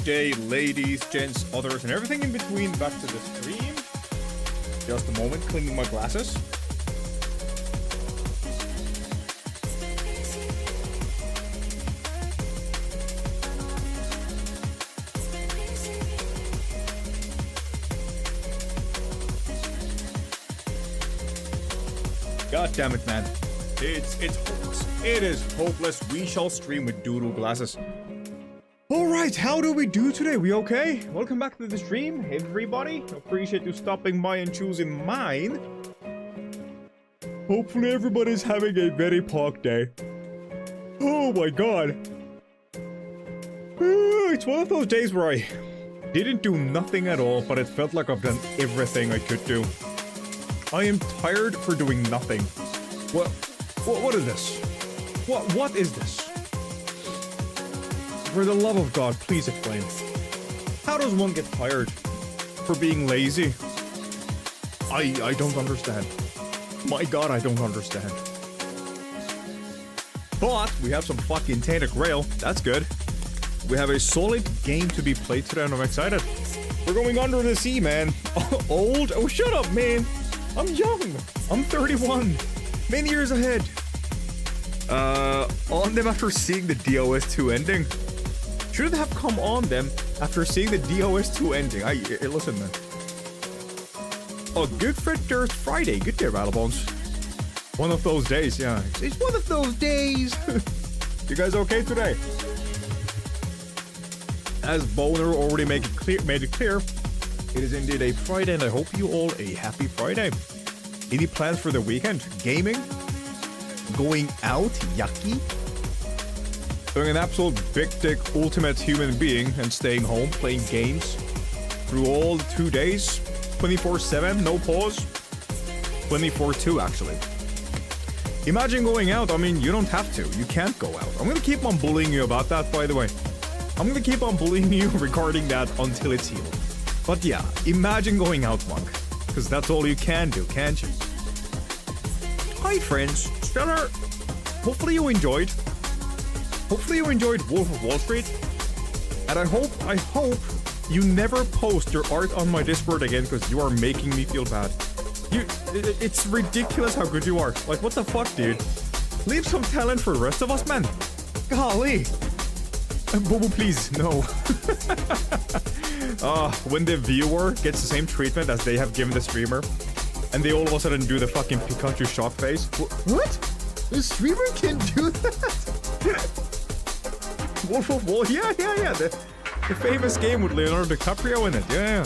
day, ladies, gents, others, and everything in between. Back to the stream. Just a moment, cleaning my glasses. God damn it, man. It's hopeless. It is hopeless. We shall stream with doodle glasses. Alright, how do we do today? We okay? Welcome back to the stream, everybody. Appreciate you stopping by and choosing mine. Hopefully everybody's having a very park day. Oh my god. It's one of those days where I didn't do nothing at all, but it felt like I've done everything I could do. I am tired for doing nothing. What is this? What is this? For the love of God, please explain. How does one get tired for being lazy? I don't understand. My God, I don't understand. But we have some fucking Tainted Grail. That's good. We have a solid game to be played today, and I'm excited. We're going under the sea, man. Old? Oh, shut up, man. I'm young. I'm 31. Many years ahead. On them after seeing the DOS 2 ending. Should have come on them after seeing the DOS 2 ending. Listen, man. Oh, good for Thursday Friday. Good day, Rattlebones. One of those days, yeah. It's one of those days. You guys okay today? As Boner already made it clear, it is indeed a Friday, and I hope you all a happy Friday. Any plans for the weekend? Gaming? Going out? Yucky? Doing an absolute big dick ultimate human being and staying home playing games through all the 2 days? 24/7, no pause? 24/2 actually. Imagine going out. I mean, you don't have to. You can't go out. I'm gonna keep on bullying you about that, by the way. I'm gonna keep on bullying you regarding that until it's healed. But yeah, imagine going out, Monk. Because that's all you can do, can't you? Hi, friends. Stellar. Hopefully you enjoyed. Hopefully you enjoyed Wolf of Wall Street. And I hope you never post your art on my Discord again, because you are making me feel bad. It's ridiculous how good you are. Like, what the fuck, dude? Leave some talent for the rest of us, man. Golly. Bobo, please, no. When the viewer gets the same treatment as they have given the streamer, and they all of a sudden do the fucking Pikachu shock face. What? The streamer can do that? Wolf of Wall? Yeah. The famous game with Leonardo DiCaprio in it. Yeah.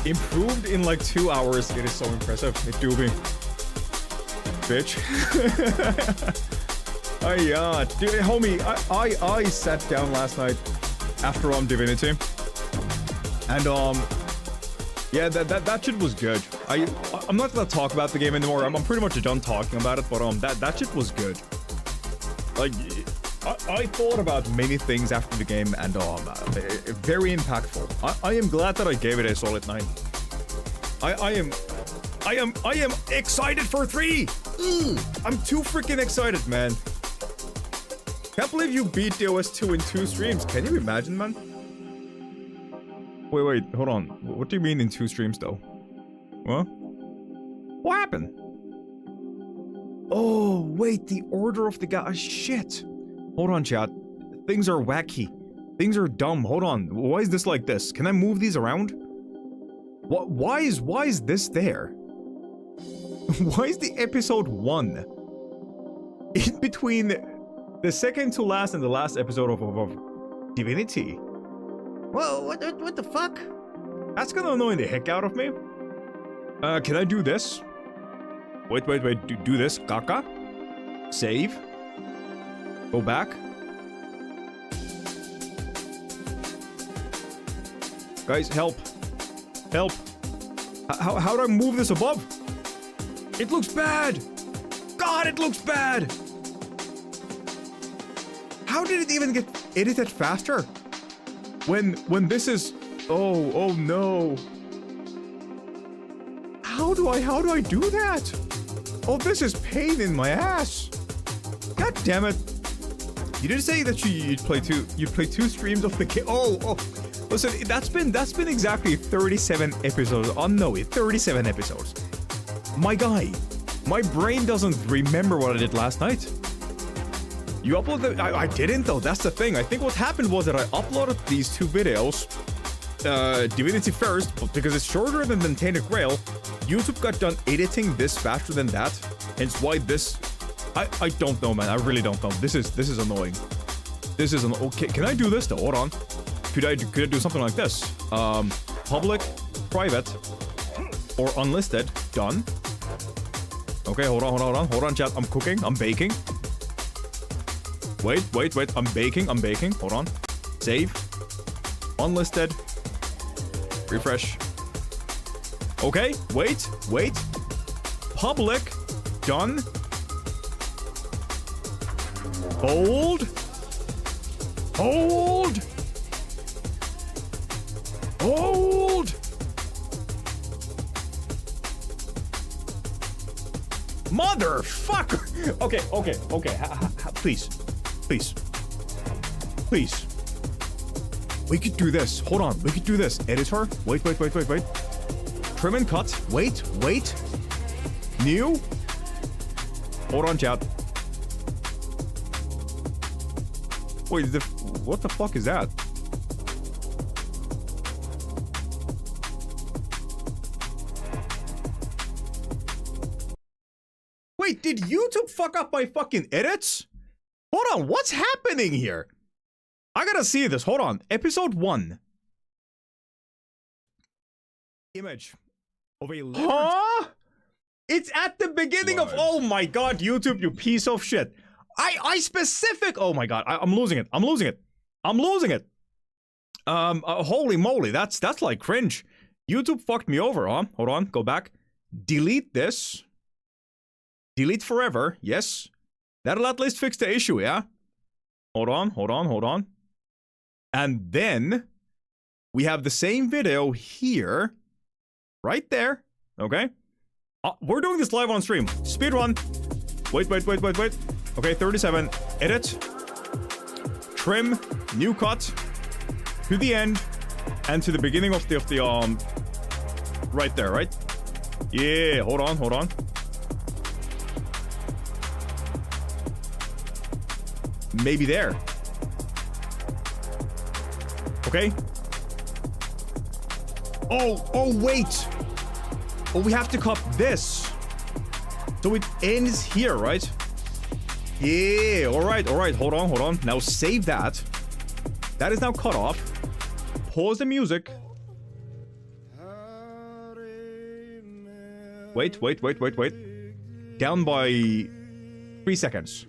Improved in like 2 hours. It is so impressive. It do be. Bitch. Dude, homie, I sat down last night after Divinity, and yeah, that shit was good. I'm not gonna talk about the game anymore. I'm pretty much done talking about it, but that shit was good. Like, I thought about many things after the game, and very impactful. I am glad that I gave it a solid 9. I am excited for 3. I'm too freaking excited, man. Can't believe you beat DOS 2 in 2 streams. Can you imagine, man? Wait, hold on. What do you mean in 2 streams, though? What? What happened? Oh, wait, the order of the guy. Shit. Hold on, chat. Things are wacky. Things are dumb. Hold on. Why is this like this? Can I move these around? What? Why is this there? Why is the episode 1 in between the second to last and the last episode of Divinity? Well, what the fuck? That's gonna annoy the heck out of me. Can I do this? Wait. Do this. Kaka. Save. Go back. Guys, help. Help. How do I move this above? It looks bad. God, it looks bad. How did it even get edited faster? When this is... Oh no. How do I do that? Oh, this is pain in my ass. God damn it. You didn't say that you'd play two streams of the game. Oh, listen, that's been exactly 37 episodes. Oh no, 37 episodes. My guy, my brain doesn't remember what I did last night. You uploaded? I didn't though. That's the thing. I think what happened was that I uploaded these two videos, Divinity first, because it's shorter than Tainted Grail. YouTube got done editing this faster than that, hence why this. I don't know, man. I really don't know. This is annoying. This is an okay. Can I do this though? Hold on. Could I do something like this? Public, private, or unlisted. Done. Okay, hold on, chat. I'm cooking. I'm baking. Wait. I'm baking. Hold on. Save. Unlisted. Refresh. Okay. Wait. Public. Done. Hold. Motherfucker. Okay. Please. We could do this. Hold on. We could do this. Editor. Wait. Trim and cut. Wait. New. Hold on, chat. Wait, what the fuck is that? Wait, did YouTube fuck up my fucking edits? Hold on, what's happening here? I gotta see this. Hold on. Episode 1. Image of a leopard. Huh? It's at the beginning of. Oh my god, YouTube, you piece of shit. I specific. Oh my god, I'm losing it. Holy moly, that's like cringe. YouTube fucked me over, huh? Hold on, go back. Delete this. Delete forever. Yes. That'll at least fix the issue, yeah? Hold on. And then we have the same video here. Right there. Okay. We're doing this live on stream. Speedrun. Wait. Okay, 37. Edit. Trim. New cut. To the end. And to the beginning of the right there, right? Yeah, hold on. Maybe there. Okay. Oh, wait. Oh, we have to cut this. So it ends here, right? Yeah, all right. Hold on. Now save that. That is now cut off. Pause the music. Wait. Down by 3 seconds.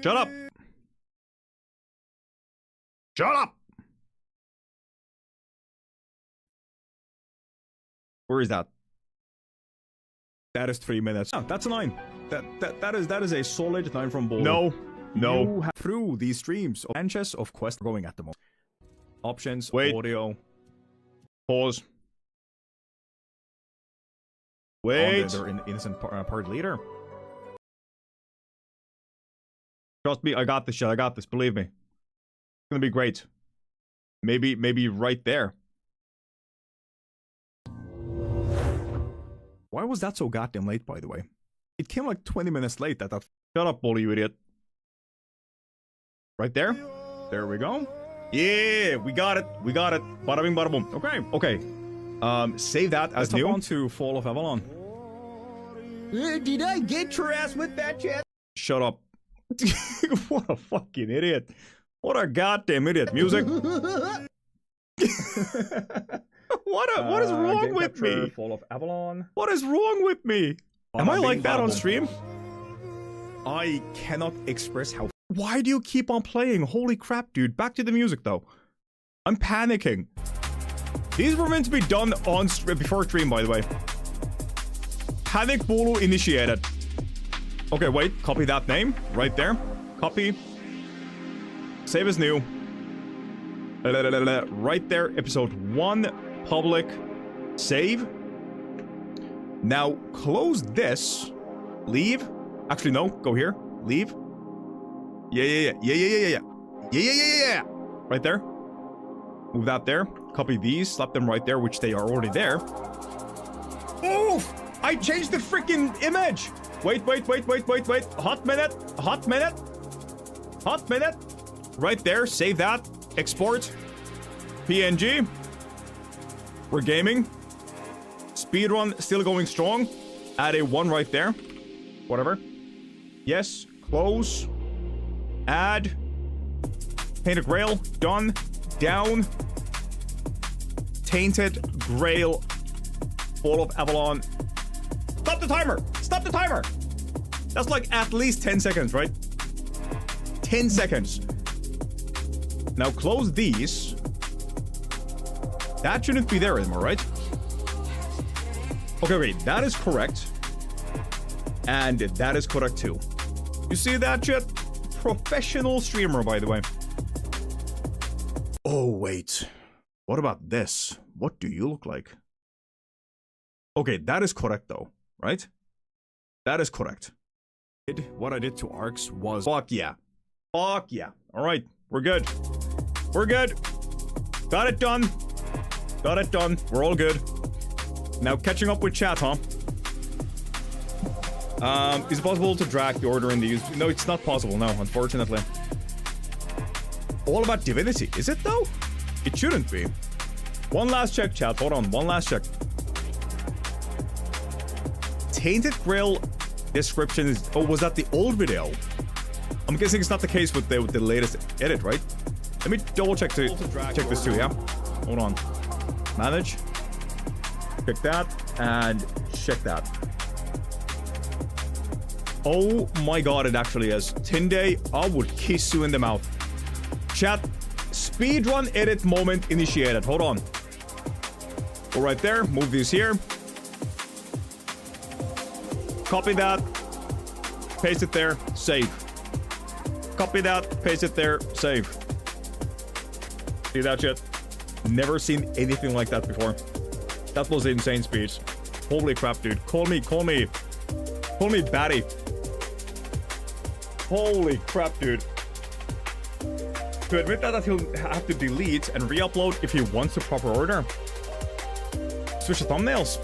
Shut up! Where is that? That is 3 minutes. Oh, that's a 9. That is a solid 9 from Bull. No. Through these streams, branches of quest going at the moment. Options, wait. Audio. Pause. Wait. Oh, they're innocent party leader. Trust me, I got this shit. I got this. Believe me. It's gonna be great. Maybe right there. Why was that so goddamn late, by the way? It came like 20 minutes late. Shut up, Bully, you idiot. Right there. There we go. Yeah, we got it. Bada bing, bada boom. Okay. Save that as new. On to Fall of Avalon. Did I get your ass with that, chat? Shut up. What a fucking idiot. What a goddamn idiot. Music. What is wrong with me? Fall of Avalon. What is wrong with me? Am I like that on stream? I cannot express how. Why do you keep on playing? Holy crap, dude. Back to the music, though. I'm panicking. These were meant to be done on before stream, by the way. Panic Bulu initiated. Okay, wait. Copy that name. Right there. Copy. Save as new. Right there. Episode 1. Public. Save. Now, close this. Leave. Actually, no. Go here. Leave. Yeah. Yeah. Right there. Move that there. Copy these. Slap them right there, which they are already there. Oh! I changed the freaking image! Wait. Hot minute. Right there. Save that. Export. PNG. We're gaming. Speedrun still going strong. Add a 1 right there. Whatever. Yes. Close. Add. Tainted Grail. Done. Down. Tainted Grail. Fall of Avalon. Stop the timer! Stop the timer! That's like at least 10 seconds, right? 10 seconds. Now close these. That shouldn't be there anymore, right? Okay, wait. That is correct. And that is correct too. You see that shit? Professional streamer, by the way. Oh, wait. What about this? What do you look like? Okay, that is correct though, right? That is correct. What I did to Arcs was... Fuck yeah. Fuck yeah. Alright, we're good. We're good. Got it done. Got it done. We're all good. Now catching up with chat, huh? Is it possible to drag the order in the use? No, it's not possible, no, unfortunately. All about divinity, is it though? It shouldn't be. One last check, chat. Hold on, one last check. Tainted Grail description is... Oh, was that the old video? I'm guessing it's not the case with the latest edit, right? Let me double check to check this too, yeah? Hold on. Manage. Check that. And check that. Oh my god, it actually is. Tinde, I would kiss you in the mouth. Chat, speedrun edit moment initiated. Hold on. Go right there. Move these here. Copy that. Paste it there. Save. Copy that. Paste it there. Save. See that shit? Never seen anything like that before. That was insane speed. Holy crap, dude. Call me Batty. Holy crap, dude. To admit that he'll have to delete and re-upload if he wants the proper order. Switch the thumbnails.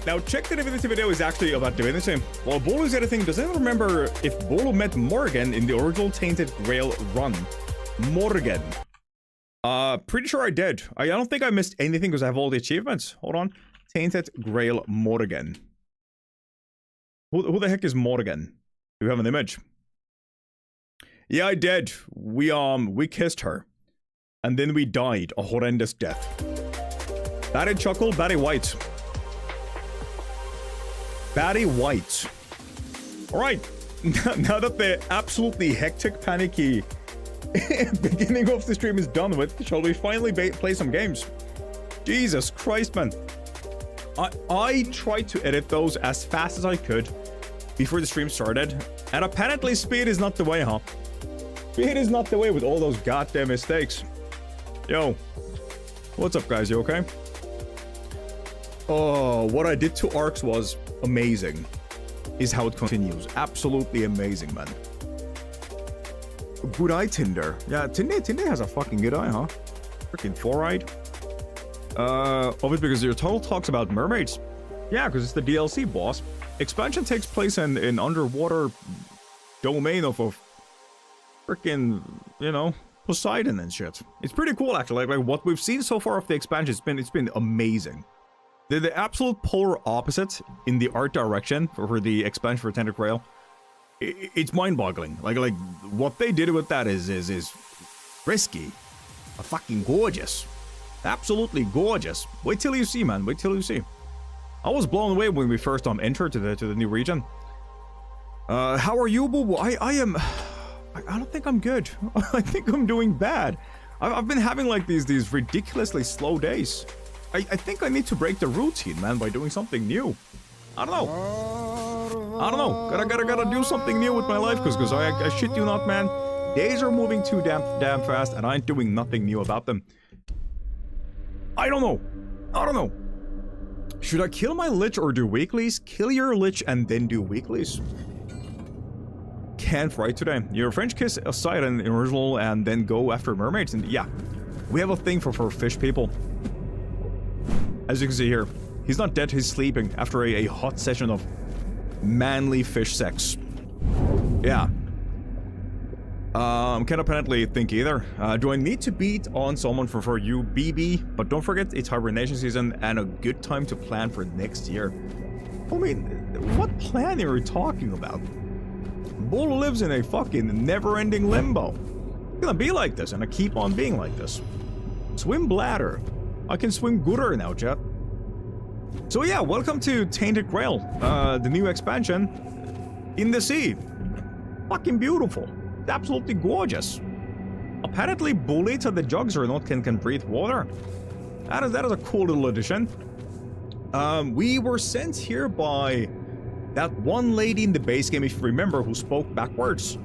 Now, check the Divinity video is actually about Divinity. While Bolu's editing, does anyone remember if Bolu met Morrigan in the original Tainted Grail run? Morrigan. Pretty sure I did. I don't think I missed anything because I have all the achievements. Hold on. Tainted Grail Morrigan. Who the heck is Morrigan? Do we have an image? Yeah, I did. We kissed her. And then we died a horrendous death. Batty Chuckle, Batty White. Batty White. Alright. Now that the absolutely hectic, panicky beginning of the stream is done with, shall we finally play some games? Jesus Christ, man. I tried to edit those as fast as I could before the stream started. And apparently speed is not the way, huh? Speed is not the way with all those goddamn mistakes. Yo. What's up, guys? You okay? Oh, what I did to Arcs was amazing. Is how it continues. Absolutely amazing, man. Good eye, Tinder. Yeah, Tinder has a fucking good eye, huh? Freaking four-eyed. Obviously because your title talks about mermaids. Yeah, because it's the DLC, boss. Expansion takes place in underwater domain of a freaking, you know, Poseidon and shit. It's pretty cool, actually. Like what we've seen so far of the expansion, it's been amazing. They're the absolute polar opposite in the art direction for the expansion for Tainted Grail. It's mind-boggling. Like what they did with that is risky, but fucking gorgeous, absolutely gorgeous. Wait till you see, man. Wait till you see. I was blown away when we first entered to the new region. How are you, boo? I don't think I'm good. I think I'm doing bad. I've been having like these ridiculously slow days. I think I need to break the routine, man, by doing something new. I don't know. I don't know. Gotta do something new with my life, because I shit you not, man. Days are moving too damn fast, and I ain't doing nothing new about them. I don't know. I don't know. Should I kill my lich or do weeklies? Kill your lich and then do weeklies. can't write today. Your French kiss aside in original and then go after mermaids. And yeah, we have a thing for fish people. As you can see here, he's not dead, he's sleeping after a hot session of manly fish sex. Yeah. Can't apparently think either. Do I need to beat on someone for you, BB? But don't forget, it's hibernation season and a good time to plan for next year. I mean, what plan are you talking about? Bull lives in a fucking never-ending limbo. It's gonna be like this, and I keep on being like this. Swim bladder. I can swim gooder now, chat. So yeah, welcome to Tainted Grail, the new expansion in the sea. Fucking beautiful. It's absolutely gorgeous. Apparently, bullets at the jugs or not can breathe water. That is a cool little addition. We were sent here by that one lady in the base game, if you remember, who spoke backwards.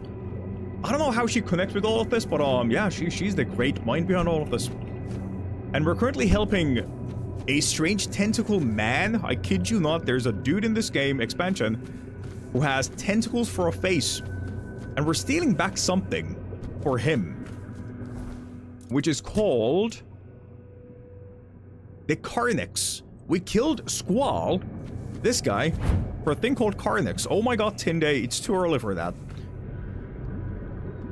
I don't know how she connects with all of this, but yeah, she's the great mind behind all of this. And we're currently helping a strange tentacle man. I kid you not, there's a dude in this game expansion who has tentacles for a face. And we're stealing back something for him, which is called the Carnix. We killed Squall, this guy, for a thing called Carnix. Oh my god, Tinde, it's too early for that.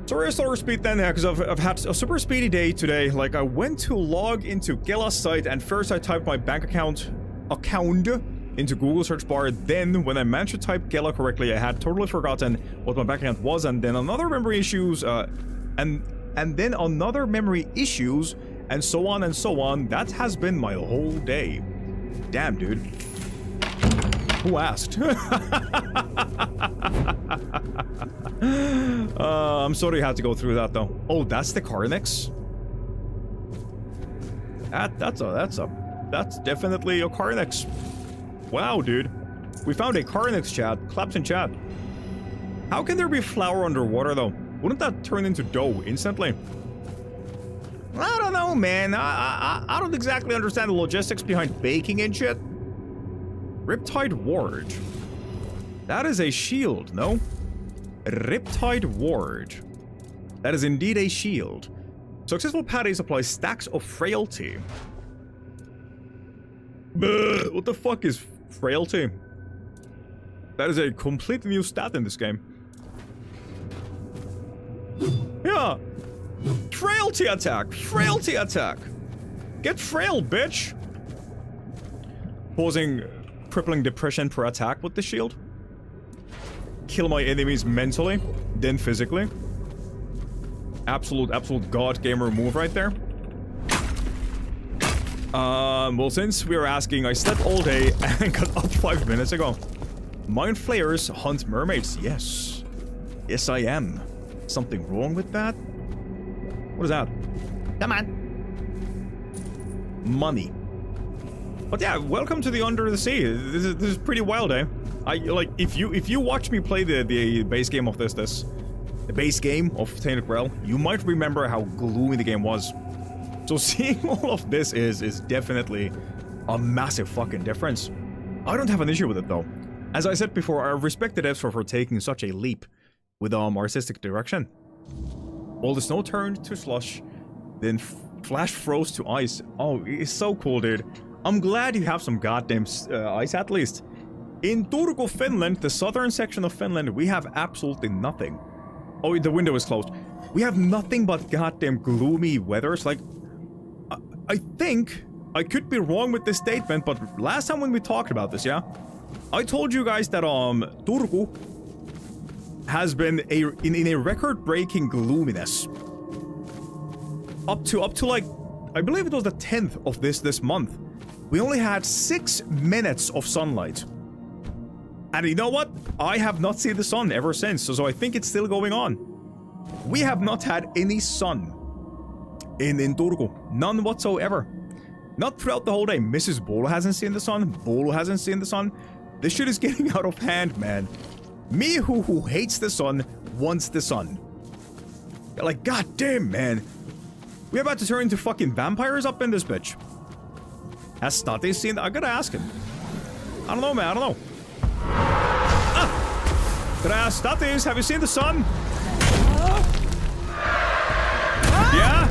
Sorry, slower speed then, because I've had a super speedy day today. Like, I went to log into Gela's site, and first I typed my bank account into Google search bar. Then, when I managed to type Gela correctly, I had totally forgotten what my bank account was, and then another memory issues, and then another memory issues, and so on and so on. That has been my whole day. Damn, dude. Who asked? I'm sorry you had to go through that, though. Oh, that's the Carnix? That's definitely a Carnix. Wow, dude. We found a Carnix, chat. Claps in chat. How can there be flour underwater, though? Wouldn't that turn into dough instantly? I don't know, man. I don't exactly understand the logistics behind baking and shit. Riptide Ward. That is a shield, no? Riptide Ward. That is indeed a shield. Successful patties apply stacks of frailty. What the fuck is frailty? That is a completely new stat in this game. Yeah. Frailty attack! Frailty attack! Get frail, bitch! Causing crippling depression per attack with the shield. Kill my enemies mentally, then physically. Absolute god gamer move right there. Well, since we are asking, I slept all day and got up 5 minutes ago. Mind flayers hunt mermaids. Yes. Yes, I am. Something wrong with that? What is that? Come on. Money. But yeah, welcome to the Under the Sea. This is pretty wild, eh? If you watch me play the base game of the base game of Tainted Grail, you might remember how gloomy the game was. So seeing all of this is definitely a massive fucking difference. I don't have an issue with it though. As I said before, I respect the devs for taking such a leap with artistic direction. All the snow turned to slush, then flash froze to ice. Oh, it's so cool, dude. I'm glad you have some goddamn ice at least. In Turku, Finland, the southern section of Finland, we have absolutely nothing. Oh, the window is closed. We have nothing but goddamn gloomy weathers. Like, I think I could be wrong with this statement, but last time when we talked about this, yeah, I told you guys that Turku has been in a record-breaking gloominess up to like, I believe it was the 10th of this month. We only had 6 minutes of sunlight. And you know what? I have not seen the sun ever since, so I think it's still going on. We have not had any sun in Turku. None whatsoever. Not throughout the whole day. Mrs. Bolo hasn't seen the sun. Bolo hasn't seen the sun. This shit is getting out of hand, man. Me who hates the sun wants the sun. Like, goddamn, man. We're about to turn into fucking vampires up in this bitch. Has State seen that? I gotta ask him. I don't know, man. I don't know. Ah! That is, have you seen the sun? Yeah?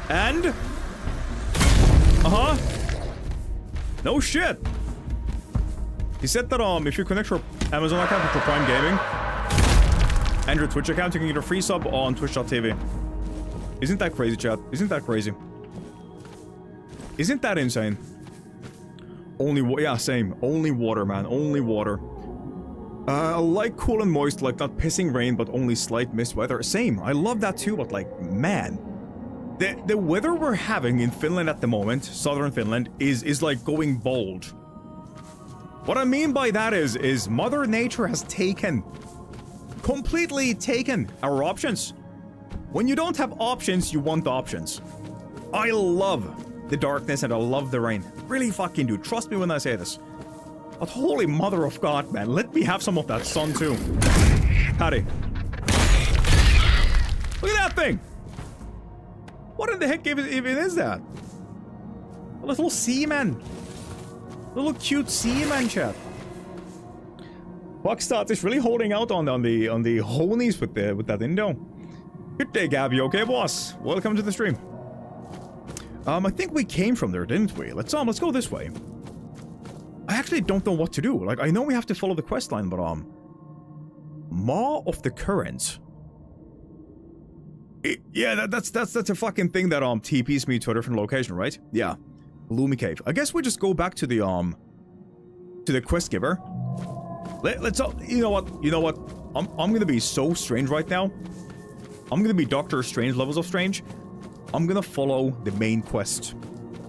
And? Uh-huh. No shit. He said that if you connect your Amazon account with your Prime Gaming and your Twitch account, you can get a free sub on twitch.tv. Isn't that crazy, chat? Isn't that crazy? Isn't that insane? Yeah, same. Only water, man. Only water. I like cool and moist, like not pissing rain, but only slight mist weather. Same. I love that too, but like, man. The weather we're having in Finland at the moment, southern Finland, is like going bold. What I mean by that is Mother Nature has completely taken our options. When you don't have options, you want options. I love the darkness and I love the rain. Really fucking do. Trust me when I say this. But holy mother of God, man. Let me have some of that sun too. Howdy. Look at that thing. What in the heck even is that? A little seaman. A little cute seaman, chat. Buckstart is really holding out on the honies with that Indo. Good day, Gabby. Okay, boss. Welcome to the stream. I think we came from there, didn't we? Let's go this way. I actually don't know what to do. Like, I know we have to follow the quest line, but Maw of the Current. Yeah, that's a fucking thing that TPs me to a different location, right? Yeah. Gloomy Cave. I guess we just go back to the quest giver. Let's you know what? I'm gonna be so strange right now. I'm gonna be Doctor Strange levels of strange. I'm gonna follow the main quest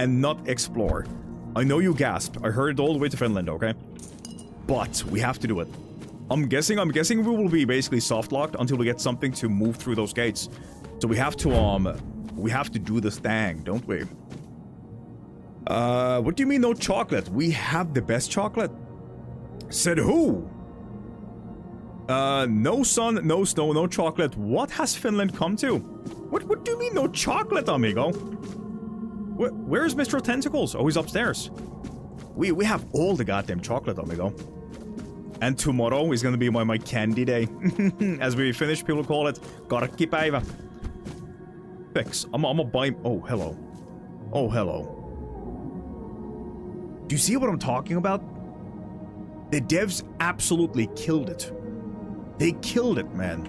and not explore. I know you gasped. I heard it all the way to Finland, okay? But we have to do it. I'm guessing we will be basically soft locked until we get something to move through those gates. So we have to do this thing, don't we? What do you mean no chocolate? We have the best chocolate. Said who? No sun, no snow, no chocolate. What has Finland come to? What do you mean no chocolate, amigo? Where's Mr. Tentacles? Oh, he's upstairs. We have all the goddamn chocolate, amigo. And tomorrow is gonna be my candy day. As we finish, people call it karkkipäivä. Fix. I'm gonna buy... Oh, hello. Oh, hello. Do you see what I'm talking about? The devs absolutely killed it. They killed it, man.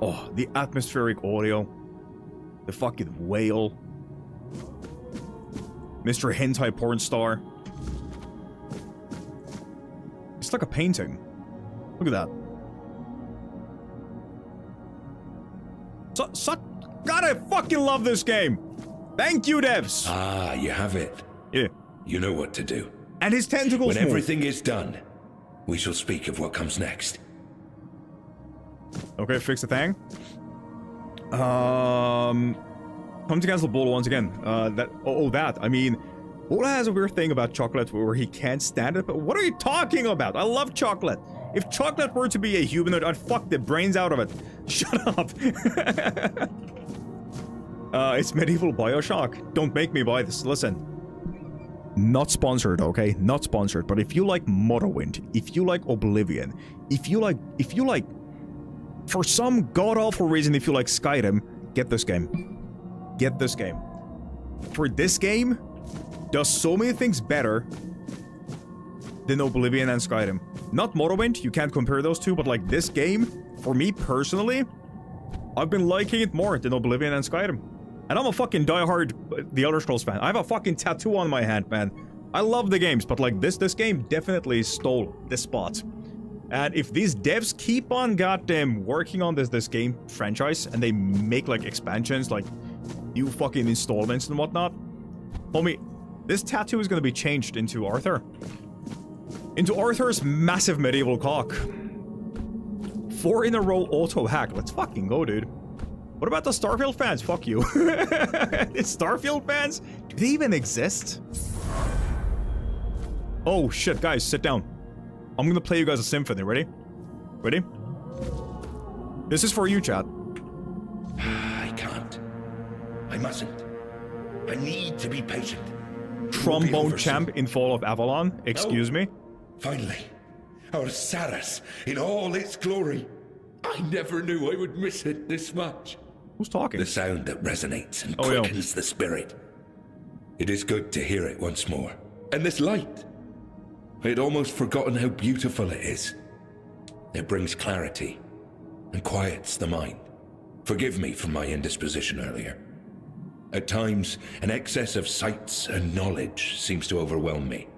Oh, the atmospheric audio. The fucking whale. Mr. Hentai Porn Star. It's like a painting. Look at that. God, I fucking love this game. Thank you, devs. Ah, you have it. Yeah. You know what to do. And his tentacles When move. everything is done, we shall speak of what comes next. Okay, fix the thing. Come to cancel Bolo once again. That. I mean, Bolo has a weird thing about chocolate where he can't stand it. But what are you talking about? I love chocolate. If chocolate were to be a humanoid, I'd fuck the brains out of it. Shut up. It's medieval Bioshock. Don't make me buy this. Listen. Not sponsored, okay? Not sponsored. But if you like Morrowind, if you like Oblivion, if you like, for some god-awful reason, if you like Skyrim, get this game. Get this game. For this game, does so many things better than Oblivion and Skyrim. Not Morrowind, you can't compare those two, but like this game, for me personally, I've been liking it more than Oblivion and Skyrim. And I'm a fucking diehard Theelderscrolls fan. I have a fucking tattoo on my hand, man. I love the games, but like this game definitely stole this spot. And if these devs keep on goddamn working on this game franchise and they make like expansions, like new fucking installments and whatnot, homie, this tattoo is gonna be changed into Arthur. Into Arthur's massive medieval cock. 4 in a row auto hack. Let's fucking go, dude. What about the Starfield fans? Fuck you. Starfield fans? Do they even exist? Oh shit, guys, sit down. I'm gonna play you guys a symphony. Ready? Ready? This is for you, chat. I can't. I mustn't. I need to be patient. Trombone champ in Fall of Avalon. Excuse me. Finally, our Sarras in all its glory. I never knew I would miss it this much. Who's talking? The sound that resonates and quickens the spirit. It is good to hear it once more. And this light. I had almost forgotten how beautiful it is. It brings clarity and quiets the mind. Forgive me for my indisposition earlier. At times, an excess of sights and knowledge seems to overwhelm me.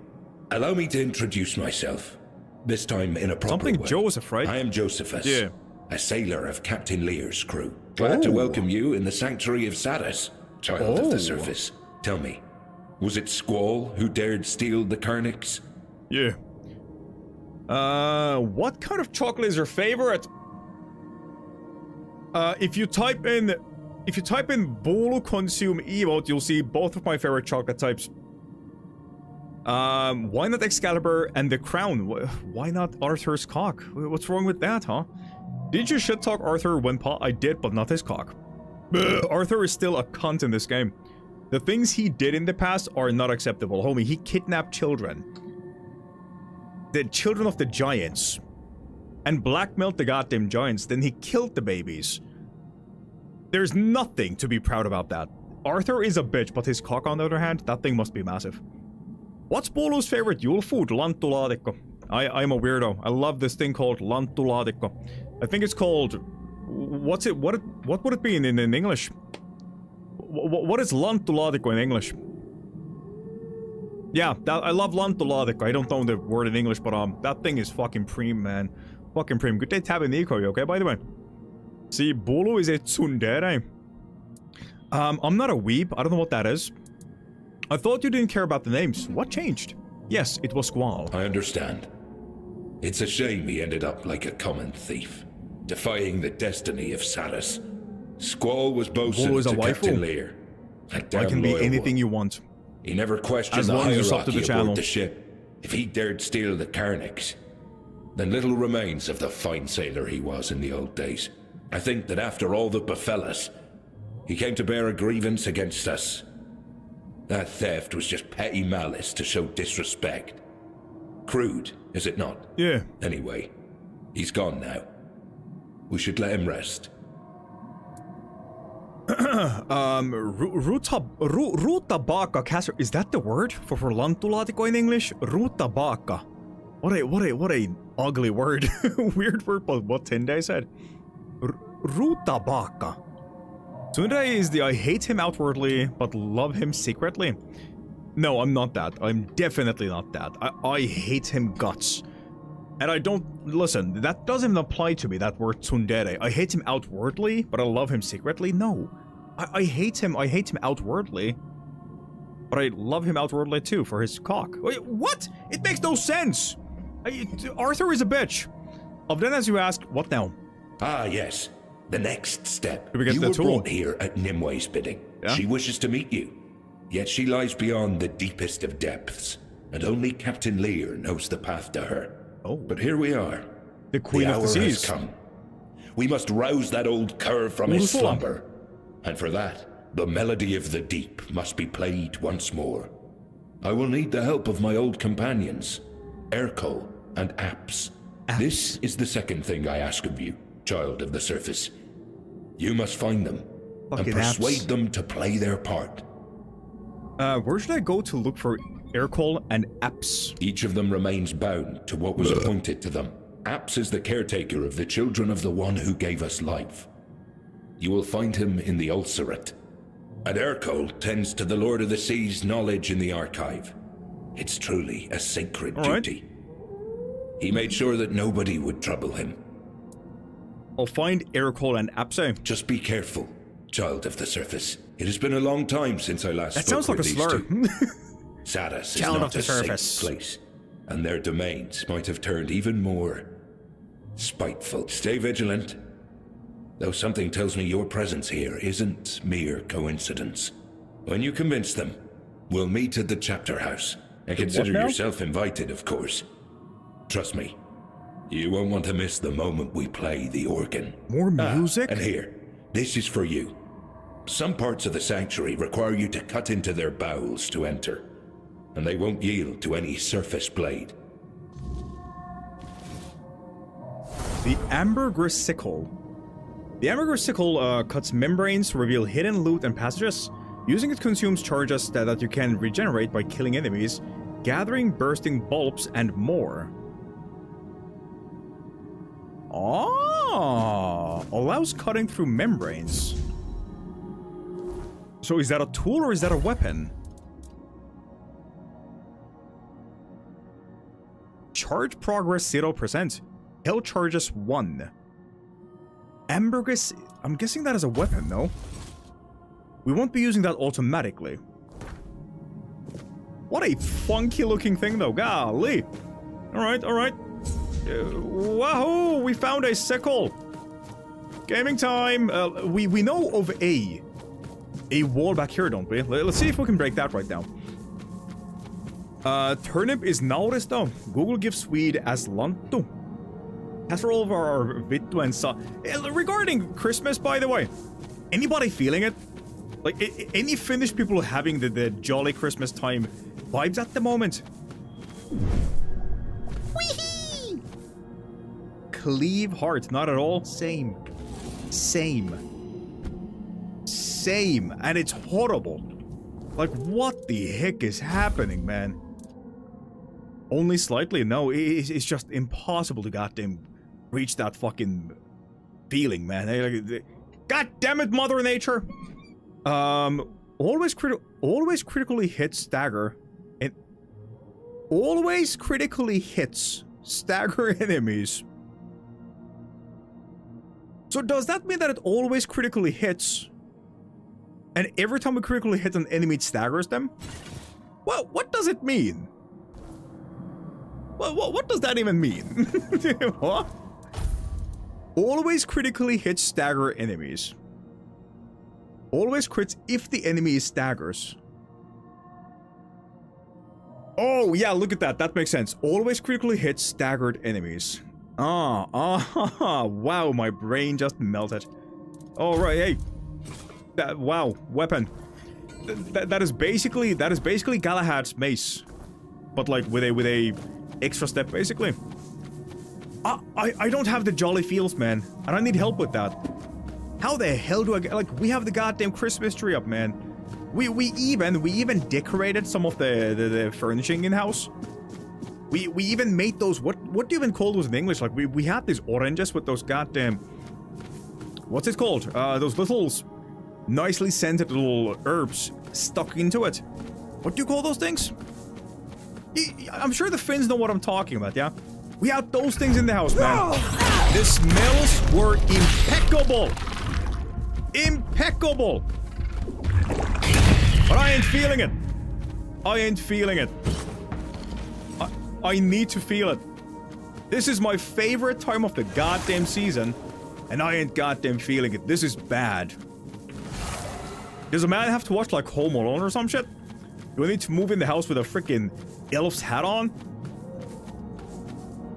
Allow me to introduce myself, this time in a proper way. Something Joseph, right? I am Josephus, Yeah. a sailor of Captain Lear's crew. Glad to welcome you in the sanctuary of Sarras, child of the surface. Tell me, was it Squall who dared steal the Carnix? Yeah. What kind of chocolate is your favorite? If you type in Bolo consume emote, you'll see both of my favorite chocolate types. Why not Excalibur and the crown? Why not Arthur's cock? What's wrong with that, huh? Did you shit talk Arthur when I did, but not his cock? Arthur is still a cunt in this game. The things he did in the past are not acceptable, homie. He kidnapped children. The children of the giants. And blackmailed the goddamn giants. Then he killed the babies. There's nothing to be proud about that. Arthur is a bitch, but his cock, on the other hand, that thing must be massive. What's Bolo's favorite Yule food? Lanttulaatikko. I'm a weirdo. I love this thing called lanttulaatikko. I think it's called... What's it? What would it be in English? What is lanttulaatikko in English? Yeah, I love lanttulaatikko. I don't know the word in English, but that thing is fucking preem, man. Fucking preem. Good day, tabbing Nico, okay? By the way. See, Bolo is a tsundere. I'm not a weeb. I don't know what that is. I thought you didn't care about the names. What changed? Yes, it was Squall. I understand. It's a shame he ended up like a common thief, defying the destiny of Sarras. Squall was bosun to Captain Lear. I can be anything you want. He never questioned the hierarchy aboard the ship. If he dared steal the Carnix, then little remains of the fine sailor he was in the old days. I think that after all that befell us, he came to bear a grievance against us. That theft was just petty malice to show disrespect. Crude, is it not? Yeah. Anyway, he's gone now. We should let him rest. Rutabaka Casser, is that the word for lanttulaatikko in English? Rutabaka. What a ugly word. Weird word, but what Tinde said. Rutabaka. Tsundere is the I hate him outwardly, but love him secretly. No, I'm not that. I'm definitely not that. I hate him guts. And I don't... Listen, that doesn't apply to me, that word tsundere. I hate him outwardly, but I love him secretly? No. I hate him outwardly. But I love him outwardly too, for his cock. Wait, what? It makes no sense! Arthur is a bitch. Of then, as you ask, what now? Ah, yes. The next step. You were brought here at Nimwe's bidding. Yeah? She wishes to meet you. Yet she lies beyond the deepest of depths, and only Captain Lear knows the path to her. Oh. But here we are. The Queen of the Seas. Has come. We must rouse that old cur from his slumber. And for that, the melody of the deep must be played once more. I will need the help of my old companions, Ercol and Apps. This is the second thing I ask of you, child of the surface. You must find them and persuade them to play their part. Where should I go to look for Ercol and Apps? Each of them remains bound to what was appointed to them. Apps is the caretaker of the children of the one who gave us life. You will find him in the Ulcerate. And Ercol tends to the Lord of the Sea's knowledge in the archive. It's truly a sacred duty. He made sure that nobody would trouble him. I'll find Ercol and Apse. Just be careful, child of the surface. It has been a long time since I last spoke with these two. That sounds like a slur. Sarras is not a safe place, and their domains might have turned even more spiteful. Stay vigilant, though something tells me your presence here isn't mere coincidence. When you convince them, we'll meet at the chapter house, and consider yourself invited, of course. Trust me, you won't want to miss the moment we play the organ. More music? And here, this is for you. Some parts of the sanctuary require you to cut into their bowels to enter, and they won't yield to any surface blade. The Ambergris Sickle. The Ambergris Sickle cuts membranes to reveal hidden loot and passages. Using it consumes charges that you can regenerate by killing enemies, gathering bursting bulbs, and more. Ah, allows cutting through membranes. So is that a tool or is that a weapon? Charge progress 0%. Health charges 1. Ambergris, I'm guessing that is a weapon, no? We won't be using that automatically. What a funky looking thing though, golly. Alright, alright. Wahoo! We found a sickle! Gaming time! We know of a wall back here, don't we? Let's see if we can break that right now. Turnip is nauris though. Google gives Swede as lanto. As for all of our vittu and so. Regarding Christmas, by the way, anybody feeling it? Like, any Finnish people having the jolly Christmas time vibes at the moment? Whee! Cleave heart, not at all. Same. And it's horrible. Like, what the heck is happening, man? Only slightly? No, it's just impossible to goddamn reach that fucking feeling, man. God damn it, Mother Nature! Always critically hits stagger. And always critically hits stagger enemies. So does that mean that it always critically hits? And every time we critically hit an enemy, it staggers them? Well, what does it mean? Well, what does that even mean? What? Always critically hits stagger enemies. Always crits if the enemy staggers. Oh, yeah, look at that. That makes sense. Always critically hits staggered enemies. Wow, my brain just melted. All right, hey. Wow, weapon. That is basically Galahad's mace, but like with a extra step, basically. I don't have the jolly feels, man, and I need help with that. How the hell do I get, like, we have the goddamn Christmas tree up, man. We even decorated some of the furnishing in house. We even made those, what do you even call those in English? Like, we had these oranges with those goddamn, what's it called? Those little nicely scented little herbs stuck into it. What do you call those things? I'm sure the Finns know what I'm talking about, yeah? We had those things in the house, man. The smells were impeccable. Impeccable. But I ain't feeling it. I ain't feeling it. I need to feel it. This is my favorite time of the goddamn season, and I ain't goddamn feeling it. This is bad. Does a man have to watch, like, Home Alone or some shit? Do I need to move in the house with a freaking elf's hat on?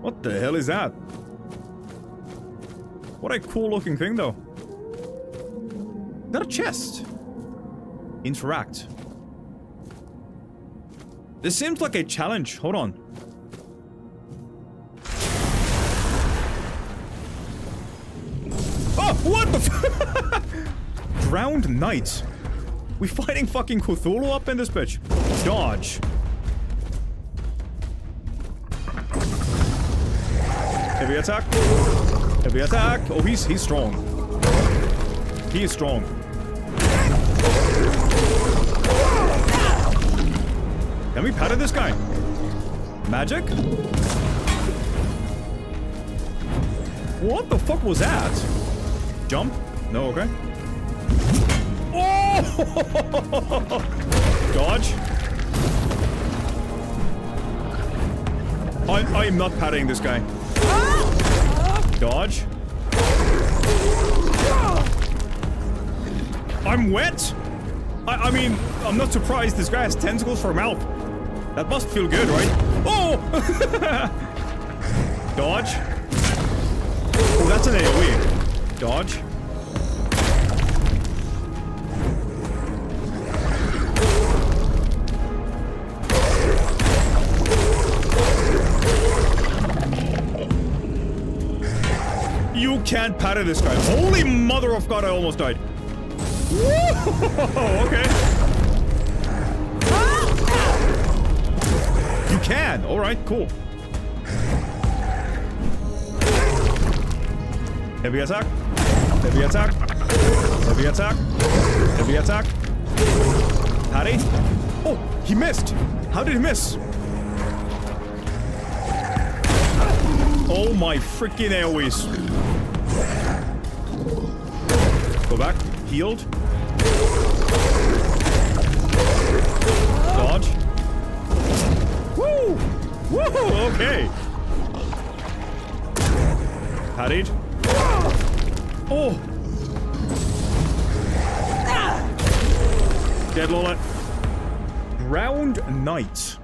What the hell is that? What a cool looking thing, though. Is that a chest? Interact. This seems like a challenge. Hold on. Oh, what the f- Drowned Knight. We fighting fucking Cthulhu up in this bitch. Dodge. Heavy attack. Heavy attack. Oh, he's strong. He is strong. Can we pattern this guy? Magic? What the fuck was that? Jump? No, okay. Oh! Dodge. I am not patting this guy. Dodge. I'm wet? I mean, I'm not surprised this guy has tentacles for a mouth. That must feel good, right? Oh! Dodge. Oh, that's an AoE. Dodge. can't parry this guy. Holy mother of God, I almost died. Whoa, okay. You can. All right, cool. Heavy attack. Heavy attack. Heavy attack. Heavy attack. Parry. Oh, he missed. How did he miss? Oh my freaking AoEs. Go back. Healed. Dodge. Woo! Woo! Okay. Parried. Oh! Dead Lola. Drowned Knight.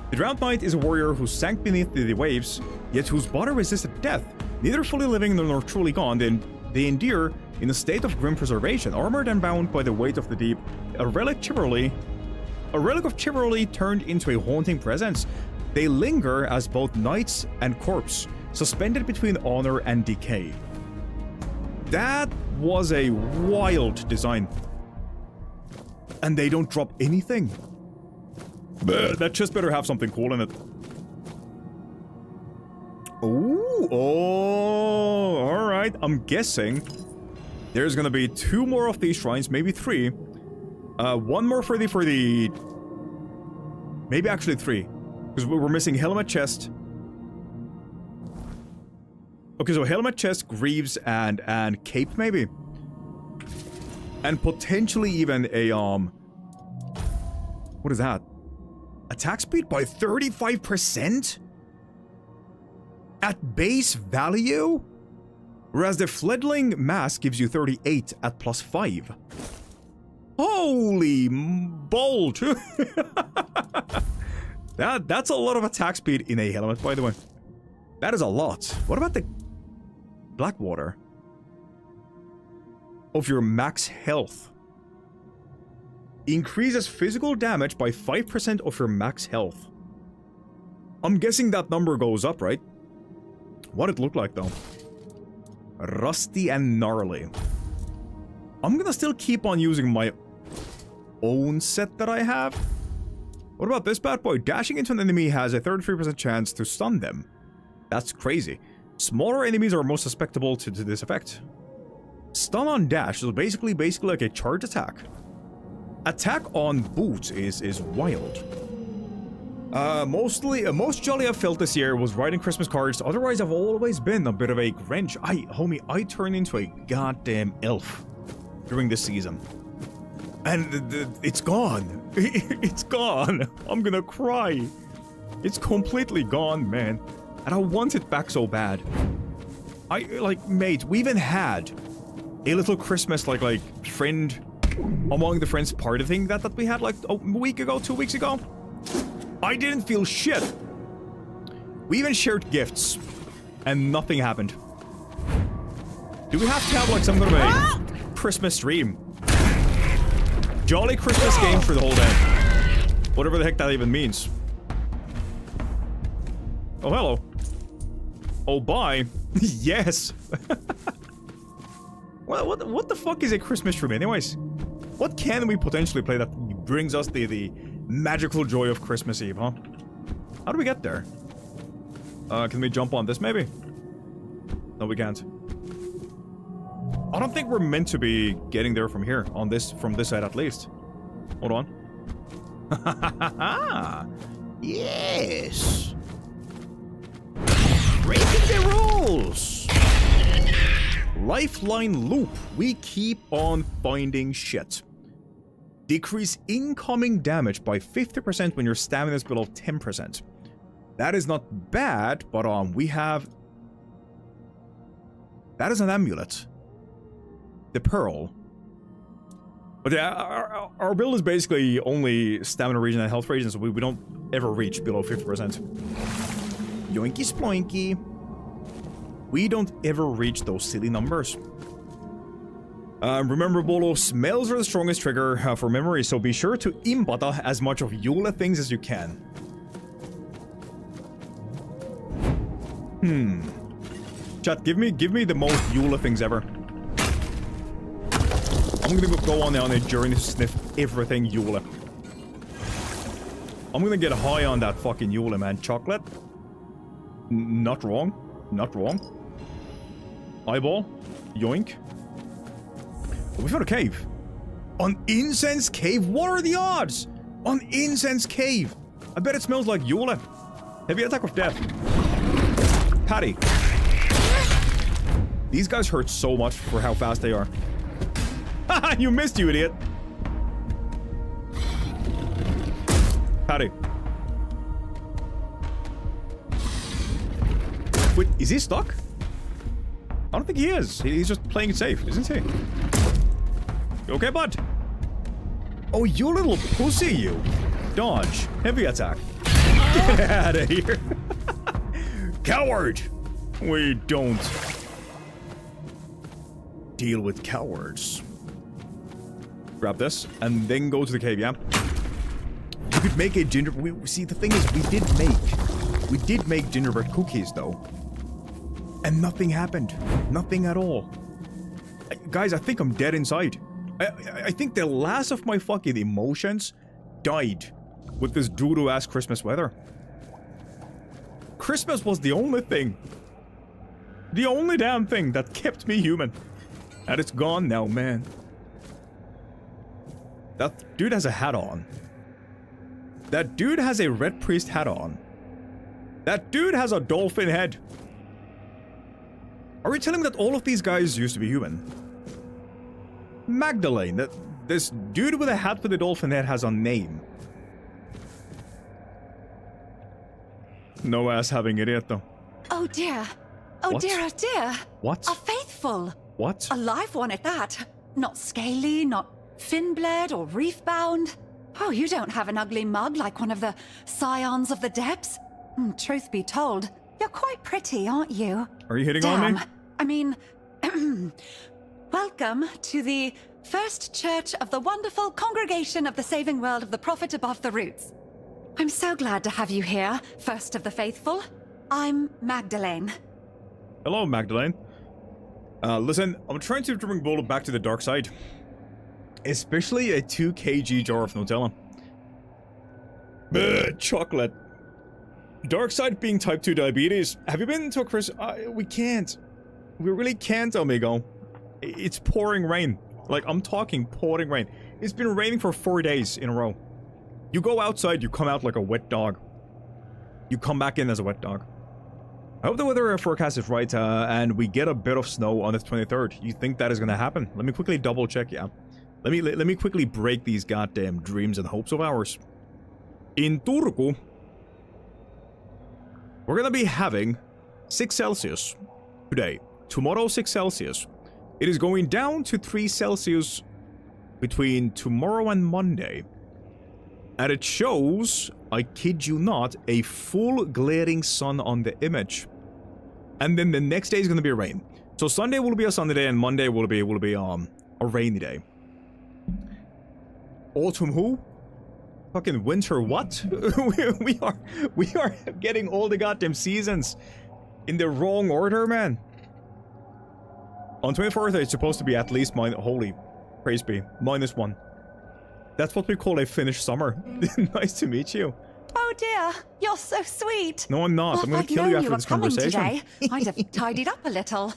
The Drowned Knight is a warrior who sank beneath the waves, yet whose body resisted death. Neither fully living nor truly gone, they endure in a state of grim preservation, armored and bound by the weight of the deep. A relic of chivalry turned into a haunting presence. They linger as both knights and corpse, suspended between honor and decay. That was a wild design. And they don't drop anything. That chest better have something cool in it. Ooh, oh, alright. I'm guessing there's gonna be 2 more of these shrines, maybe 3. 1 more for the... Maybe actually 3. Because we're missing helmet, chest. Okay, so helmet, chest, greaves, and cape, maybe. And potentially even a, what is that? Attack speed by 35%? At base value? Whereas the Fledgling Mask gives you 38 at +5. Holy bolt! That's a lot of attack speed in a helmet, by the way. That is a lot. What about the Blackwater? Of your max health. Increases physical damage by 5% of your max health. I'm guessing that number goes up, right? What it look like, though? Rusty and gnarly. I'm gonna still keep on using my own set that I have. What about this bad boy? Dashing into an enemy has a 33% chance to stun them. That's crazy. Smaller enemies are most susceptible to this effect. Stun on dash, so basically like a charge attack. Attack on boots is wild. Most jolly I've felt this year was writing Christmas cards. Otherwise, I've always been a bit of a Grinch. I turned into a goddamn elf during this season. And it's gone. It's gone. I'm gonna cry. It's completely gone, man. And I want it back so bad. Mate, we even had a little Christmas, like friend among the friends party thing that we had like a week ago, 2 weeks ago. I didn't feel shit. We even shared gifts, and nothing happened. Do we have to have like some kind of a Christmas stream? Jolly Christmas game for the whole day. Whatever the heck that even means. Oh, hello. Oh, bye. Yes. Well, what the fuck is a Christmas stream anyways? What can we potentially play that brings us the magical joy of Christmas Eve, huh? How do we get there? Can we jump on this maybe? No, we can't. I don't think we're meant to be getting there from here, from this side at least. Hold on. Yes. Breaking the rules. Lifeline loop. We keep on finding shit. Decrease incoming damage by 50% when your stamina is below 10%. That is not bad, but we have... That is an amulet. The Pearl. But yeah, our build is basically only stamina regen and health regen, so we don't ever reach below 50%. Yoinky sploinky. We don't ever reach those silly numbers. Remember, Bolo, smells are the strongest trigger for memory, so be sure to imbata as much of Yule things as you can. Chat, give me the most Eula things ever. I'm gonna go on a journey to sniff everything Eula. I'm gonna get high on that fucking Eula, man. Chocolate? Not wrong. Not wrong. Eyeball? Yoink. Oh, we found a cave. An incense cave? What are the odds? An incense cave. I bet it smells like Eula. Heavy attack of death. Patty. These guys hurt so much for how fast they are. Haha, you missed, you idiot. Patty. Wait, is he stuck? I don't think he is. He's just playing it safe, isn't he? You okay, bud? Oh, you little pussy, you. Dodge. Heavy attack. Get out of here. Coward. We don't deal with cowards. Grab this and then go to the cave, yeah? You could make a see, the thing is, we did make gingerbread cookies, though. And nothing happened. Nothing at all. Guys, I think I'm dead inside. I think the last of my fucking emotions died with this doo-doo-ass Christmas weather. Christmas was the only thing. The only damn thing that kept me human. And it's gone now, man. That dude has a hat on. That dude has a red priest hat on. That dude has a dolphin head. Are we telling me that all of these guys used to be human? Magdalene, this dude with a hat with a dolphin head has a name. No ass having it yet, though. Oh dear. Oh What? dear, oh dear. What? A faithful. What? A live one at that. Not scaly, not fin-bled or reef-bound. Oh, you don't have an ugly mug like one of the scions of the depths. Truth be told, you're quite pretty, aren't you? Are you hitting on me? I mean, welcome to the First Church of the wonderful Congregation of the Saving World of the Prophet Above the Roots. I'm so glad to have you here, First of the Faithful. I'm Magdalene. Hello, Magdalene. Listen, I'm trying to bring Bolo back to the dark side. Especially a 2 kg jar of Nutella. Chocolate. Dark side being type 2 diabetes. Have you been to a Chris? We can't. We really can't, amigo. It's pouring rain. Like, I'm talking pouring rain. It's been raining for 4 days in a row. You go outside, you come out like a wet dog. You come back in as a wet dog. I hope the weather forecast is right, and we get a bit of snow on the 23rd. You think that is gonna happen? Let me quickly double check, yeah. Let me quickly break these goddamn dreams and hopes of ours. In Turku, we're gonna be having 6 Celsius today. Tomorrow, 6 Celsius. It is going down to 3 Celsius between tomorrow and Monday. And it shows, I kid you not, a full glaring sun on the image. And then the next day is gonna be rain. So Sunday will be a sunny day and Monday will be a rainy day. Autumn who? Fucking winter what? we are getting all the goddamn seasons in the wrong order, man. On 24th it's supposed to be at least holy praise be, -1. That's what we call a Finnish summer. Nice to meet you. Oh dear, you're so sweet. No, I'm not. Well, I'm gonna kill you after this conversation. Today, I'd have tidied up a little.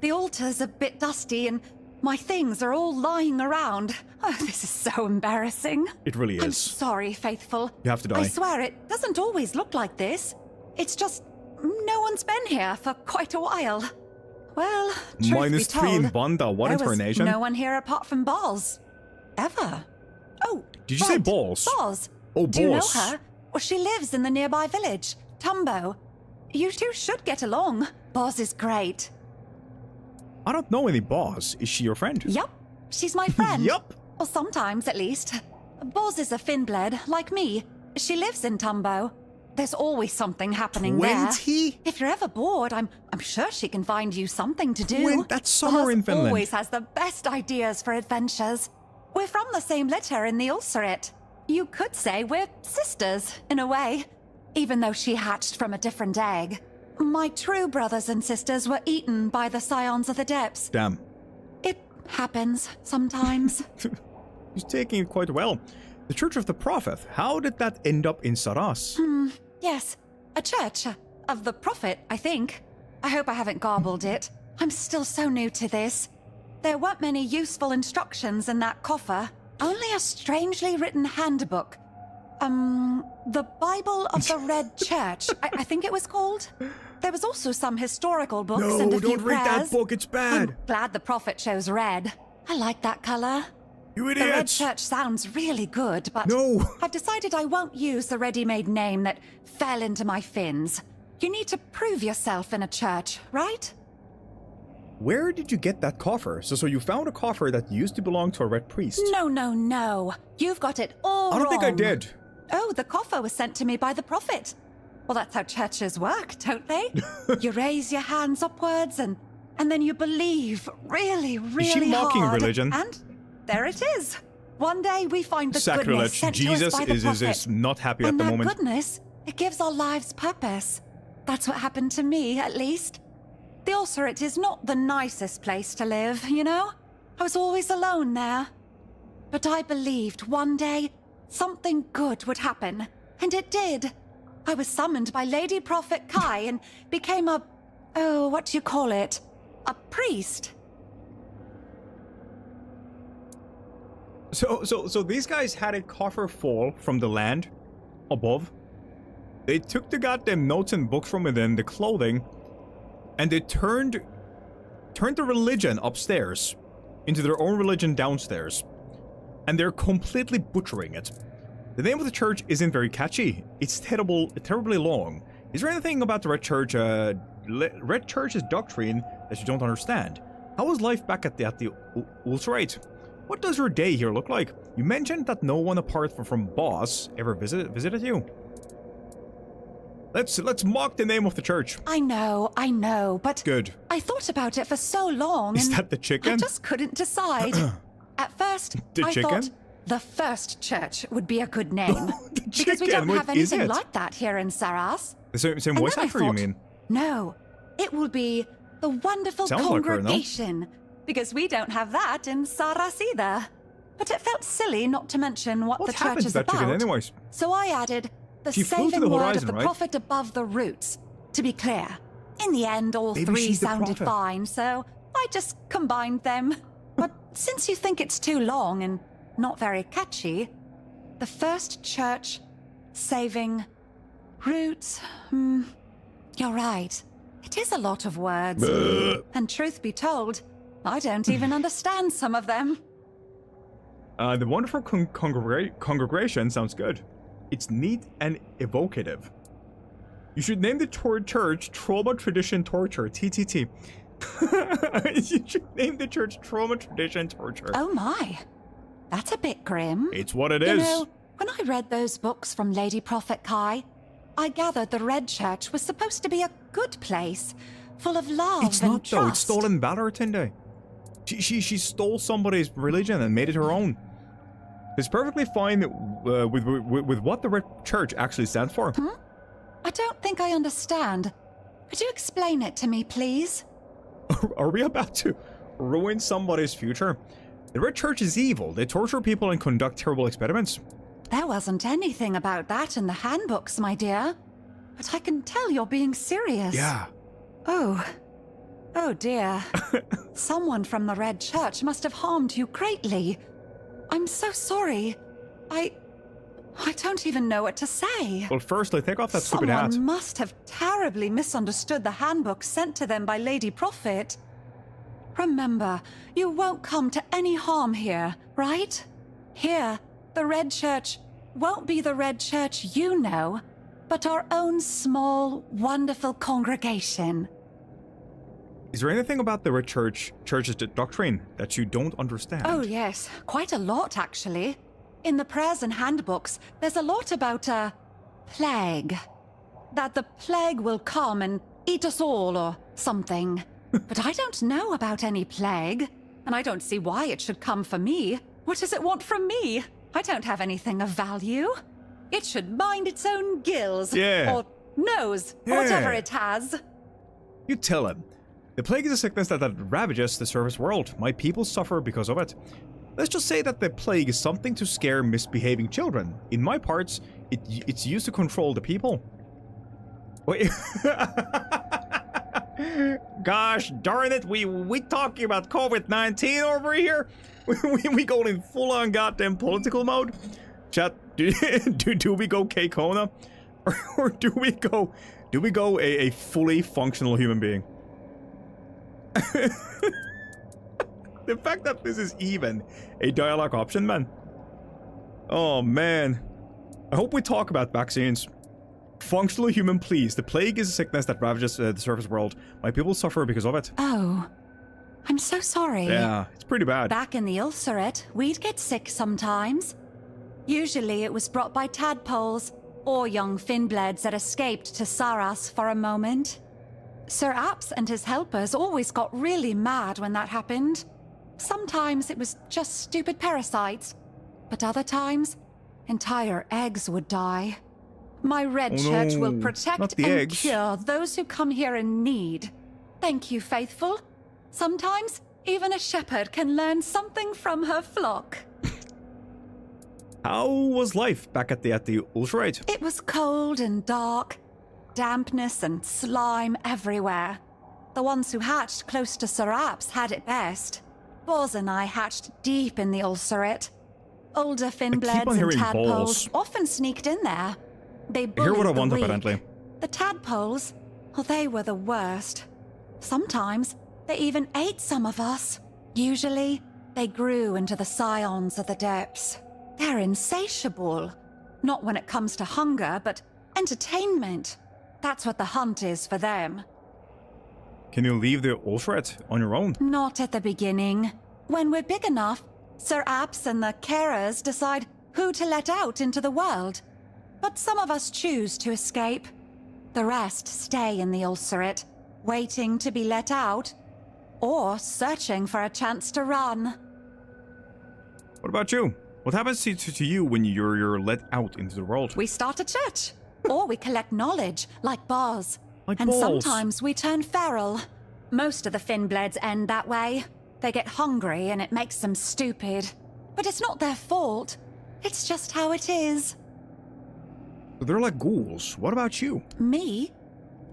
The altar's a bit dusty and my things are all lying around. Oh, this is so embarrassing. It really is. I'm sorry, Faithful. You have to die. I swear it doesn't always look like this. It's just no one's been here for quite a while. Well, truth be -3 in told, Banda. What there was incarnation? no one here apart from Boz. Ever. Oh, Did you say right, Boz? Boz. Oh, Do you know Boz. her? Well, she lives in the nearby village, Tumbo. You two should get along. Boz is great. I don't know any Boz. Is she your friend? Yup, she's my friend. Yup. Well, sometimes at least. Boz is a Finbled, like me. She lives in Tumbo. There's always something happening there. 20? If you're ever bored, I'm sure she can find you something to do. That's summer Boz in Finland. always has the best ideas for adventures. We're from the same litter in the Ulcerit. You could say we're sisters, in a way. Even though she hatched from a different egg. my true brothers and sisters were eaten by the Scions of the Depths. Damn. It happens sometimes. He's taking it quite well. The Church of the Prophet, how did that end up in Sarras? Yes, a church of the Prophet, I think. I hope I haven't garbled it. I'm still so new to this. There weren't many useful instructions in that coffer. Only a strangely written handbook. The Bible of the Red Church, I think it was called. There was also some historical books and a few don't read prayers. that book, it's bad. I'm glad the Prophet chose red. I like that color. You The Red idiots. Church sounds really good, but No. I've decided I won't use the ready-made name that fell into my fins. You need to prove yourself in a church, right? Where did you get that coffer? So you found a coffer that used to belong to a red priest. No. You've got it all I don't think I wrong. did. Oh, the coffer was sent to me by the Prophet. Well, that's how churches work, don't they? You raise your hands upwards and then you believe really, really Is she mocking hard. religion? And there it is. One day we find the goodness Sacrilege. sent Jesus to us by the Prophet. is not happy at And the that moment. goodness, it gives our lives purpose. That's what happened to me, at least. The Ulcerate is not the nicest place to live, you know? I was always alone there. But I believed one day something good would happen. And it did. I was summoned by Lady Prophet Kai and became a... oh, what do you call it? A priest. So these guys had a coffer fall from the land above. They took the goddamn notes and books from within, the clothing, and they turned the religion upstairs into their own religion downstairs. And they're completely butchering it. The name of the church isn't very catchy. It's terribly long. Is there anything about the Red Church, Red Church's doctrine that you don't understand? How was life back at the Ulcerate? What does your day here look like? You mentioned that no one apart from Boss ever visited you. Let's mock the name of the church. I know, but... Good. I thought about it for so long. Is and that the chicken? I just couldn't decide. At first, The I chicken? thought the First Church would be a good name. The because we chicken, don't what have is anything it? like that here in Sarras. The same And voice then I actor, you thought, mean? No, it will be the Wonderful Sounds like her, no? Congregation. Because we don't have that in Sarras either. But it felt silly not to mention what What the happened church to is that about. chicken anyways? So I added the She flew to saving the word horizon, of the right? prophet above the roots. To be clear, in the end, all Maybe three she's the sounded prophet. fine, so I just combined them. But since you think it's too long and not very catchy, the First Church, saving, roots, you're right. It is a lot of words. And truth be told, I don't even understand some of them. The Wonderful Congregation sounds good. It's neat and evocative. You should name the church Trauma Tradition Torture, TTT. You should name the church Trauma Tradition Torture. Oh my, that's a bit grim. It's what it You is. know, when I read those books from Lady Prophet Kai, I gathered the Red Church was supposed to be a good place, full of love It's and not trust. though. It's stolen valor, Tinde. She stole somebody's religion and made it her own. It's perfectly fine with what the Red Church actually stands for. I don't think I understand. Could you explain it to me, please? Are we about to ruin somebody's future? The Red Church is evil. They torture people and conduct terrible experiments. There wasn't anything about that in the handbooks, my dear. But I can tell you're being serious. Yeah. Oh dear. Someone from the Red Church must have harmed you greatly. I'm so sorry. I don't even know what to say. Well, firstly, take off that stupid hat. Someone must have terribly misunderstood the handbook sent to them by Lady Prophet. Remember, you won't come to any harm here, right? Here, the Red Church won't be the Red Church you know, but our own small, wonderful congregation. Is there anything about the Red Church's doctrine that you don't understand? Oh yes, quite a lot actually. In the prayers and handbooks, there's a lot about a plague. That the plague will come and eat us all or something. But I don't know about any plague, and I don't see why it should come for me. What does it want from me? I don't have anything of value. It should mind its own gills. Yeah. Or nose, or Yeah. whatever it has. You tell him. The plague is a sickness that ravages the surface world. My people suffer because of it. Let's just say that the plague is something to scare misbehaving children. In my parts, it's used to control the people. Wait. Gosh darn it, we talking about COVID-19 over here? we go in full-on goddamn political mode? Chat, do we go K-Kona? Or do we go a fully functional human being? The fact that this is even a dialogue option, man. Oh, man. I hope we talk about vaccines. Functional human, please. The plague is a sickness that ravages the surface world. My people suffer because of it. Oh, I'm so sorry. Yeah, it's pretty bad. Back in the Ulcerate, we'd get sick sometimes. Usually it was brought by tadpoles or young Finnblades that escaped to Sarras for a moment. Sir Apps and his helpers always got really mad when that happened. Sometimes it was just stupid parasites, but other times, entire eggs would die. My Red Church will protect and eggs. cure those who come here in need. Thank you, faithful. Sometimes, even a shepherd can learn something from her flock. How was life back at the Ulcerate? It was cold and dark. Dampness and slime everywhere. The ones who hatched close to Sir Apps had it best. Boz and I hatched deep in the Ulcerate. Older Finnblades and tadpoles often sneaked in there. They bullied hear what I the want, weak. apparently. The tadpoles, well, they were the worst. Sometimes they even ate some of us. Usually, they grew into the scions of the depths. They're insatiable. Not when it comes to hunger, but entertainment. That's what the hunt is for them. Can you leave the Ulcerate on your own? Not at the beginning. When we're big enough, Sir Apps and the carers decide who to let out into the world. But some of us choose to escape. The rest stay in the Ulcerate, waiting to be let out, or searching for a chance to run. What about you? What happens to you when you're let out into the world? We start a church, or we collect knowledge, like Boz. Like and balls. Sometimes we turn feral. Most of the Finnblades end that way. They get hungry and it makes them stupid. But it's not their fault. It's just how it is. They're like ghouls. What about you? Me?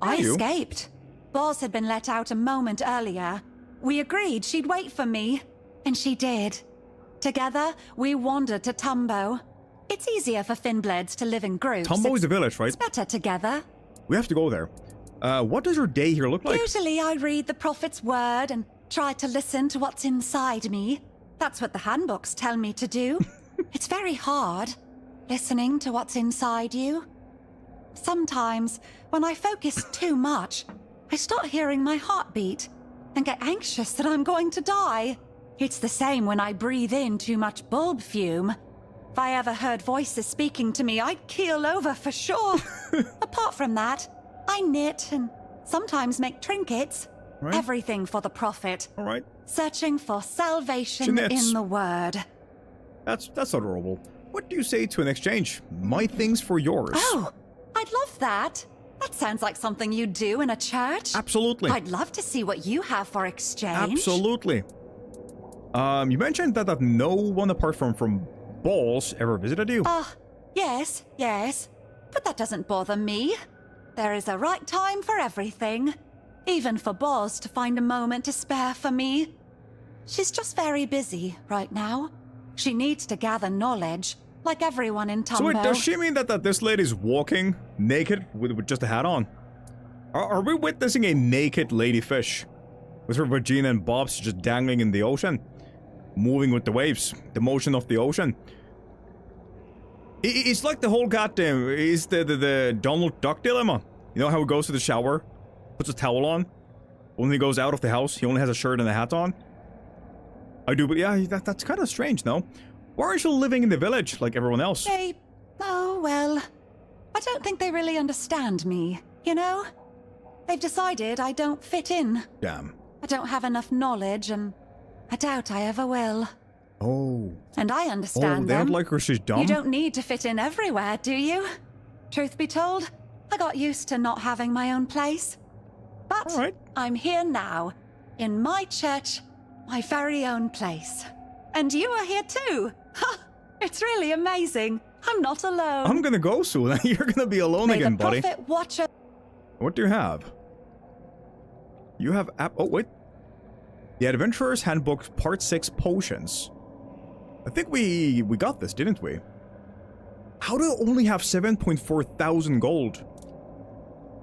I you? escaped. Boz had been let out a moment earlier. We agreed she'd wait for me, and she did. Together, we wandered to Tumbo. It's easier for Finnblades to live in groups. Tumbo is the village, right? It's better together. We have to go there. What does your day here look like? Usually I read the Prophet's word and try to listen to what's inside me. That's what the handbooks tell me to do. It's very hard, listening to what's inside you. Sometimes, when I focus too much, I start hearing my heartbeat and get anxious that I'm going to die. It's the same when I breathe in too much bulb fume. If I ever heard voices speaking to me, I'd keel over for sure. Apart from that, I knit and sometimes make trinkets. Right. Everything for the Prophet. All right. Searching for salvation in the word. That's adorable. What do you say to an exchange? My things for yours. Oh, I'd love that. That sounds like something you'd do in a church. Absolutely. I'd love to see what you have for exchange. Absolutely. You mentioned that no one apart from Balls ever visited you. Yes. But that doesn't bother me. There is a right time for everything. Even for Boz to find a moment to spare for me. She's just very busy right now. She needs to gather knowledge, like everyone in Tumbo. So wait, does she mean that this lady's walking naked with just a hat on? Are we witnessing a naked ladyfish? With her vagina and bobs just dangling in the ocean? Moving with the waves, the motion of the ocean. It's like the whole goddamn, it's the Donald Duck dilemma. You know how he goes to the shower, puts a towel on. When he goes out of the house, he only has a shirt and a hat on. I do, but yeah, that's kind of strange, no? Why aren't you living in the village like everyone else? Oh, well, I don't think they really understand me, you know? They've decided I don't fit in. Damn. I don't have enough knowledge, and I doubt I ever will. Oh. And I understand they them. don't like her, she's dumb? You don't need to fit in everywhere, do you? Truth be told, I got used to not having my own place. But All right. I'm here now, in my church, my very own place. And you are here too. Ha! It's really amazing. I'm not alone. I'm gonna go soon. You're gonna be alone May again, the buddy. prophet watch over. What do you have? You have oh wait. The Adventurer's Handbook Part 6 Potions. I think we got this, didn't we? How do I only have 7.4 thousand gold?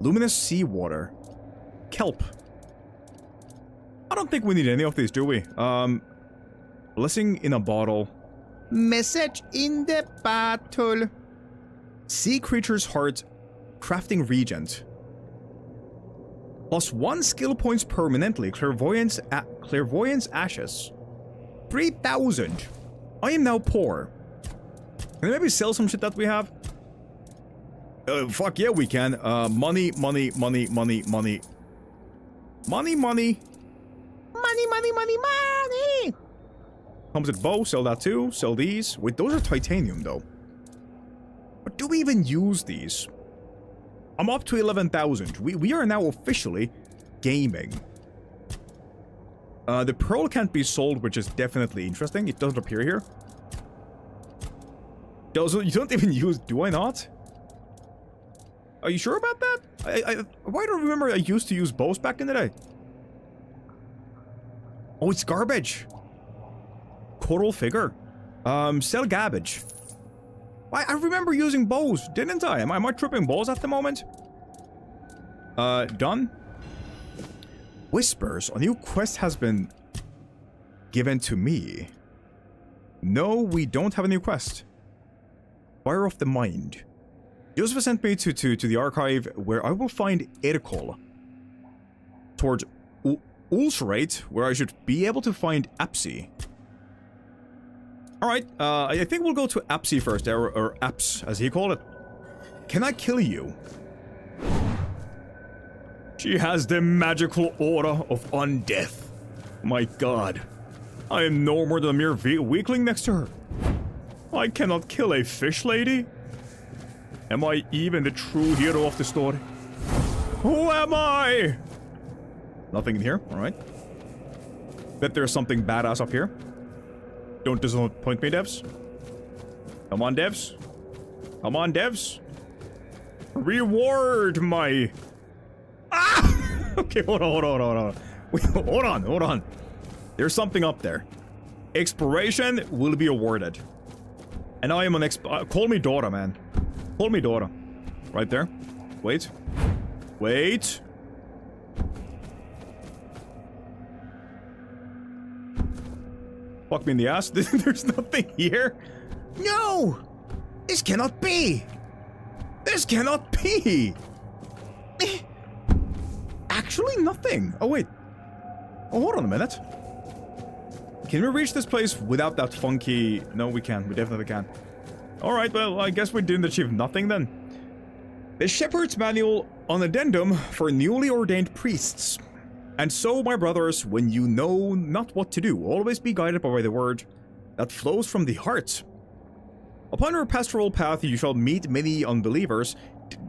Luminous Seawater. Kelp. I don't think we need any of these, do we? Blessing in a Bottle. Message in the Bottle. Sea Creature's Heart. Crafting Regent. +1 skill points permanently. Clairvoyance Ashes. 3,000. I am now poor. Can I maybe sell some shit that we have? Fuck yeah, we can. Money. Money. Comes with bow, sell that too. Sell these. Wait, those are titanium though. But do we even use these? I'm up to 11,000. We are now officially gaming. The pearl can't be sold, which is definitely interesting. It doesn't appear here. You don't even use... Do I not? Are you sure about that? Why do I remember I used to use bows back in the day? Oh, it's garbage. Coral figure. Sell garbage. I remember using bows, didn't I? Am I tripping balls at the moment? Done. Whispers. A new quest has been given to me. No, we don't have a new quest. Fire of the Mind. Joseph sent me to the archive where I will find Erkol. Towards Ulcerate, where I should be able to find Apsi. Alright, I think we'll go to Apsi first, or Aps, as he called it. Can I kill you? She has the magical aura of undeath. My god. I am no more than a mere weakling next to her. I cannot kill a fish lady? Am I even the true hero of the story? Who am I? Nothing in here, alright. Bet there's something badass up here. Don't disappoint me, devs. Come on, devs. Come on, devs. Reward my... Ah! Okay, hold on. Wait, hold on. There's something up there. Exploration will be awarded. And I am an call me Dora, man. Call me Dora. Right there. Wait. Fuck me in the ass. There's nothing here. No! This cannot be! Actually, nothing. Oh, wait. Oh, hold on a minute. Can we reach this place without that funky... No, we can. We definitely can. Alright, well, I guess we didn't achieve nothing then. The Shepherd's Manual on Addendum for Newly Ordained Priests. And so, my brothers, when you know not what to do, always be guided by the word that flows from the heart. Upon your pastoral path, you shall meet many unbelievers,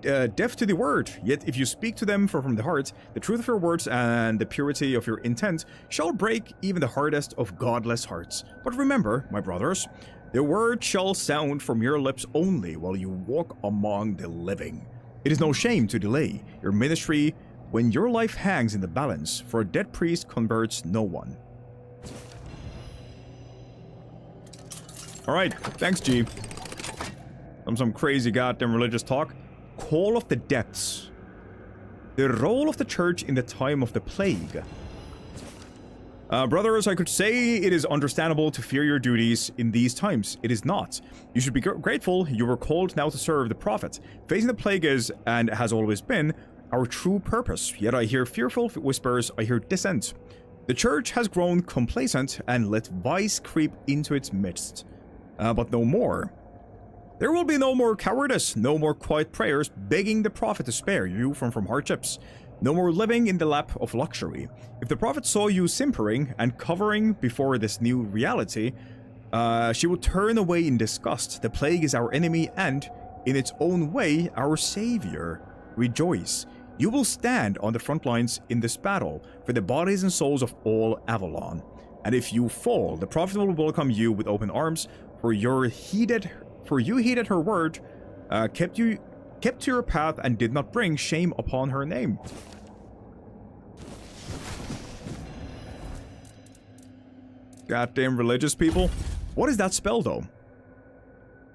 deaf to the word. Yet if you speak to them from the heart, the truth of your words and the purity of your intent shall break even the hardest of godless hearts. But remember, my brothers, the word shall sound from your lips only while you walk among the living. It is no shame to delay your ministry when your life hangs in the balance, for a dead priest converts no one. Alright, thanks, G. Some crazy goddamn religious talk. Call of the Depths. The role of the church in the time of the plague. Brothers, I could say it is understandable to fear your duties in these times. It is not. You should be grateful you were called now to serve the prophet. Facing the plague is, and has always been, our true purpose. Yet I hear fearful whispers, I hear dissent. The church has grown complacent and let vice creep into its midst. But no more. There will be no more cowardice, no more quiet prayers begging the prophet to spare you from hardships. No more living in the lap of luxury. If the prophet saw you simpering and covering before this new reality, she would turn away in disgust. The plague is our enemy and, in its own way, our savior. Rejoice. You will stand on the front lines in this battle for the bodies and souls of all Avalon. And if you fall, the prophet will welcome you with open arms, for you heeded her word, kept to your path, and did not bring shame upon her name. Goddamn religious people. What is that spell, though?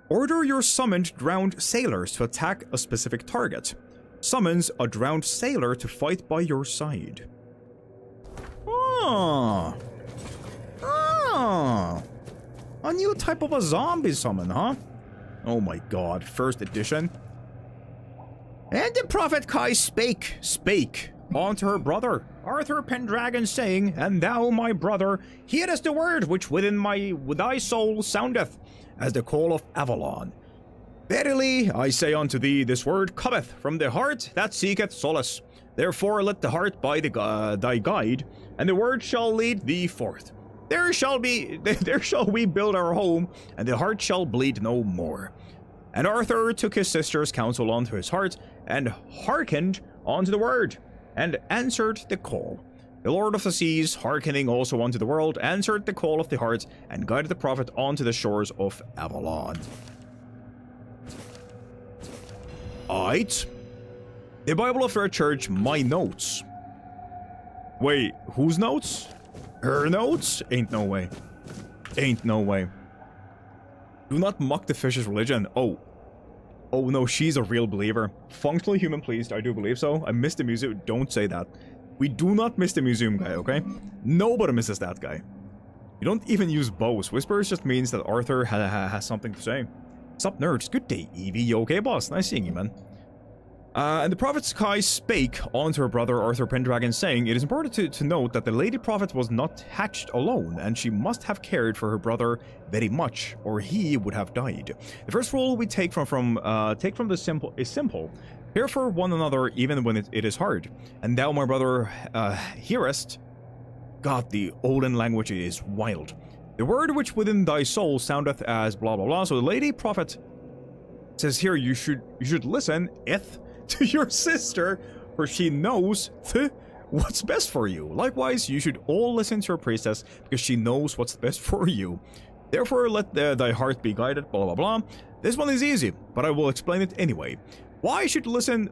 Order your summoned drowned sailors to attack a specific target. Summons a drowned sailor to fight by your side. Oh. Oh. A new type of a zombie summon, huh? Oh my god, first edition. And the prophet Kai spake unto her brother, Arthur Pendragon, saying, And thou, my brother, hearest the word which within thy soul soundeth, as the call of Avalon. Verily, I say unto thee, this word cometh from the heart that seeketh solace. Therefore let the heart be thy guide, and the word shall lead thee forth. There shall we build our home, and the heart shall bleed no more. And Arthur took his sister's counsel unto his heart, and hearkened unto the word, and answered the call. The Lord of the Seas, hearkening also unto the world, answered the call of the heart, and guided the prophet onto the shores of Avalon. Aight. The Bible of Red Church, my notes. Wait, whose notes? Her notes? Ain't no way. Ain't no way. Do not mock the fish's religion. Oh. Oh no, she's a real believer. Functional human pleased, I do believe so. I missed the museum. Don't say that. We do not miss the museum guy, okay? Nobody misses that guy. You don't even use bows. Whispers just means that Arthur has something to say. Sup, nerds? Good day, Evie. You okay, boss? Nice seeing you, man. And the prophet Sky spake unto her brother Arthur Pendragon, saying, It is important to note that the lady prophet was not hatched alone, and she must have cared for her brother very much, or he would have died. The first rule we take from the simple is simple. Care for one another even when it is hard. And thou, my brother, hearest. God, the olden language is wild. The word which within thy soul soundeth as blah blah blah. So the lady prophet says here you should listen to your sister, for she knows what's best for you. Likewise, you should all listen to her priestess, because she knows what's best for you. Therefore, let thy heart be guided, blah blah blah. This one is easy, but I will explain it anyway. Why should listen?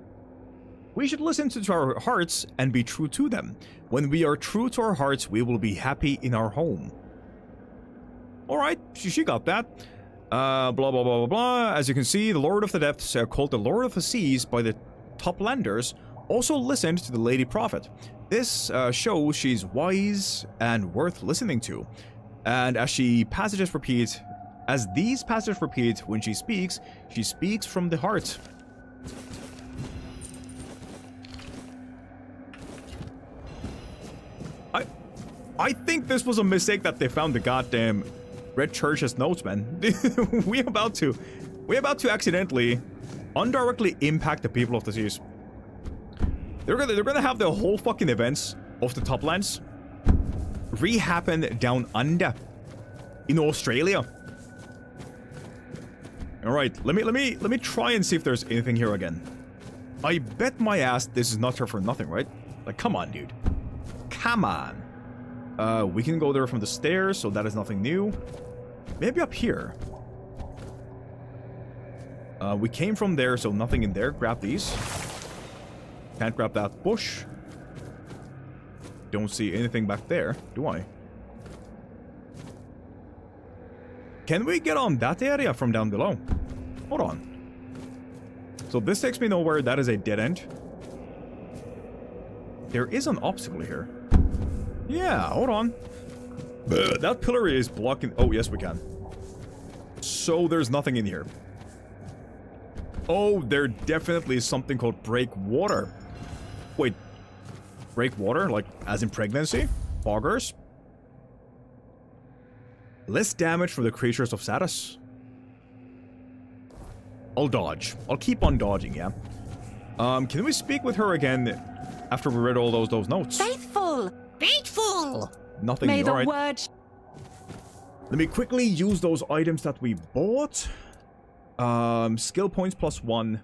We should listen to our hearts and be true to them. When we are true to our hearts, we will be happy in our home. Alright, she got that. Blah, blah, blah, blah, blah. As you can see, the Lord of the Depths, called the Lord of the Seas by the Toplanders, also listened to the Lady Prophet. This shows she's wise and worth listening to. And as these passages repeat, when she speaks from the heart. I think this was a mistake that they found the goddamn Red Church's notes, man. we about to accidentally, indirectly impact the people of the seas. They're gonna have the whole fucking events of the Toplands re-happen down under in Australia. All right, let me try and see if there's anything here again. I bet my ass this is not here for nothing, right? Like, come on, dude. Come on. We can go there from the stairs, so that is nothing new. Maybe up here. We came from there, so nothing in there. Grab these. Can't grab that bush. Don't see anything back there, do I? Can we get on that area from down below? Hold on. So this takes me nowhere. That is a dead end. There is an obstacle here. Yeah, hold on. That pillar is blocking... Oh, yes, we can. So there's nothing in here. Oh, there definitely is something called breakwater. Wait. Breakwater? Like, as in pregnancy? Boggers? Less damage from the creatures of Sarras. I'll dodge. I'll keep on dodging, yeah. Can we speak with her again after we read all those notes? Faithful! Faithful! Nothing. May the right. word... Let me quickly use those items that we bought. Skill points +1.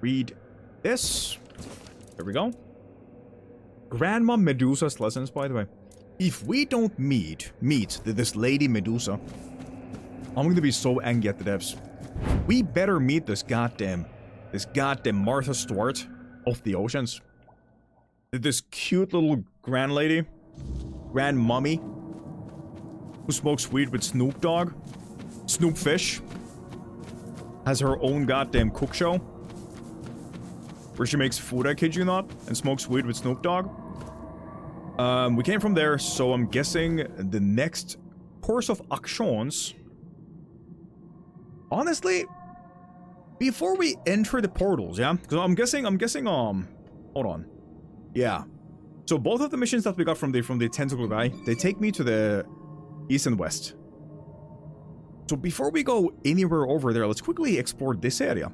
Read this. There we go. Grandma Medusa's lessons, by the way. If we don't meet this lady Medusa, I'm gonna be so angry at the devs. We better meet this goddamn Martha Stewart of the oceans. This cute little grand lady, grand mummy, who smokes weed with Snoop Dogg, Snoop Fish, has her own goddamn cook show, where she makes food, I kid you not, and smokes weed with Snoop Dogg. We came from there, so I'm guessing the next course of actions. Honestly, before we enter the portals, yeah? Because I'm guessing, hold on. Yeah. So both of the missions that we got from the tentacle guy, they take me to the east and west. So before we go anywhere over there, let's quickly explore this area.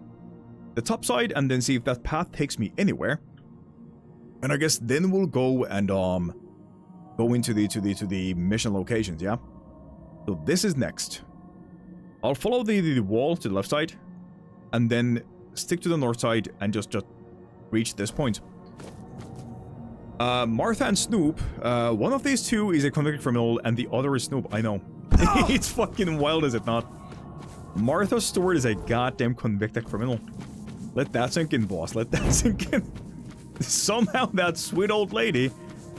The top side, and then see if that path takes me anywhere. And I guess then we'll go and go into the mission locations, yeah? So this is next. I'll follow the wall to the left side, and then stick to the north side and just reach this point. Martha and Snoop, one of these two is a convicted criminal and the other is Snoop, I know. It's fucking wild, is it not? Martha Stewart is a goddamn convicted criminal. Let that sink in, boss. Let that sink in. Somehow that sweet old lady,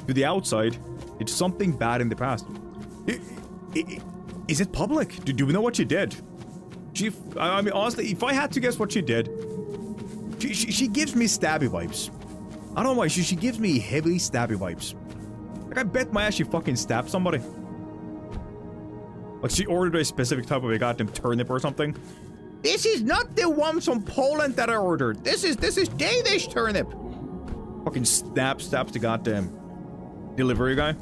to the outside, did something bad in the past. Is it public? Do we know what she did? I mean, honestly, if I had to guess what she did, she gives me stabby vibes. I don't know why, she gives me heavily stabby vibes. Like, I bet my ass she fucking stabbed somebody. Like, she ordered a specific type of a goddamn turnip or something. This is not the one from Poland that I ordered. This is Danish turnip. Fucking stabs the goddamn delivery guy.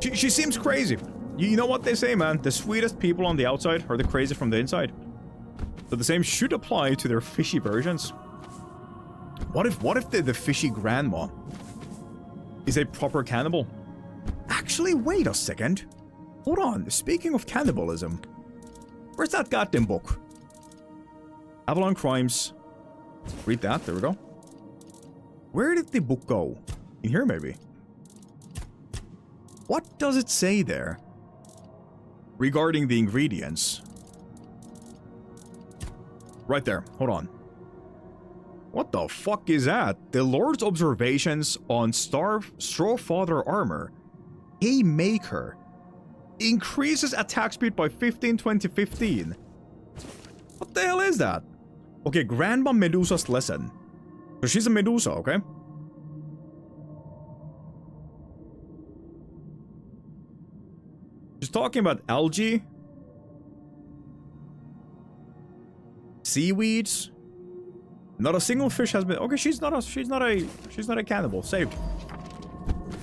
She seems crazy. You know what they say, man? The sweetest people on the outside are the crazy from the inside. So the same should apply to their fishy versions. What if the fishy grandma is a proper cannibal? Actually, wait a second. Hold on. Speaking of cannibalism, where's that goddamn book? Avalon Crimes. Read that. There we go. Where did the book go? In here, maybe. What does it say there regarding the ingredients? Right there. Hold on. What the fuck is that? The Lord's observations on Strawfather armor. Haymaker. Increases attack speed by 15, 20, 15. What the hell is that? Okay, Grandma Medusa's lesson. So she's a Medusa, okay? She's talking about algae. Seaweeds. Not a single fish has been... Okay, she's not a cannibal. Saved.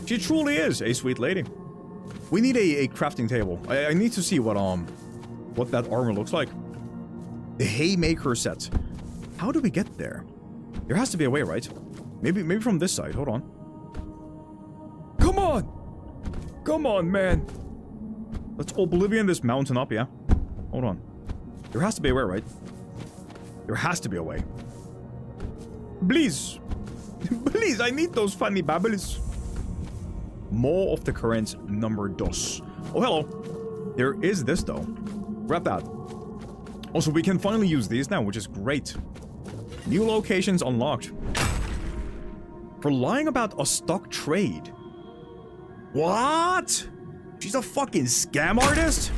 She truly is a sweet lady. We need a crafting table. I need to see what that armor looks like. The Haymaker set. How do we get there? There has to be a way, right? Maybe from this side. Hold on. Come on! Come on, man! Let's Oblivion this mountain up, yeah? Hold on. There has to be a way, right? There has to be a way. Please! Please, I need those funny babbles. More of the current number dos. Oh, hello. There is this, though. Grab that. Also, we can finally use these now, which is great. New locations unlocked. For lying about a stock trade. What? She's a fucking scam artist?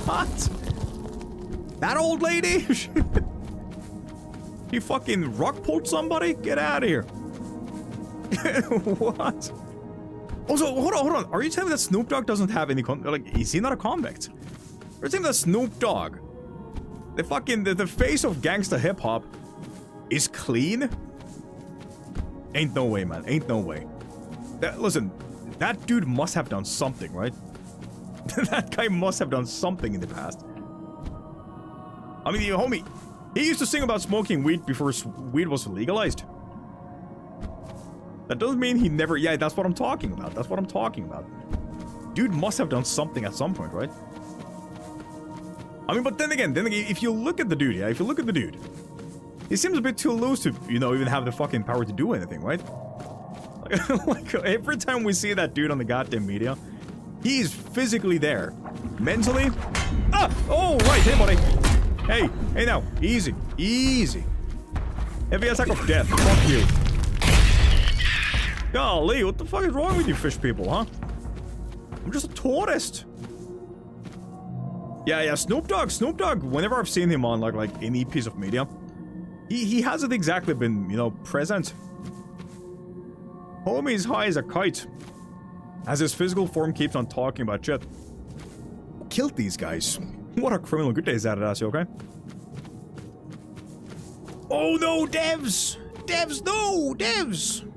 What? That old lady? She fucking rock pulled somebody? Get out of here. What? Also, hold on. Are you telling me that Snoop Dogg doesn't have any like, is he not a convict? Are you telling me that Snoop Dogg, the fucking, the face of gangsta hip-hop, is clean? Ain't no way, man. Ain't no way. Listen, that dude must have done something, right? That guy must have done something in the past. I mean, homie, he used to sing about smoking weed before weed was legalized. That doesn't mean he never... Yeah, that's what I'm talking about. That's what I'm talking about. Dude must have done something at some point, right? I mean, but then again, if you look at the dude, yeah? If you look at the dude, He seems a bit too loose to, you know, even have the fucking power to do anything, right? Like, every time we see that dude on the goddamn media, he's physically there. Mentally? Ah! Oh, right. Hey, buddy. Hey now. Easy. Easy. Heavy attack of death. Fuck you. Golly, what the fuck is wrong with you fish people, huh? I'm just a tourist. Yeah, Snoop Dogg. Whenever I've seen him on like any piece of media, he hasn't exactly been, you know, present. Homie's high as a kite. As his physical form keeps on talking about shit. Who killed these guys? What a criminal. Good day, Sarras, you okay? Oh no, devs! Devs, no! Devs!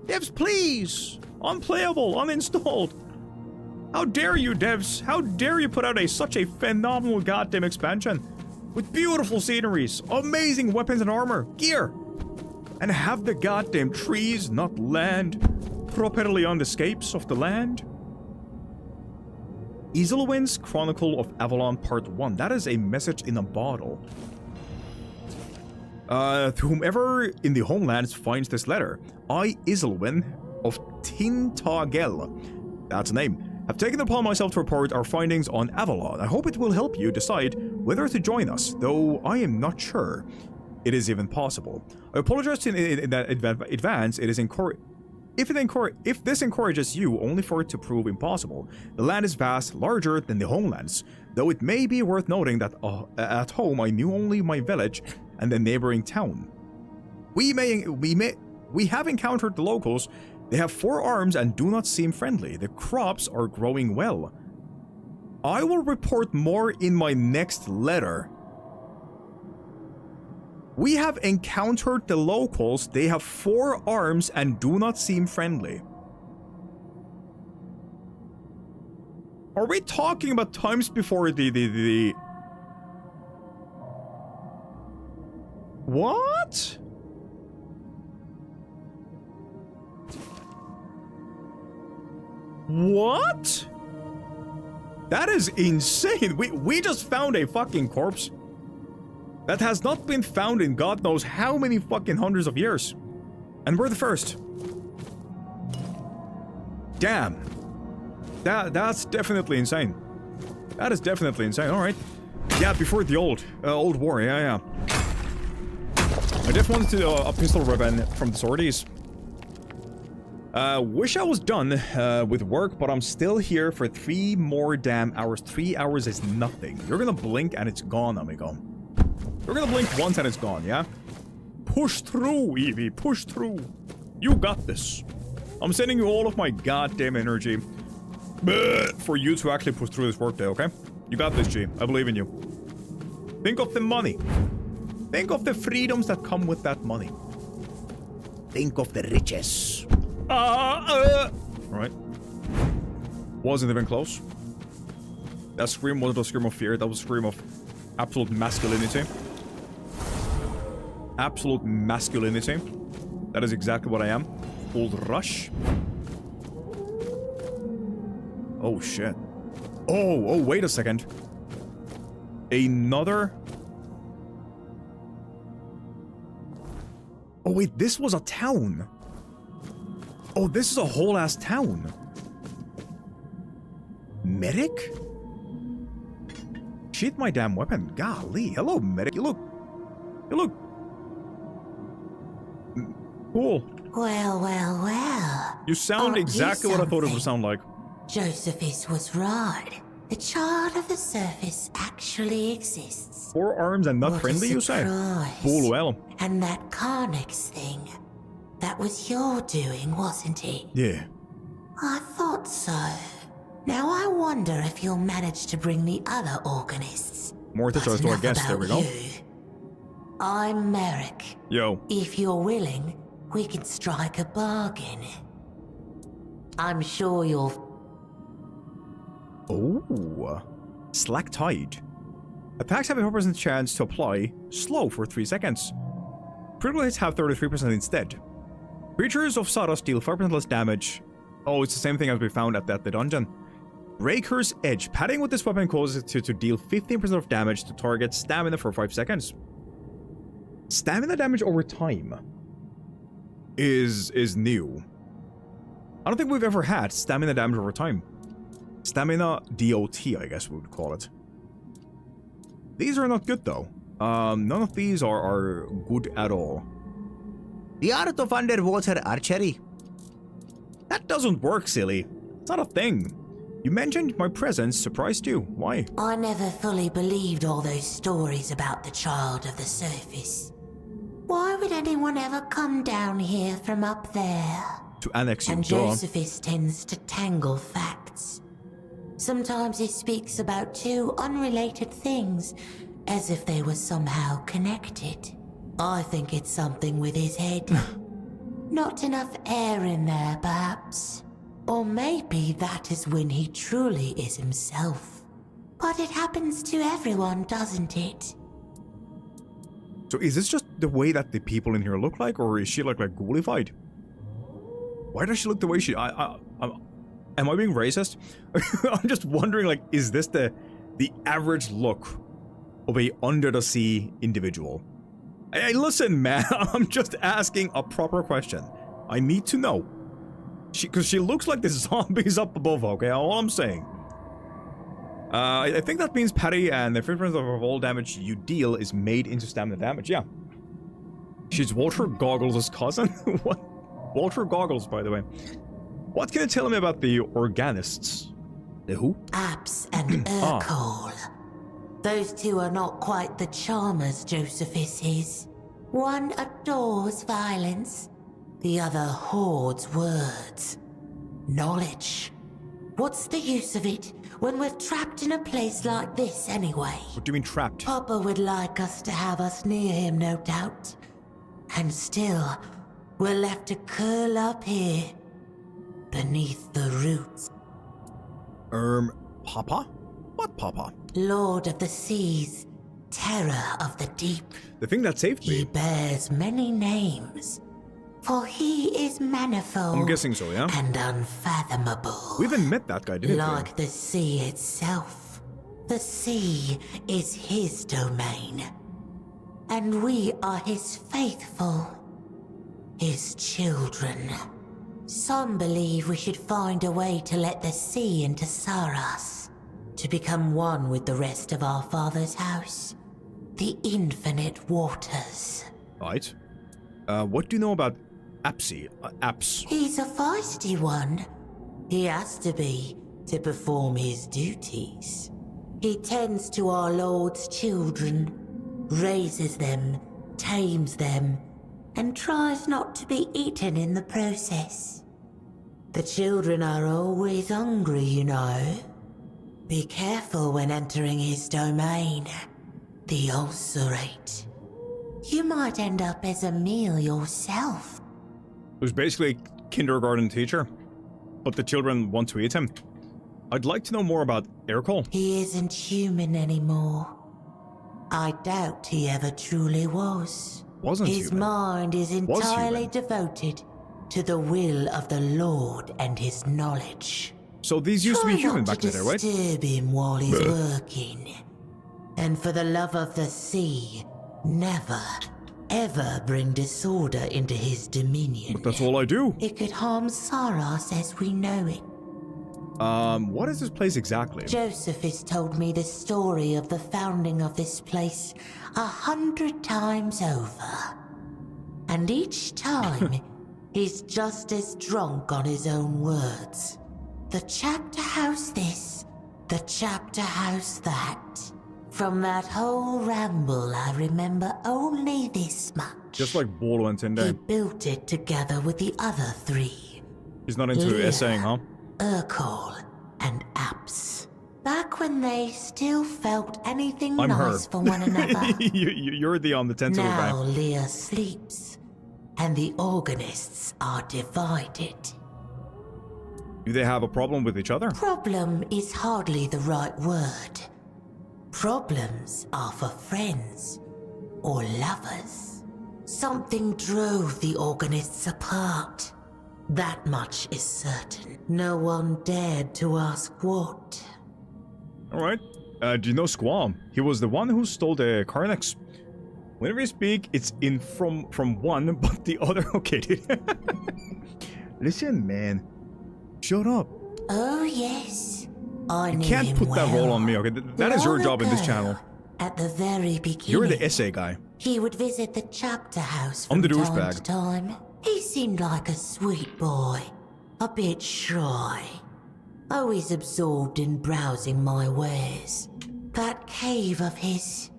Devs, please! Unplayable, uninstalled. How dare you, devs? How dare you put out such a phenomenal goddamn expansion with beautiful sceneries, amazing weapons and armor, gear, and have the goddamn trees not land properly on the scapes of the land? Isilwin's Chronicle of Avalon Part 1. That is a message in a bottle. To whomever in the homelands finds this letter, I, Isilwin of Tainted Grail, that's a name, have taken upon myself to report our findings on Avalon. I hope it will help you decide whether to join us, though I am not sure it is even possible. I apologize in that advance. It is if this encourages you, only for it to prove impossible. The land is vast, larger than the homelands, though it may be worth noting that at home I knew only my village and the neighboring town. We have encountered the locals. They have 4 arms and do not seem friendly. The crops are growing well. I will report more in my next letter. We have encountered the locals. They have 4 arms and do not seem friendly. Are we talking about times before the... What? What? That is insane. We just found a fucking corpse that has not been found in God knows how many fucking hundreds of years. And we're the first. Damn. That's definitely insane. That is definitely insane. Alright. Yeah, before the old war. Yeah. I definitely wanted to a pistol ribbon from the sorties. Wish I was done with work, but I'm still here for 3 more damn hours. 3 hours is nothing. You're gonna blink and it's gone, amigo. You're gonna blink once and it's gone, yeah? Push through, Evie. Push through. You got this. I'm sending you all of my goddamn energy for you to actually push through this workday, okay? You got this, G. I believe in you. Think of the money. Think of the freedoms that come with that money. Think of the riches. Alright. Wasn't even close. That scream wasn't a scream of fear. That was a scream of absolute masculinity. Absolute masculinity. That is exactly what I am. Full rush. Oh, shit. Oh, wait a second. Another... Oh, wait, this was a town. Oh, this is a whole-ass town. Medic? Shit, my damn weapon. Golly. Hello, medic. You look cool. Well. You sound exactly what I thought it would sound like. Josephus was right. The Child of the Surface actually exists. 4 arms and not friendly, you say? Bull well. And that Carnix thing, that was your doing, wasn't it? Yeah. I thought so. Now I wonder if you'll manage to bring the other organists. More to choice, so I guess. There we go. I'm Merrick. Yo. If you're willing, we can strike a bargain. I'm sure you'll... Oh. Slack Tide. Attacks have a 4% chance to apply slow for 3 seconds. Critical hits have 33% instead. Creatures of Sarras deal 5% less damage. Oh, it's the same thing as we found at the dungeon. Raker's Edge. Padding with this weapon causes it to deal 15% of damage to target stamina for 5 seconds. Stamina damage over time is new. I don't think we've ever had stamina damage over time. Stamina DOT, I guess we would call it. These are not good though. None of these are good at all. The art of underwater archery. That doesn't work, silly. It's not a thing. You mentioned my presence surprised you. Why? I never fully believed all those stories about the child of the surface. Why would anyone ever come down here from up there? To annex you, And duh. Josephus tends to tangle facts. Sometimes he speaks about two unrelated things, as if they were somehow connected. I think it's something with his head. Not enough air in there, perhaps. Or maybe that is when he truly is himself. But it happens to everyone, doesn't it? So is this just the way that the people in here look like, or is she like ghoulified? Why does she look the way she... am I being racist? I'm just wondering, like, is this the average look of a under-the-sea individual? Hey, listen, man, I'm just asking a proper question. I need to know. Because she looks like the zombies up above, okay? All I'm saying. I think that means Patty, and the difference of all damage you deal is made into stamina damage, yeah. She's Walter Goggles' cousin? What? Walter Goggles, by the way. What can you tell me about the Organists? The who? Abs and Urkel. Those two are not quite the charmers Josephus is. One adores violence, the other hoards words. Knowledge. What's the use of it when we're trapped in a place like this anyway? What do you mean trapped? Papa would like us to have us near him, no doubt. And still, we're left to curl up here, beneath the roots. Papa? What Papa? Lord of the seas, terror of the deep. The thing that saved He me. bears many names, for he is manifold. I'm guessing so, yeah? And unfathomable. We even met that guy, didn't we? Like the sea itself. The sea is his domain. And we are his faithful. His children. Some believe we should find a way to let the sea into Sarras. To become one with the rest of our father's house. The infinite waters. Right. What do you know about Apps? He's a feisty one. He has to be to perform his duties. He tends to our Lord's children, raises them, tames them, and tries not to be eaten in the process. The children are always hungry, you know. Be careful when entering his domain. The ulcerate. You might end up as a meal yourself. Who's basically a kindergarten teacher, but the children want to eat him. I'd like to know more about Urkel. He isn't human anymore. I doubt he ever truly was. Wasn't His human. mind is Was entirely human. devoted to the will of the Lord and his knowledge. So these used to be Try human not back in to the day, right? disturb him while he's working. And for the love of the sea, never, ever bring disorder into his dominion. But that's all I do. It could harm Sarras as we know it. What is this place exactly? Josephus told me the story of the founding of this place 100 times over. And each time, he's just as drunk on his own words. The chapter house this, the chapter house that. From that whole ramble, I remember only this much. Just like Bolo and He Tinde. built it together with the other three. He's not into Leah. essaying, huh? Urkel and Apps. Back when they still felt anything I'm nice her. for one another. You're the tentacle Now guy. Leah sleeps, and the organists are divided. Do they have a problem with each other? Problem is hardly the right word. Problems are for friends or lovers. Something drove the organists apart. That much is certain. No one dared to ask what. Alright. Do you know Squam? He was the one who stole the Carnex. Whenever you speak, it's in from one, but the other. Okay, dude. Listen, man. Shut up. Oh, yes. I You knew can't him put that role well. on me, okay? That is your Long job in this ago, channel. At the very beginning, You're the essay guy. he would visit the chapter house I'm from the time douchebag. to time. He seemed like a sweet boy, a bit shy, always absorbed in browsing my wares. That cave of his,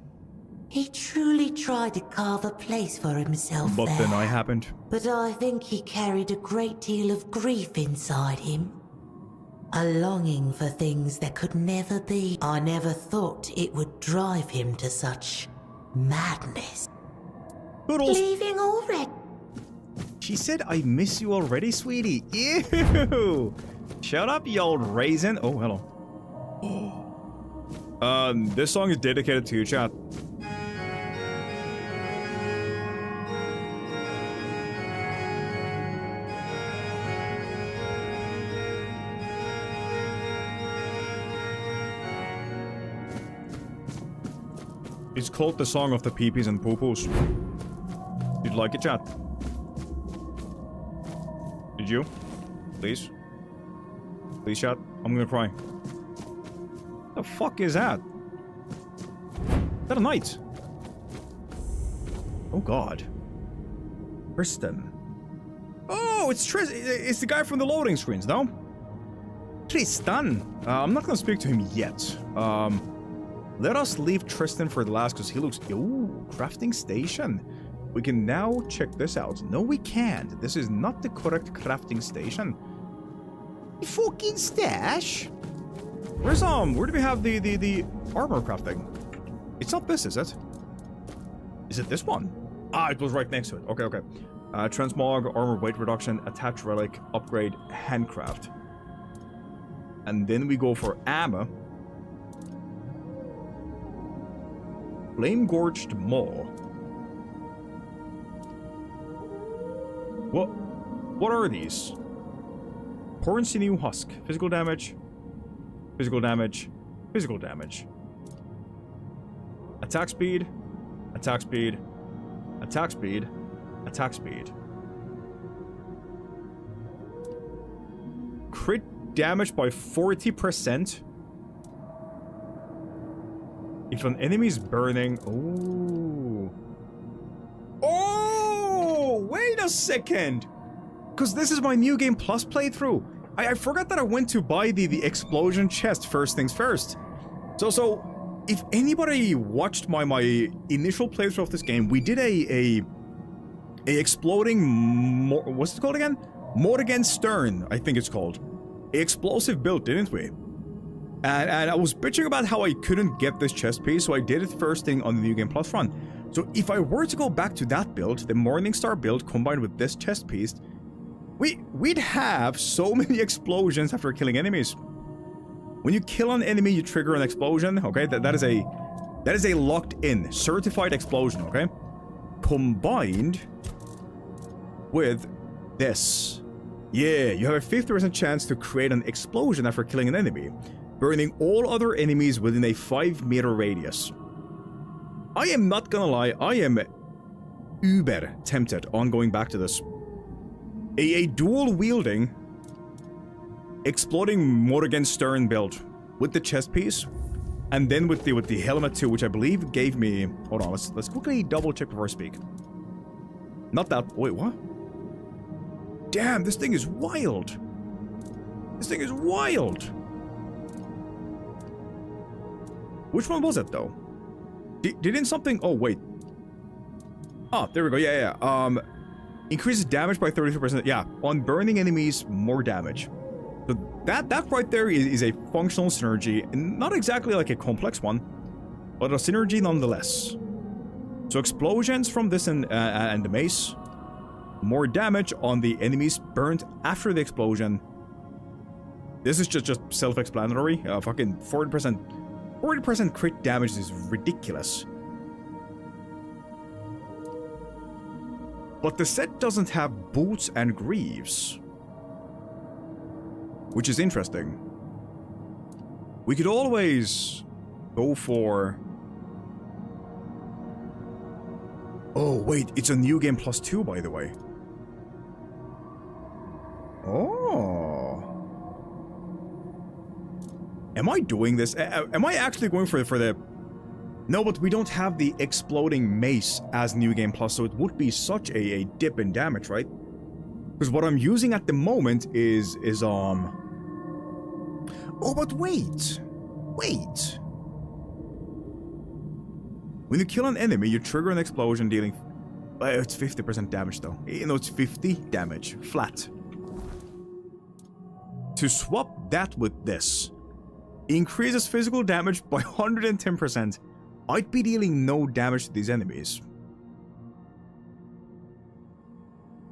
he truly tried to carve a place for himself But there. then I happened. But I think he carried a great deal of grief inside him. A longing for things that could never be. I never thought it would drive him to such madness. Toodles. Leaving already? She said, I miss you already, sweetie. Ew. Shut up, you old raisin. Oh, hello. This song is dedicated to you, chat. It's called the Song of the Peepees and Poo-Poos. You'd like it, chat? Did you? Please? Please, chat? I'm gonna cry. The fuck is that? Is that a knight? Oh god. Tristan. Oh, it's it's the guy from the loading screens, no? Tristan. I'm not gonna speak to him yet. Let us leave Tristan for the last because he looks... Ooh, crafting station. We can now check this out. No, we can't. This is not the correct crafting station. Fucking stash. Where's where do we have the armor crafting? It's not this, is it? Is it this one? Ah, it was right next to it. Okay, okay. Transmog, armor weight reduction, attach relic, upgrade, handcraft. And then we go for ammo. Flame Gorged Maw. What are these? Horn Sinew Husk. Physical damage. Physical damage. Physical damage. Attack speed. Attack speed. Attack speed. Attack speed. Crit damage by 40%. If an enemy is burning... Oh. Oh! Wait a second! Because this is my New Game Plus playthrough. I forgot that I went to buy the explosion chest first things first. So if anybody watched my initial playthrough of this game, we did a exploding... What's it called again? Morgenstern, I think it's called. A explosive build, didn't we? And I was bitching about how I couldn't get this chest piece, so I did it first thing on the New Game Plus run. So if I were to go back to that build, the Morningstar build combined with this chest piece, we'd have so many explosions after killing enemies. When you kill an enemy, you trigger an explosion, okay? That is a locked-in, certified explosion, okay? Combined with this. Yeah, you have a 50% chance to create an explosion after killing an enemy, burning all other enemies within a 5-meter radius. I am not gonna lie, I am uber tempted on going back to this. A dual-wielding, exploding Morgenstern build with the chest piece, and then with the helmet too, which I believe gave me... Hold on, let's quickly double-check before I speak. Not that... Wait, what? Damn, this thing is wild! This thing is wild! Which one was it, though? Didn't something... Oh, wait. Oh, there we go. Yeah. Increases damage by 33%. Yeah, on burning enemies, more damage. So that right there is a functional synergy. And not exactly like a complex one, but a synergy nonetheless. So explosions from this and the mace. More damage on the enemies burnt after the explosion. This is just self-explanatory. Fucking 40% crit damage is ridiculous. But the set doesn't have boots and greaves, which is interesting. We could always go for Oh, wait, it's a new game +2, by the way. Oh. Am I doing this? Am I actually going for the... No, but we don't have the exploding mace as New Game Plus, so it would be such a dip in damage, right? Because what I'm using at the moment is Oh, but wait. Wait. When you kill an enemy, you trigger an explosion dealing... it's 50% damage, though. You know, it's 50 damage. Flat. To swap that with this... increases physical damage by 110%. I'd be dealing no damage to these enemies.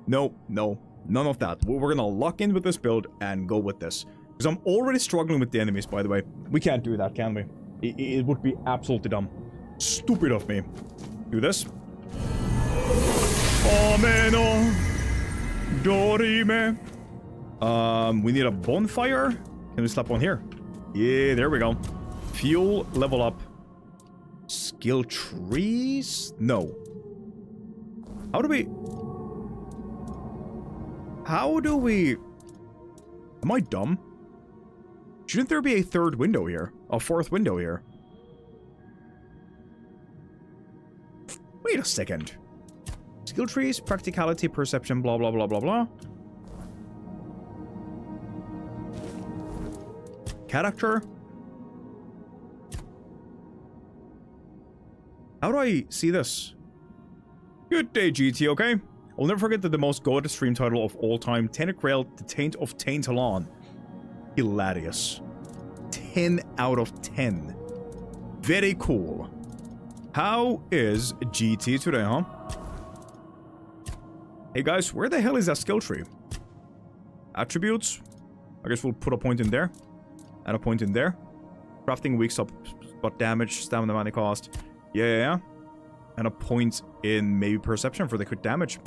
No, none of that. We're gonna lock in with this build and go with this. Because I'm already struggling with the enemies, by the way. We can't do that, can we? It would be absolutely dumb. Stupid of me. Do this. Ameno. Dorime. We need a bonfire. Can we slap one here? Yeah, there we go. Fuel, level up. Skill trees? No. How do we... Am I dumb? Shouldn't there be a third window here? A fourth window here? Wait a second. Skill trees, practicality, perception, blah, blah, blah, blah, blah. Character. How do I see this? Good day, GT, okay? I'll never forget that the most goated stream title of all time, Tainted Grail, The Taint of Taintalon. Hilarious. 10 out of 10. Very cool. How is GT today, huh? Hey guys, where the hell is that skill tree? Attributes. I guess we'll put a point in there. And a point in there. Crafting weak spot damage, stamina mana cost. Yeah. And a point in maybe perception for the crit damage.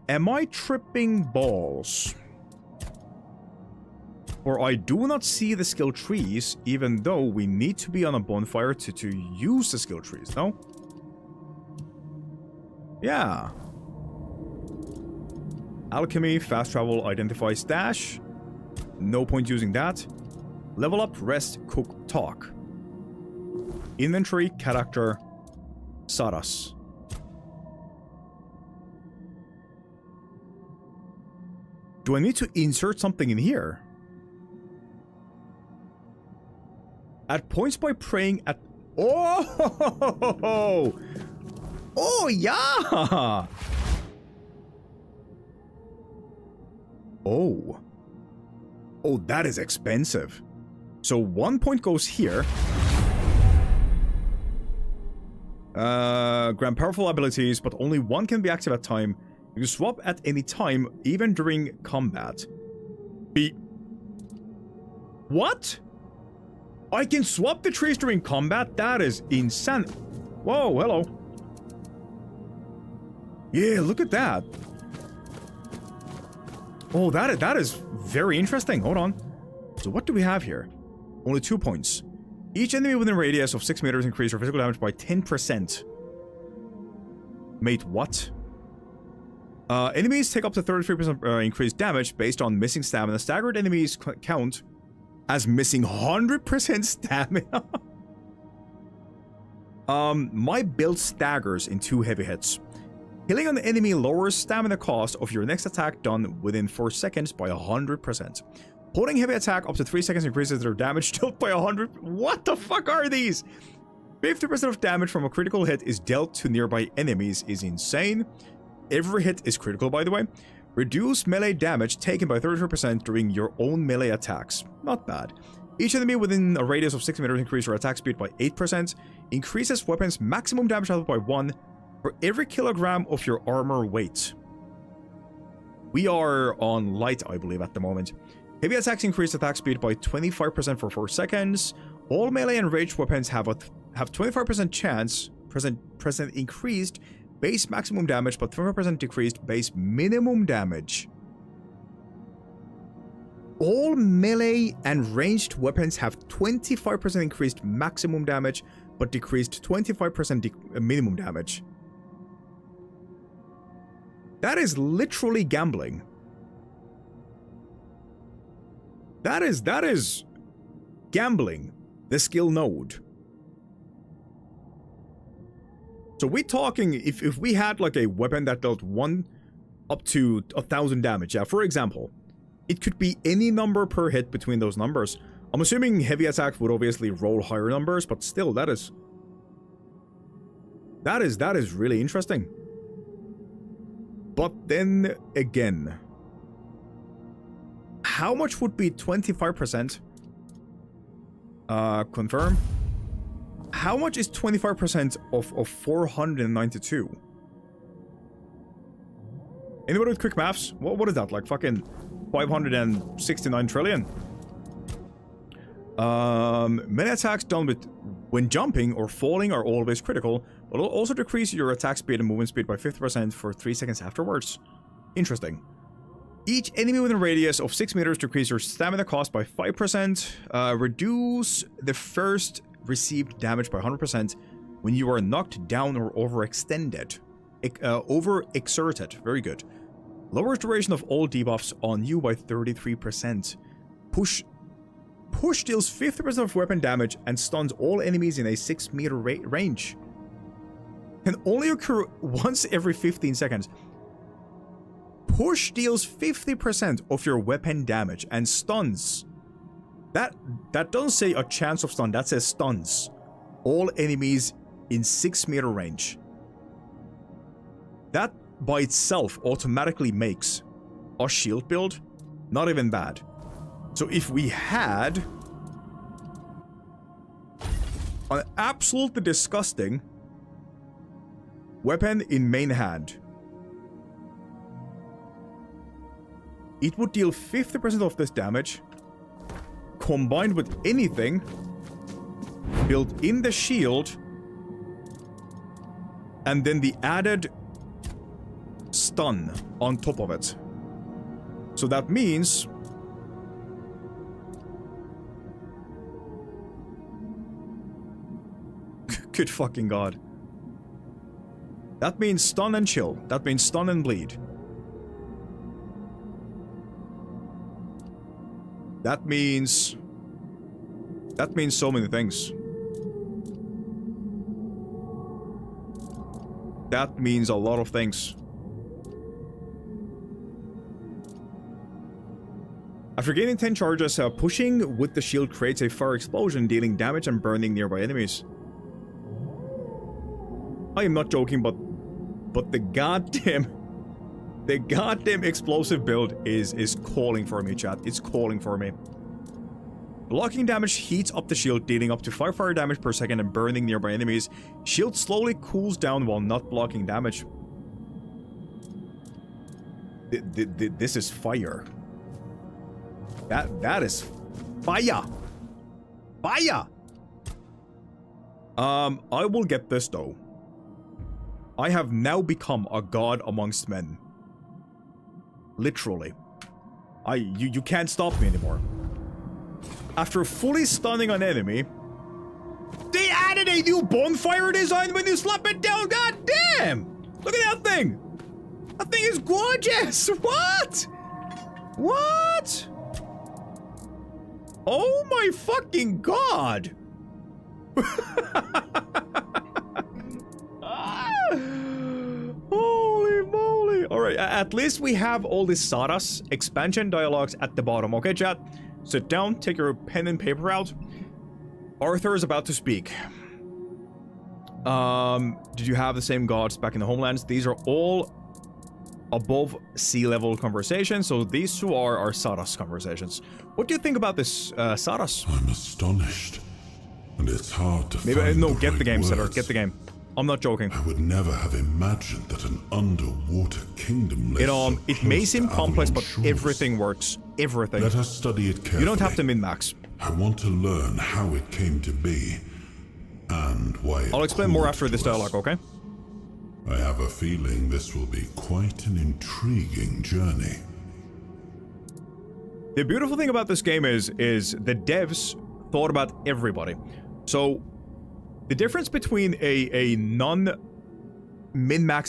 Am I tripping balls? Or I do not see the skill trees, even though we need to be on a bonfire to use the skill trees, no? Yeah. Alchemy, fast travel, identify, stash. No point using that. Level up, rest, cook, talk. Inventory, character, Sarras. Do I need to insert something in here? At points by praying at... Oh! Oh, yeah! Oh. Oh, that is expensive. So 1 point goes here. Grant powerful abilities, but only one can be active at a time. You can swap at any time, even during combat. What? I can swap the trees during combat? That is insane. Whoa, hello. Yeah, look at that. Oh, that is very interesting. Hold on. So what do we have here? Only 2 points. Each enemy within a radius of 6 meters increase their physical damage by 10%. Mate, what? Enemies take up to 33% increased damage based on missing stamina. Staggered enemies count as missing 100% stamina. My build staggers in 2 heavy hits. Killing an enemy lowers stamina cost of your next attack done within 4 seconds by 100%. Holding heavy attack up to 3 seconds increases their damage dealt by 100. What the fuck are these? 50% of damage from a critical hit is dealt to nearby enemies is insane. Every hit is critical, by the way. Reduce melee damage taken by 33% during your own melee attacks. Not bad. Each enemy within a radius of 6 meters increase your attack speed by 8%. Increases weapons maximum damage output by 1 for every kilogram of your armor weight. We are on light, I believe, at the moment. Heavy attacks increase attack speed by 25% for 4 seconds. All melee and ranged weapons have 25% chance, present increased base maximum damage, but 25% decreased base minimum damage. All melee and ranged weapons have 25% increased maximum damage, but decreased 25% minimum damage. That is literally gambling. That is gambling the skill node. So we're talking, if we had like a weapon that dealt 1 up to 1,000 damage, yeah, for example, it could be any number per hit between those numbers. I'm assuming heavy attacks would obviously roll higher numbers, but still, that is really interesting. But then again, how much would be 25%? Confirm. How much is 25% of 492? Anybody with quick maths? What is that? Like fucking 569 trillion? Many attacks done with when jumping or falling are always critical, but will also decrease your attack speed and movement speed by 50% for 3 seconds afterwards. Interesting. Each enemy within a radius of 6 meters decrease your stamina cost by 5%. Reduce the first received damage by 100% when you are knocked down or overextended. Overexerted. Very good. Lowers duration of all debuffs on you by 33%. Push deals 50% of weapon damage and stuns all enemies in a 6-meter range. Can only occur once every 15 seconds. Push deals 50% of your weapon damage and stuns. That doesn't say a chance of stun, that says stuns all enemies in 6-meter range. That by itself automatically makes a shield build not even bad. So if we had an absolutely disgusting weapon in main hand, it would deal 50% of this damage, combined with anything built in the shield, and then the added stun on top of it. So that means good fucking god. That means stun and chill. That means stun and bleed. That means so many things. That means a lot of things. After gaining 10 charges, pushing with the shield creates a fire explosion, dealing damage and burning nearby enemies. I am not joking, but the goddamn explosive build is calling for me, chat. It's calling for me. Blocking damage heats up the shield, dealing up to 5 fire damage per second and burning nearby enemies. Shield slowly cools down while not blocking damage. This is fire. That is fire. Fire. I will get this though. I have now become a god amongst men. Literally. You can't stop me anymore. After fully stunning an enemy, they added a new bonfire design when you slap it down. God damn! Look at that thing! That thing is gorgeous! What? What? Oh my fucking god! Holy moly! Alright, at least we have all the Sarras expansion dialogues at the bottom, okay, chat? Sit down, take your pen and paper out. Arthur is about to speak. Did you have the same gods back in the homelands? These are all above sea level conversations, so these two are our Sarras conversations. What do you think about this, Sarras? I'm astonished, and it's hard to Maybe no, get the game, Setter. Get the game. I'm not joking. I would never have imagined that an underwater kingdom lay so it may close seem to complex, Avalon but shores. everything works. Everything. Let us study it carefully. You don't have to min-max. I want to learn how it came to be, and why it I'll explain more after to this us. dialogue, okay? I have a feeling this will be quite an intriguing journey. The beautiful thing about this game is the devs thought about everybody. So the difference between a non-min-max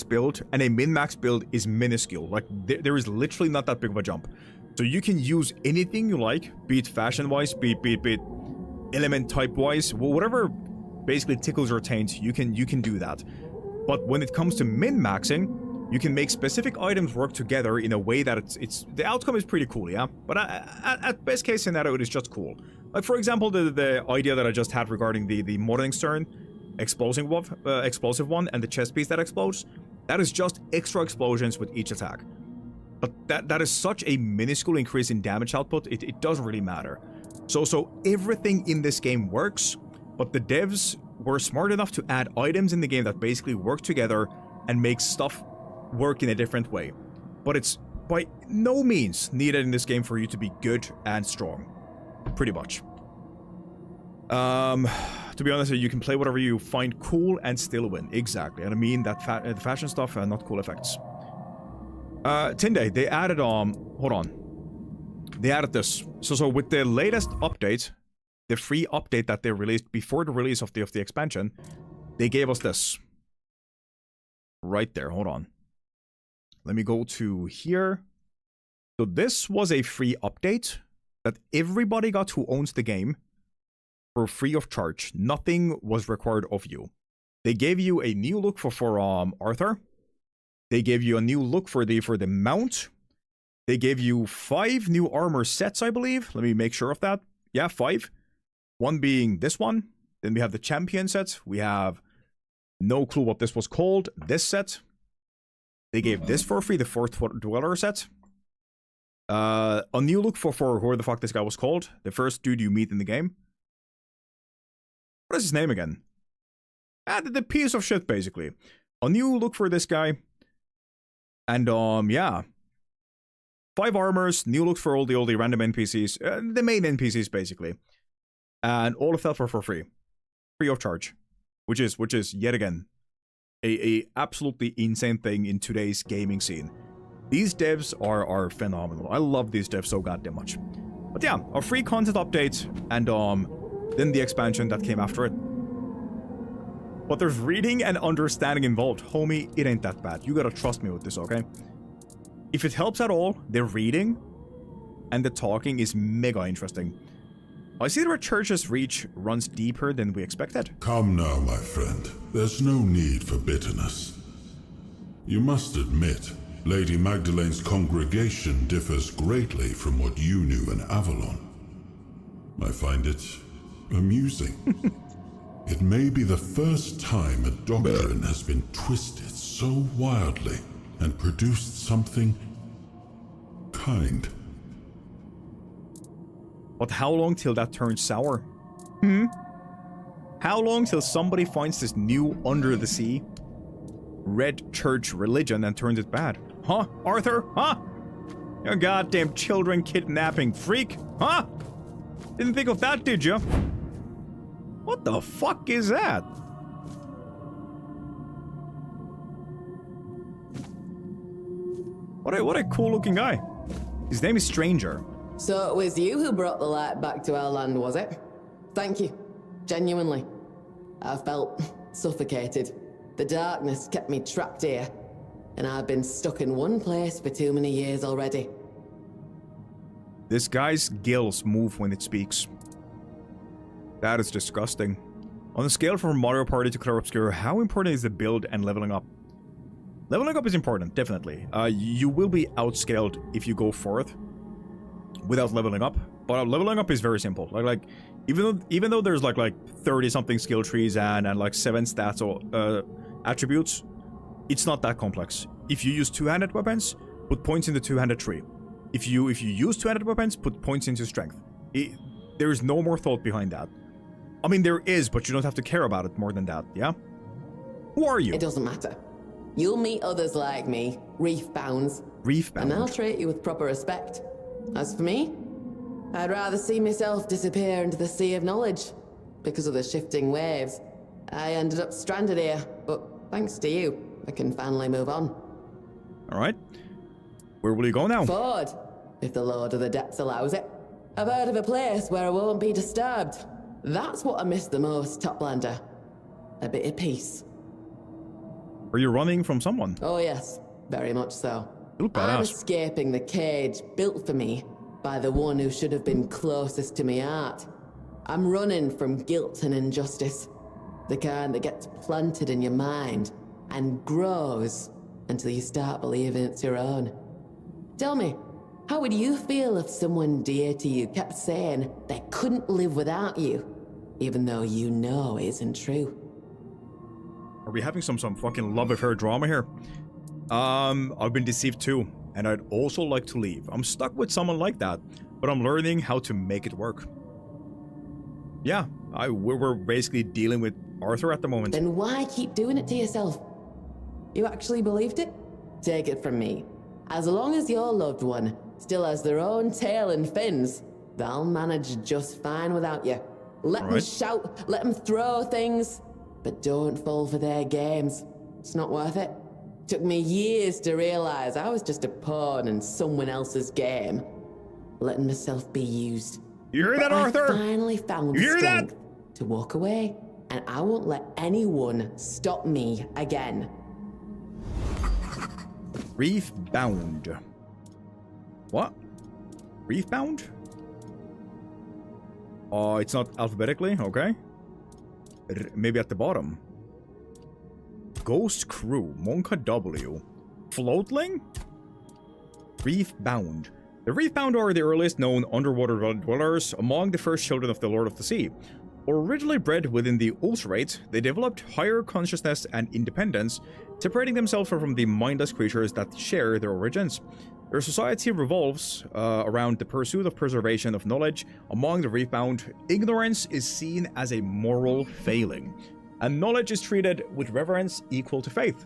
build and a min-max build is minuscule. Like, there is literally not that big of a jump. So you can use anything you like, be it fashion-wise, be it element type-wise, whatever basically tickles your taint, you can do that. But when it comes to min-maxing, you can make specific items work together in a way that it's the outcome is pretty cool, yeah? But at best case scenario, it is just cool. Like, for example, the idea that I just had regarding the Morningstern explosive one and the chest piece that explodes, that is just extra explosions with each attack. But that is such a minuscule increase in damage output, it doesn't really matter. So everything in this game works, but the devs were smart enough to add items in the game that basically work together and make stuff work in a different way. But it's by no means needed in this game for you to be good and strong. Pretty much. To be honest, you can play whatever you find cool and still win. Exactly. And I mean that the fashion stuff and not cool effects. Tinde, they added hold on. They added this. So with the latest update, the free update that they released before the release of the expansion, they gave us this. Right there. Hold on. Let me go to here. So this was a free update that everybody got who owns the game for free of charge. Nothing was required of you. They gave you a new look for Arthur. They gave you a new look for the mount. They gave you 5 new armor sets, I believe. Let me make sure of that. Yeah, 5. One being this one. Then we have the champion set. We have no clue what this was called. This set. They gave this for free, the 4th Dweller set. A new look for whoever the fuck this guy was called. The first dude you meet in the game. What is his name again? The piece of shit, basically. A new look for this guy. And, yeah. 5 armors, new looks for all the random NPCs. The main NPCs, basically. And all of that for free. Free of charge. Which is yet again, a absolutely insane thing in today's gaming scene. These devs are phenomenal. I love these devs so goddamn much. But yeah, a free content update, and then the expansion that came after it. But there's reading and understanding involved. Homie, it ain't that bad. You gotta trust me with this, okay? If it helps at all, the reading and the talking is mega interesting. I see that our church's reach runs deeper than we expected. Come now, my friend. There's no need for bitterness. You must admit, Lady Magdalene's congregation differs greatly from what you knew in Avalon. I find it amusing. It may be the first time a doctrine has been twisted so wildly and produced something kind. But how long till that turns sour? How long till somebody finds this new under-the-sea red church religion and turns it bad? Huh, Arthur? Huh? You goddamn children kidnapping freak? Huh? Didn't think of that, did you? What the fuck is that? What a cool looking guy. His name is Stranger. So it was you who brought the light back to our land, was it? Thank you. Genuinely. I felt suffocated. The darkness kept me trapped here, and I've been stuck in one place for too many years already. This guy's gills move when it speaks. That is disgusting. On a scale from Mario Party to Clair Obscur, how important is the build and leveling up? Leveling up is important, definitely. You will be outscaled if you go forth without leveling up, but leveling up is very simple. Like even though there's like 30 something skill trees and like 7 stats or attributes, it's not that complex. If you use two-handed weapons, put points in the two-handed tree. If you use two-handed weapons, put points into strength. There is no more thought behind that. I mean, there is, but you don't have to care about it more than that, yeah? Who are you? It doesn't matter. You'll meet others like me, reef-bounds. Reef-bound? And I'll treat you with proper respect. As for me, I'd rather see myself disappear into the sea of knowledge. Because of the shifting waves, I ended up stranded here, but thanks to you, I can finally move on. Alright. Where will you go now? Forward. if the Lord of the Depths allows it. I've heard of a place where I won't be disturbed. That's what I miss the most, Toplander. A bit of peace. Are you running from someone? Oh yes, very much so. You look I'm badass. escaping the cage built for me by the one who should have been closest to my heart. I'm running from guilt and injustice. The kind that gets planted in your mind and grows until you start believing it's your own. Tell me, how would you feel if someone dear to you kept saying they couldn't live without you, even though you know it isn't true? Are we having some fucking love affair drama here? I've been deceived too, and I'd also like to leave. I'm stuck with someone like that, but I'm learning how to make it work. Yeah, we're basically dealing with Arthur at the moment. Then why keep doing it to yourself? You actually believed it? Take it from me. As long as your loved one still has their own tail and fins, they'll manage just fine without you. Let them shout, let them throw things, but don't fall for their games. It's not worth it. Took me years to realize I was just a pawn in someone else's game, letting myself be used. You hear that, Arthur? I finally found you hear strength to walk away, and I won't let anyone stop me again. Reef bound. What? Reef bound? Oh, it's not alphabetically? Okay. Maybe at the bottom. Ghost Crew, Monka W. Floatling? Reef bound. The Reef bound are the earliest known underwater dwellers among the first children of the Lord of the Sea. Originally bred within the Ulcerate, they developed higher consciousness and independence, separating themselves from the mindless creatures that share their origins. Their society revolves around the pursuit of preservation of knowledge. Among the Reefbound, ignorance is seen as a moral failing, and knowledge is treated with reverence equal to faith.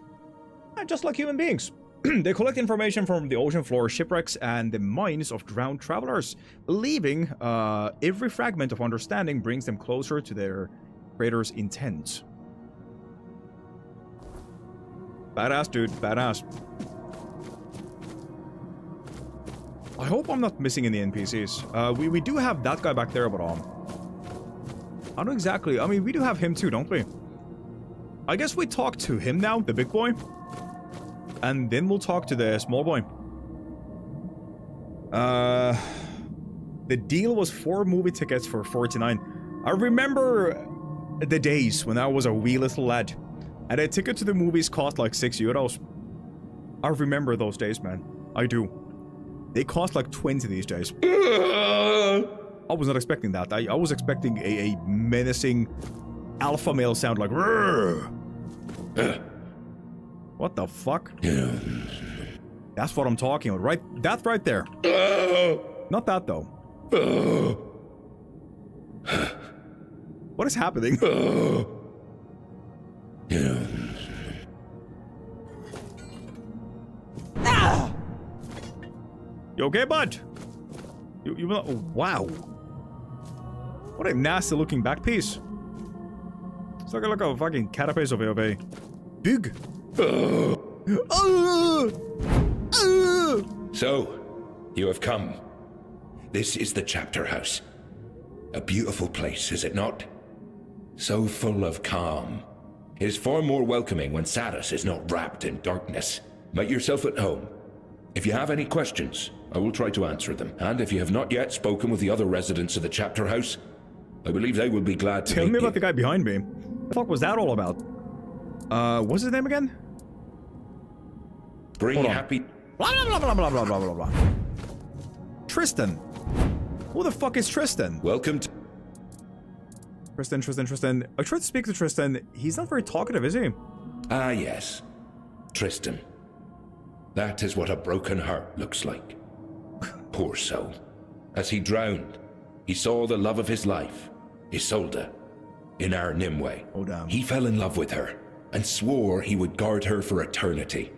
And just like human beings. They collect information from the ocean floor shipwrecks and the minds of drowned travelers, believing every fragment of understanding brings them closer to their creator's intent. Badass, dude. Badass. I hope I'm not missing any NPCs. We do have that guy back there, but I don't exactly... I mean, we do have him too, don't we? I guess we talk to him now, the big boy. And then we'll talk to the small boy. The deal was 4 movie tickets for $49. I remember the days when I was a wee little lad, and a ticket to the movies cost like €6. I remember those days, man. I do. They cost like 20 these days. I was not expecting that. I was expecting a menacing alpha male sound like... What the fuck? That's what I'm talking about, right? That right there. Not that, though. What is happening? You okay, bud? You oh, wow. What a nasty looking back piece. It's like a fucking carapace of a big. So, you have come. This is the chapter house. A beautiful place, is it not? So full of calm. It is far more welcoming when Sarras is not wrapped in darkness. Make yourself at home. If you have any questions, I will try to answer them. And if you have not yet spoken with the other residents of the chapter house, I believe they will be glad to Tell meet me you. about the guy behind me. What the fuck was that all about? What's his name again? Bring Hold on. happy... Blah, blah, blah, blah, blah, blah, blah, blah. Tristan. Who the fuck is Tristan? Welcome to... Tristan. I tried to speak to Tristan. He's not very talkative, is he? Ah, yes. Tristan. That is what a broken heart looks like. Poor soul. As he drowned, he saw the love of his life, Isolde, in our Nimue. Oh, damn. He fell in love with her and swore he would guard her for eternity.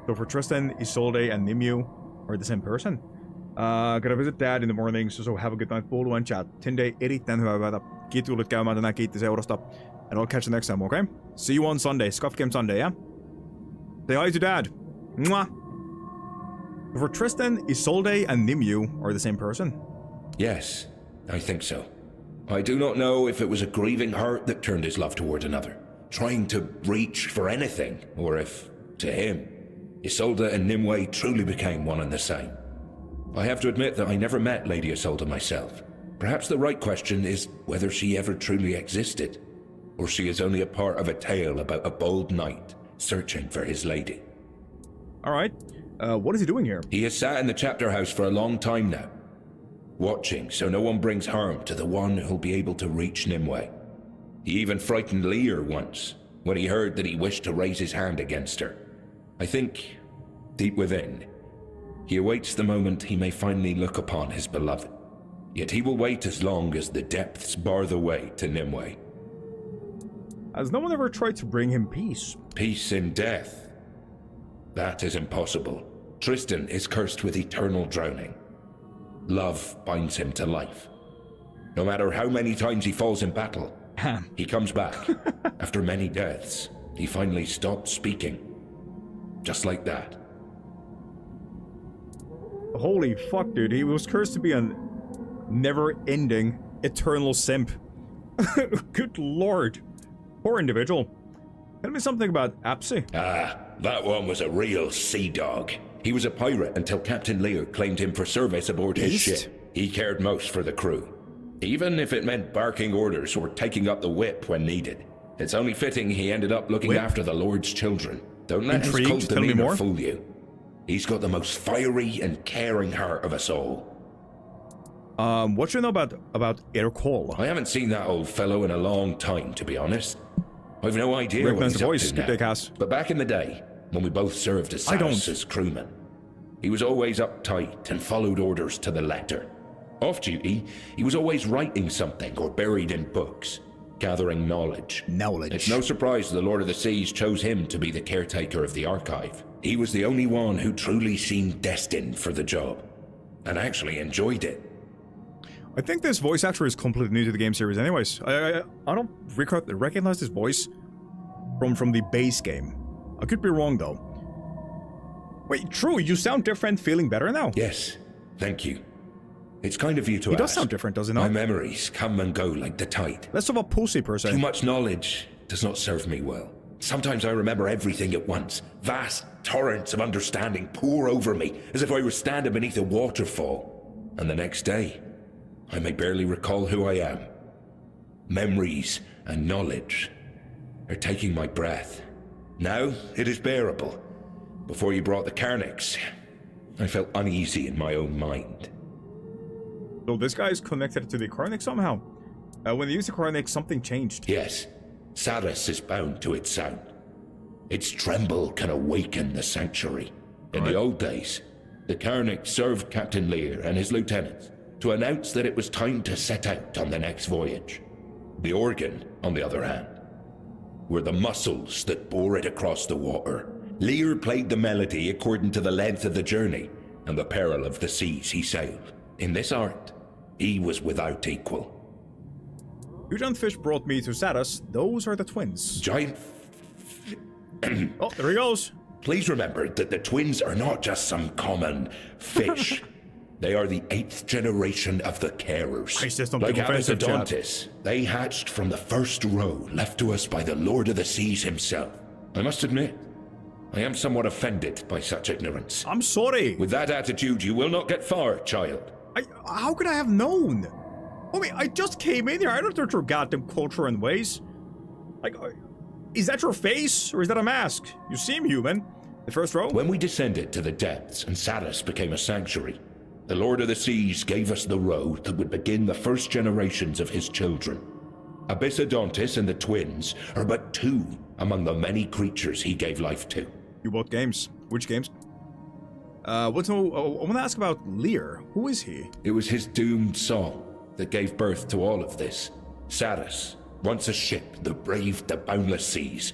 So for Tristan, Isolde, and Nimue are the same person. Gonna visit dad in the morning, so have a good night. Polo and chat. Tinde, erittäin hyvää yötä. Kiitos, tulit käymään tänään. Kiitti seurasta. And I'll catch you next time, okay? See you on Sunday. Scuff Game Sunday, yeah? Say hi to dad. Mwah. For Tristan, Isolde and Nimue are the same person. Yes, I think so. I do not know if it was a grieving heart that turned his love toward another, trying to reach for anything, or if, to him, Isolde and Nimue truly became one and the same. I have to admit that I never met Lady Isolde myself. Perhaps the right question is whether she ever truly existed, or she is only a part of a tale about a bold knight searching for his lady. Alright, what is he doing here? He has sat in the chapter house for a long time now, watching so no one brings harm to the one who'll be able to reach Nimue. He even frightened Lear once, when he heard that he wished to raise his hand against her. I think, deep within, he awaits the moment he may finally look upon his beloved. Yet he will wait as long as the depths bar the way to Nimue. Has no one ever tried to bring him peace? Peace in death. That is impossible. Tristan is cursed with eternal drowning. Love binds him to life. No matter how many times he falls in battle, he comes back. After many deaths, he finally stops speaking. Just like that. Holy fuck, dude. He was cursed to be a never-ending, eternal simp. Good lord. Poor individual. Tell me something about Apsy. Ah, that one was a real sea dog. He was a pirate until Captain Lear claimed him for service aboard his ship. He cared most for the crew, even if it meant barking orders or taking up the whip when needed. It's only fitting he ended up looking after the Lord's children. Don't let his cold demeanor fool you. He's got the most fiery and caring heart of us all. What you know about Ercole? I haven't seen that old fellow in a long time, to be honest. I've no idea what he's up to now. But back in the day, when we both served as Sarras as crewmen, he was always uptight and followed orders to the letter. Off duty, he was always writing something or buried in books, gathering knowledge. It's no surprise the Lord of the Seas chose him to be the caretaker of the archive. He was the only one who truly seemed destined for the job, and actually enjoyed it. I think this voice actor is completely new to the game series anyways. I don't recognize this voice from the base game. I could be wrong though. Wait, true, you sound different, feeling better now? Yes, thank you. It's kind of you to ask. He does sound different, does he not? My memories come and go like the tide. Less of a pussy per se. Too much knowledge does not serve me well. Sometimes I remember everything at once. Vast torrents of understanding pour over me, as if I were standing beneath a waterfall. And the next day, I may barely recall who I am. Memories and knowledge are taking my breath. Now it is bearable. Before you brought the Carnix, I felt uneasy in my own mind. So this guy is connected to the Carnix somehow. When they used the Carnix, something changed. Yes, Sarras is bound to its sound. Its tremble can awaken the sanctuary. In the old days, the Carnix served Captain Lear and his lieutenants to announce that it was time to set out on the next voyage. The organ, on the other hand, were the muscles that bore it across the water. Lear played the melody according to the length of the journey and the peril of the seas he sailed. In this art, he was without equal. You giant fish brought me to Sarras. Those are the twins. Giant... Oh, there he goes. Please remember that the twins are not just some common fish. They are the 8th generation of the carers. Like Abyssadontis, they hatched from the first row left to us by the Lord of the Seas himself. I must admit, I am somewhat offended by such ignorance. I'm sorry. With that attitude, you will not get far, child. How could I have known? I mean, I just came in here. I don't know your goddamn culture and ways. Like, is that your face, or is that a mask? You seem human. The first row? When we descended to the depths and Sarras became a sanctuary, the Lord of the Seas gave us the road that would begin the first generations of his children. Abyssadontis and the twins are but 2 among the many creatures he gave life to. You bought games. Which games? I want to ask about Lear. Who is he? It was his doomed song that gave birth to all of this. Sarras, once a ship that braved the boundless seas,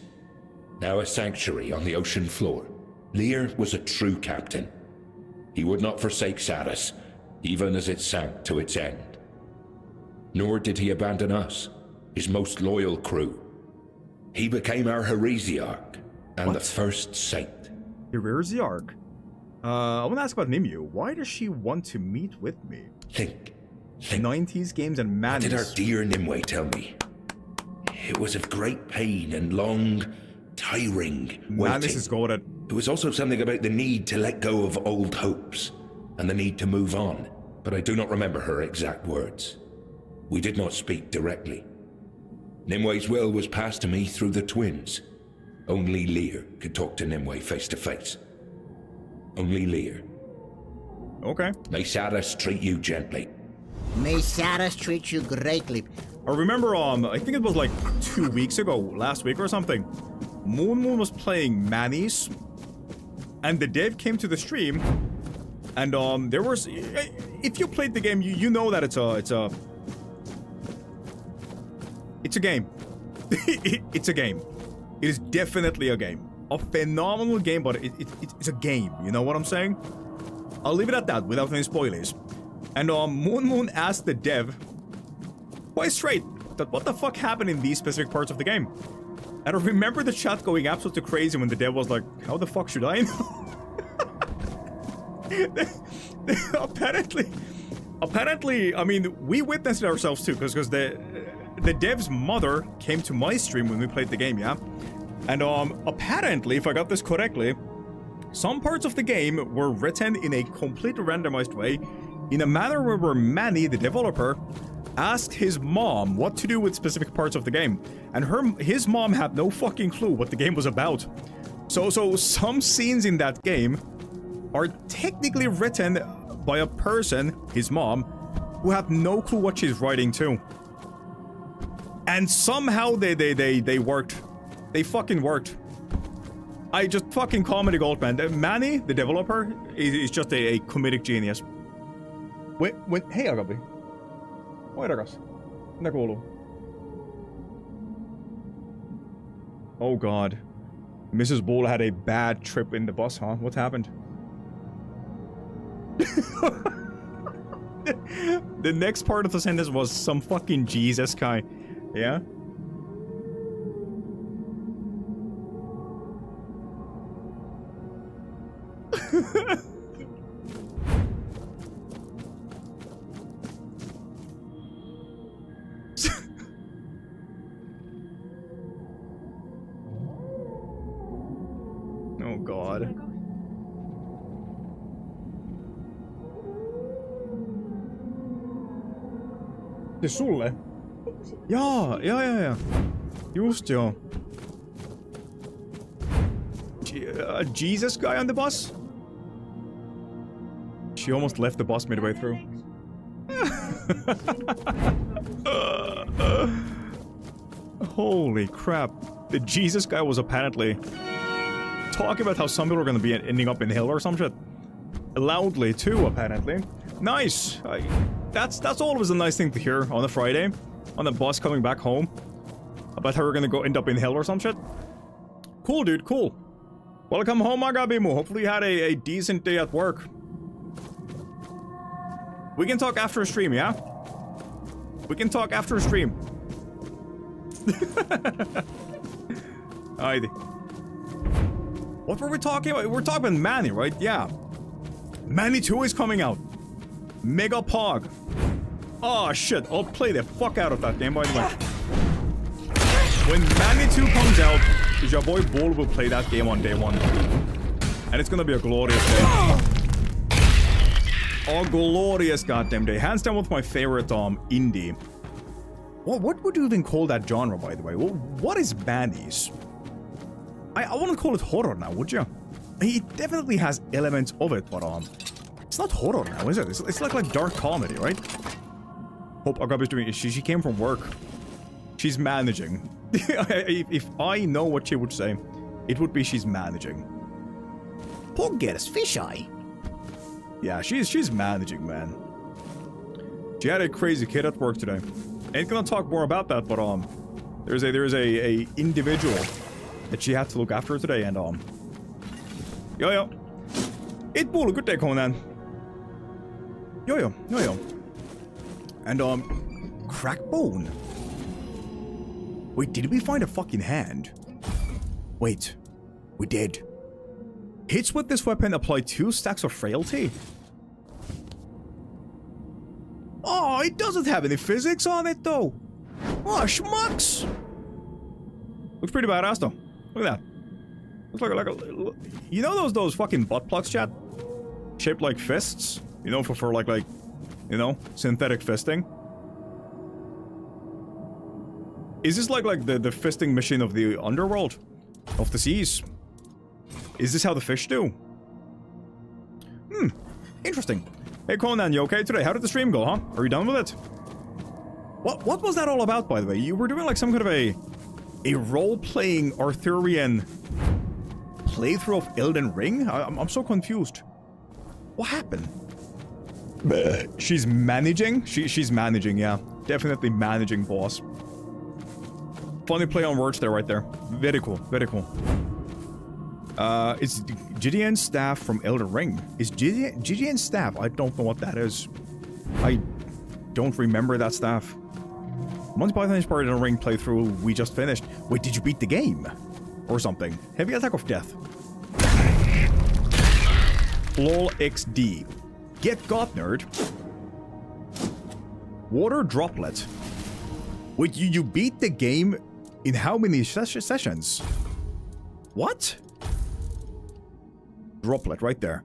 now a sanctuary on the ocean floor. Lear was a true captain. He would not forsake Sarras, even as it sank to its end. Nor did he abandon us, his most loyal crew. He became our heresiarch and the first saint. Heresiarch? I want to ask about Nimue. Why does she want to meet with me? Think. 90s games and What did our madness. dear Nimue tell me? It was of great pain and long, tiring Madness waiting. is goated. It was also something about the need to let go of old hopes and the need to move on, but I do not remember her exact words. We did not speak directly. Nimue's will was passed to me through the twins. Only Lear could talk to Nimue face to face. Only Lear. Okay. May Sarras treat you gently. May Sarras treat you greatly. I remember, I think it was like 2 weeks ago, last week or something. Moon was playing Manny's, and the dev came to the stream, and there was, if you played the game, you know that it's a game. It's a game. It is definitely a game. A phenomenal game, but it's a game. You know what I'm saying? I'll leave it at that without any spoilers. And Moon asked the dev quite straight that what the fuck happened in these specific parts of the game. And I remember the chat going absolutely crazy when the dev was like, how the fuck should I know? Apparently, I mean, we witnessed it ourselves too, because the dev's mother came to my stream when we played the game, yeah? And apparently, if I got this correctly, some parts of the game were written in a completely randomized way, in a manner where Manny, the developer, asked his mom what to do with specific parts of the game, and his mom had no fucking clue what the game was about. So some scenes in that game are technically written by a person, his mom, who had no clue what she's writing to. And somehow they worked. They fucking worked. I just fucking comedy gold, man. Manny, the developer, is just a comedic genius. Hei Agabi. Moi rakas. Mitä kuuluu? Oh god. Mrs. Bull had a bad trip in the bus, huh? What happened? The next part of the sentence was some fucking Jesus guy. Yeah? Oh god. Det sulle? Ja. Just ja. Jesus guy on the bus? She almost left the bus midway through. Holy crap. The Jesus guy was apparently talking about how some people are going to be ending up in hell or some shit. Loudly too, apparently. Nice. That's always a nice thing to hear on a Friday, on the bus coming back home, about how we're gonna go end up in hell or some shit. Cool, dude. Cool. Welcome home, Agabimu. Hopefully you had a decent day at work. We can talk after a stream, yeah? We can talk after a stream. Alrighty. What were we talking about? We're talking about Manny, right? Yeah. Manny 2 is coming out. Mega Pog. Oh shit, I'll play the fuck out of that game, by the way. When Manny 2 comes out, your boy Bull will play that game on day 1. And it's gonna be a glorious day. A glorious goddamn day. Hands down one of my favorite indie. What would you even call that genre, by the way? What is Manny's? I wouldn't call it horror now, would you? It definitely has elements of it, but it's not horror now, is it? It's like dark comedy, right? Hope Agabi's doing it. She came from work. She's managing. If I know what she would say, it would be she's managing. Pog gets fisheye. Yeah, she's managing, man. She had a crazy kid at work today. Ain't gonna talk more about that, but there's a individual that she had to look after today, and yo. It bull, good day, Conan. Yo. And Crackbone. Wait, did we find a fucking hand? Wait, we did. Hits with this weapon apply 2 stacks of frailty. Oh, it doesn't have any physics on it, though. Oh, schmucks. Looks pretty badass, though. Look at that. Looks like a... You know those fucking butt plugs, chat? Shaped like fists? You know, for like, you know, synthetic fisting? Is this like the fisting machine of the underworld? Of the seas? Is this how the fish do? Interesting. Hey Conan, you okay today? How did the stream go, huh? Are you done with it? What was that all about, by the way? You were doing like some kind of a role-playing Arthurian playthrough of Elden Ring? I'm so confused. What happened? She's managing? She's managing, yeah. Definitely managing, boss. Funny play on words there, right there. Very cool, very cool. It's Gideon's staff from Elden Ring. Is Gideon's staff? I don't know what that is. I don't remember that staff. Monty Python inspired Elden Ring playthrough we just finished. Wait, did you beat the game? Or something? Heavy attack of death. LOL XD. Get got, nerd. Water droplet. Wait, you beat the game in how many sessions? What? Droplet right there.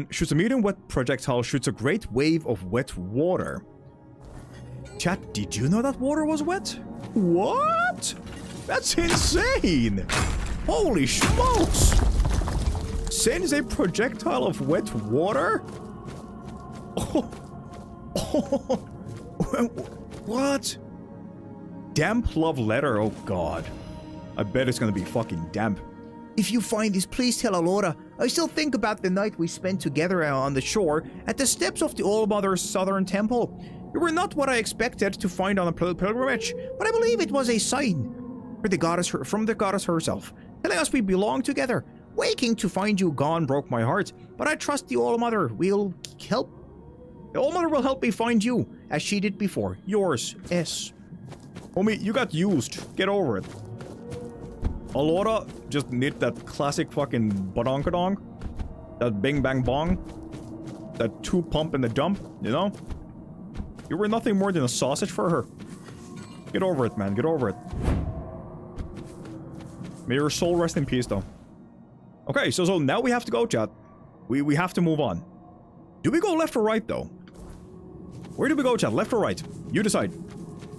Shoots a medium wet projectile, shoots a great wave of wet water. Chat, did you know that water was wet? What? That's insane! Holy smokes! Sends a projectile of wet water? Oh. Oh. What? Damp love letter, oh god. I bet it's gonna be fucking damp. If you find this, please tell Alora. I still think about the night we spent together on the shore at the steps of the All-Mother Southern Temple. You were not what I expected to find on a pilgrimage, but I believe it was a sign from the goddess herself, telling us we belong together. Waking to find you gone broke my heart, but I trust the All-Mother will help. The All-Mother will help me find you, as she did before. Yours, S. Homie, you got used. Get over it. Alora just need that classic fucking badonkadonk. That bing bang bong. That 2 pump and the dump, you know? You were nothing more than a sausage for her. Get over it, man. Get over it. May your soul rest in peace, though. Okay, so now we have to go, chat. We have to move on. Do we go left or right, though? Where do we go, chat? Left or right? You decide.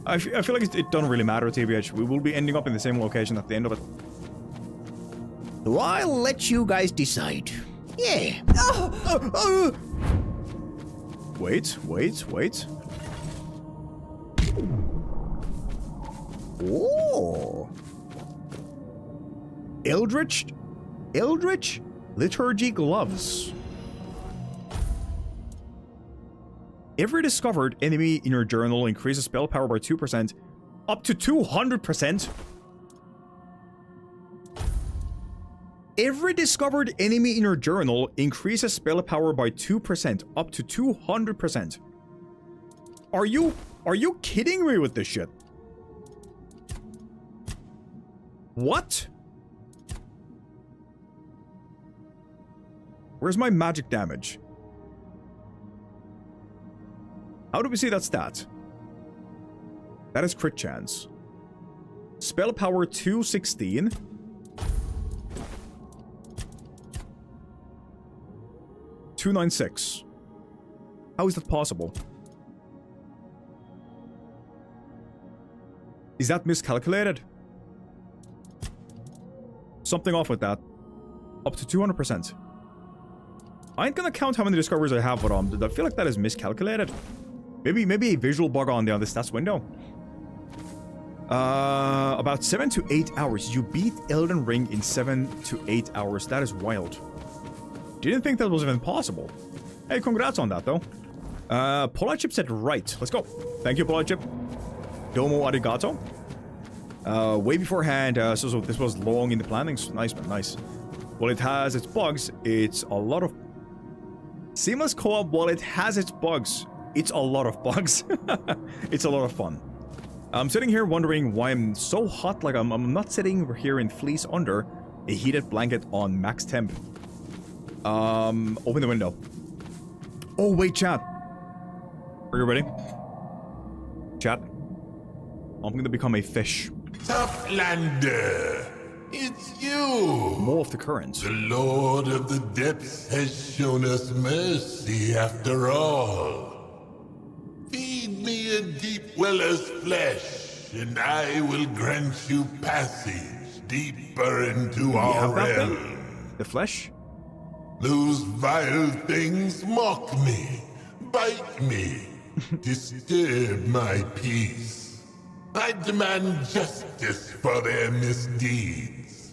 I feel like it doesn't really matter, TBH. We will be ending up in the same location at the end of it. So I'll let you guys decide. Yeah. Wait. Oh. Eldritch Liturgy Gloves. Every discovered enemy in your journal increases spell power by 2%, up to 200%. Every discovered enemy in your journal increases spell power by 2%, up to 200%. Are you kidding me with this shit? What? Where's my magic damage? How do we see that stat? That is crit chance. Spell power 216. $296. How is that possible? Is that miscalculated? Something off with that. Up to 200%. I ain't gonna count how many discoveries I have, but I feel like that is miscalculated. Maybe a visual bug on the stats window. About 7 to 8 hours. You beat Elden Ring in 7 to 8 hours. That is wild. Didn't think that was even possible. Hey, congrats on that, though. Polite Chip said right. Let's go. Thank you, Polite Chip. Domo arigato. Way beforehand, so this was long in the planning. Nice, man, nice. Well, it has its bugs. It's a lot of... Seamless co-op, while it has its bugs, it's a lot of bugs. It's a lot of fun. I'm sitting here wondering why I'm so hot. Like, I'm not sitting here in fleece under. A heated blanket on max temp. Open the window. Oh, wait, chat. Are you ready? Chat. I'm gonna become a fish. Toughlander, it's you! More of the currents. The Lord of the Depths has shown us mercy after all. Feed me a deep weller's flesh, and I will grant you passage deeper into our realm. The flesh? Those vile things mock me, bite me, disturb my peace. I demand justice for their misdeeds.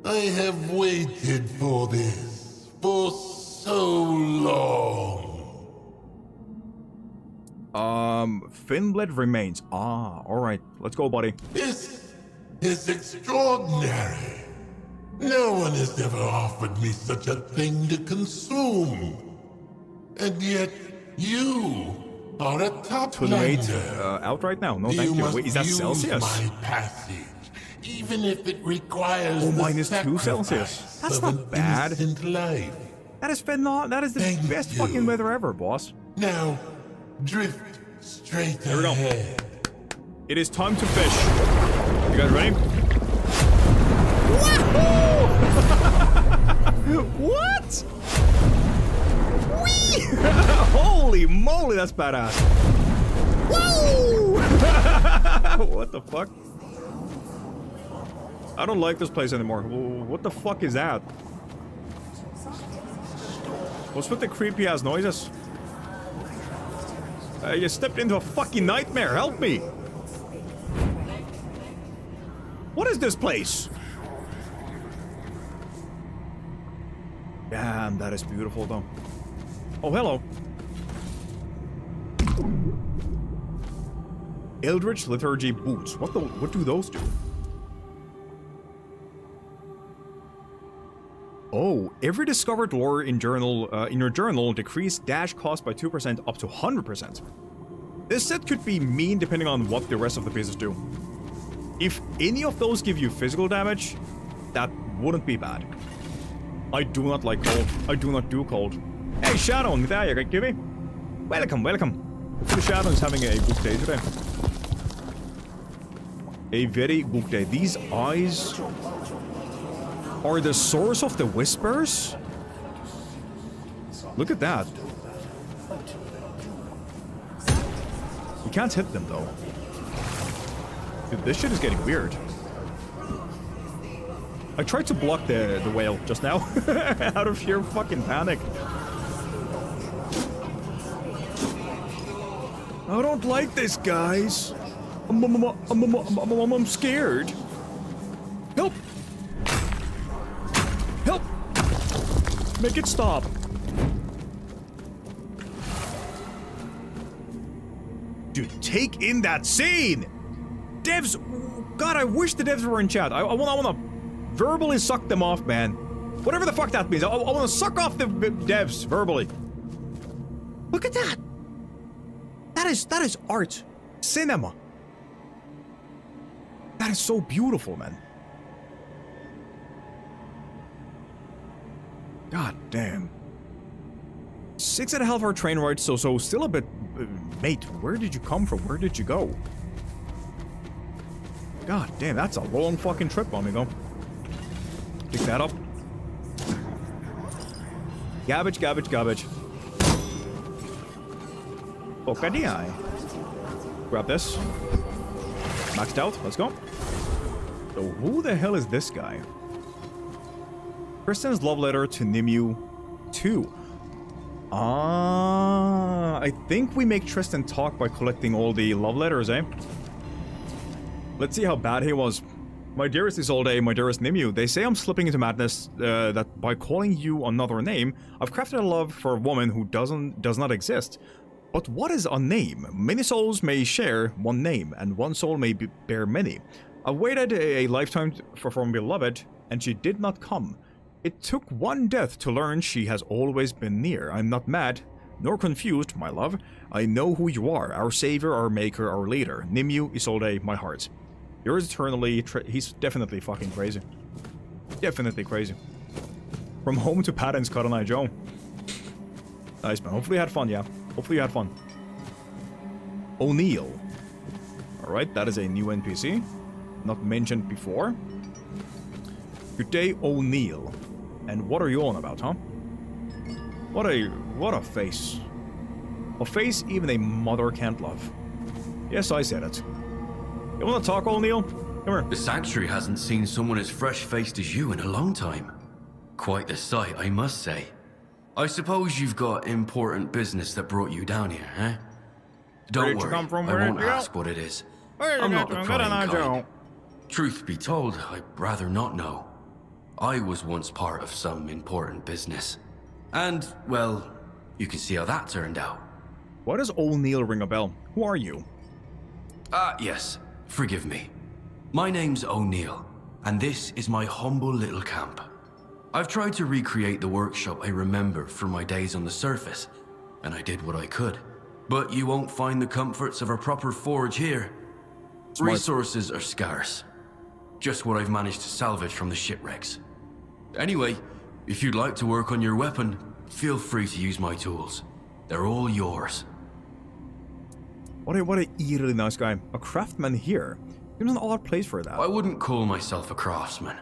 I have waited for this for so long. Finblade remains. Ah, alright. Let's go, buddy. This is extraordinary. No one has ever offered me such a thing to consume. And yet, you are a toplander. Out right now. No, thank you. Wait, is that Celsius? My passage, even if it requires oh, the -2 Celsius. That's not bad. Life. That is that is the best fucking weather ever, boss. Now, drift straight Here we go. ahead. It is time to fish. You guys ready? What? Whee! Holy moly, that's badass. Woo! What the fuck? I don't like this place anymore. What the fuck is that? What's with the creepy ass noises? You stepped into a fucking nightmare. Help me. What is this place? Damn, that is beautiful though. Oh, hello. Eldritch Liturgy boots. What do those do? Oh, every discovered lore in your journal decrease dash cost by 2% up to 100%. This set could be mean depending on what the rest of the pieces do. If any of those give you physical damage, that wouldn't be bad. I do not like cold. I do not do cold. Hey, Shadow, there you go, me. Welcome, welcome. The Shadow is having a good day today. A very good day. These eyes are the source of the whispers? Look at that. You can't hit them though. Dude, this shit is getting weird. I tried to block the whale just now out of sheer fucking panic. I don't like this, guys. I'm scared. Help! Help! Make it stop. Dude, take in that scene! Devs, God, I wish the devs were in chat. I wanna verbally suck them off, man. Whatever the fuck that means. I wanna suck off the devs verbally. Look at that. That is art. Cinema. That is so beautiful, man. God damn. 6.5 hour train ride, so still a bit... mate, where did you come from? Where did you go? God damn, that's a long fucking trip, amigo. Pick that up. Garbage, garbage, garbage. Okay, grab this. Maxed out, let's go. So who the hell is this guy? Tristan's love letter to Nimue 2. Ah, I think we make Tristan talk by collecting all the love letters, eh? Let's see how bad he was. My dearest Isolde, my dearest Nimue, they say I'm slipping into madness, that by calling you another name, I've crafted a love for a woman who does not exist. But what is a name? Many souls may share one name, and one soul may bear many. I waited a lifetime for my beloved, and she did not come. It took one death to learn she has always been near. I'm not mad, nor confused, my love. I know who you are, our savior, our maker, our leader. Nimue, Isolde, my heart. Yours eternally, he's definitely fucking crazy. Definitely crazy. From home to Patton's Cotton Eye Joe. Nice, man. Hopefully you had fun, yeah. Hopefully you had fun. O'Neill. Alright, that is a new NPC. Not mentioned before. Good day, O'Neill. And what are you on about, huh? What a face. A face even a mother can't love. Yes, I said it. You wanna talk, O'Neill? Come here. The Sanctuary hasn't seen someone as fresh-faced as you in a long time. Quite the sight, I must say. I suppose you've got important business that brought you down here, eh? Don't worry, I won't ask what it is. I'm not the prying kind. Truth be told, I'd rather not know. I was once part of some important business. And, well, you can see how that turned out. Why does O'Neill ring a bell? Who are you? Yes. Forgive me. My name's O'Neill, and this is my humble little camp. I've tried to recreate the workshop I remember from my days on the surface, and I did what I could. But you won't find the comforts of a proper forge here. Smart. Resources are scarce. Just what I've managed to salvage from the shipwrecks. Anyway, if you'd like to work on your weapon, feel free to use my tools. They're all yours. What a eerily nice guy. A craftsman here. Seems an odd place for that. I wouldn't call myself a craftsman.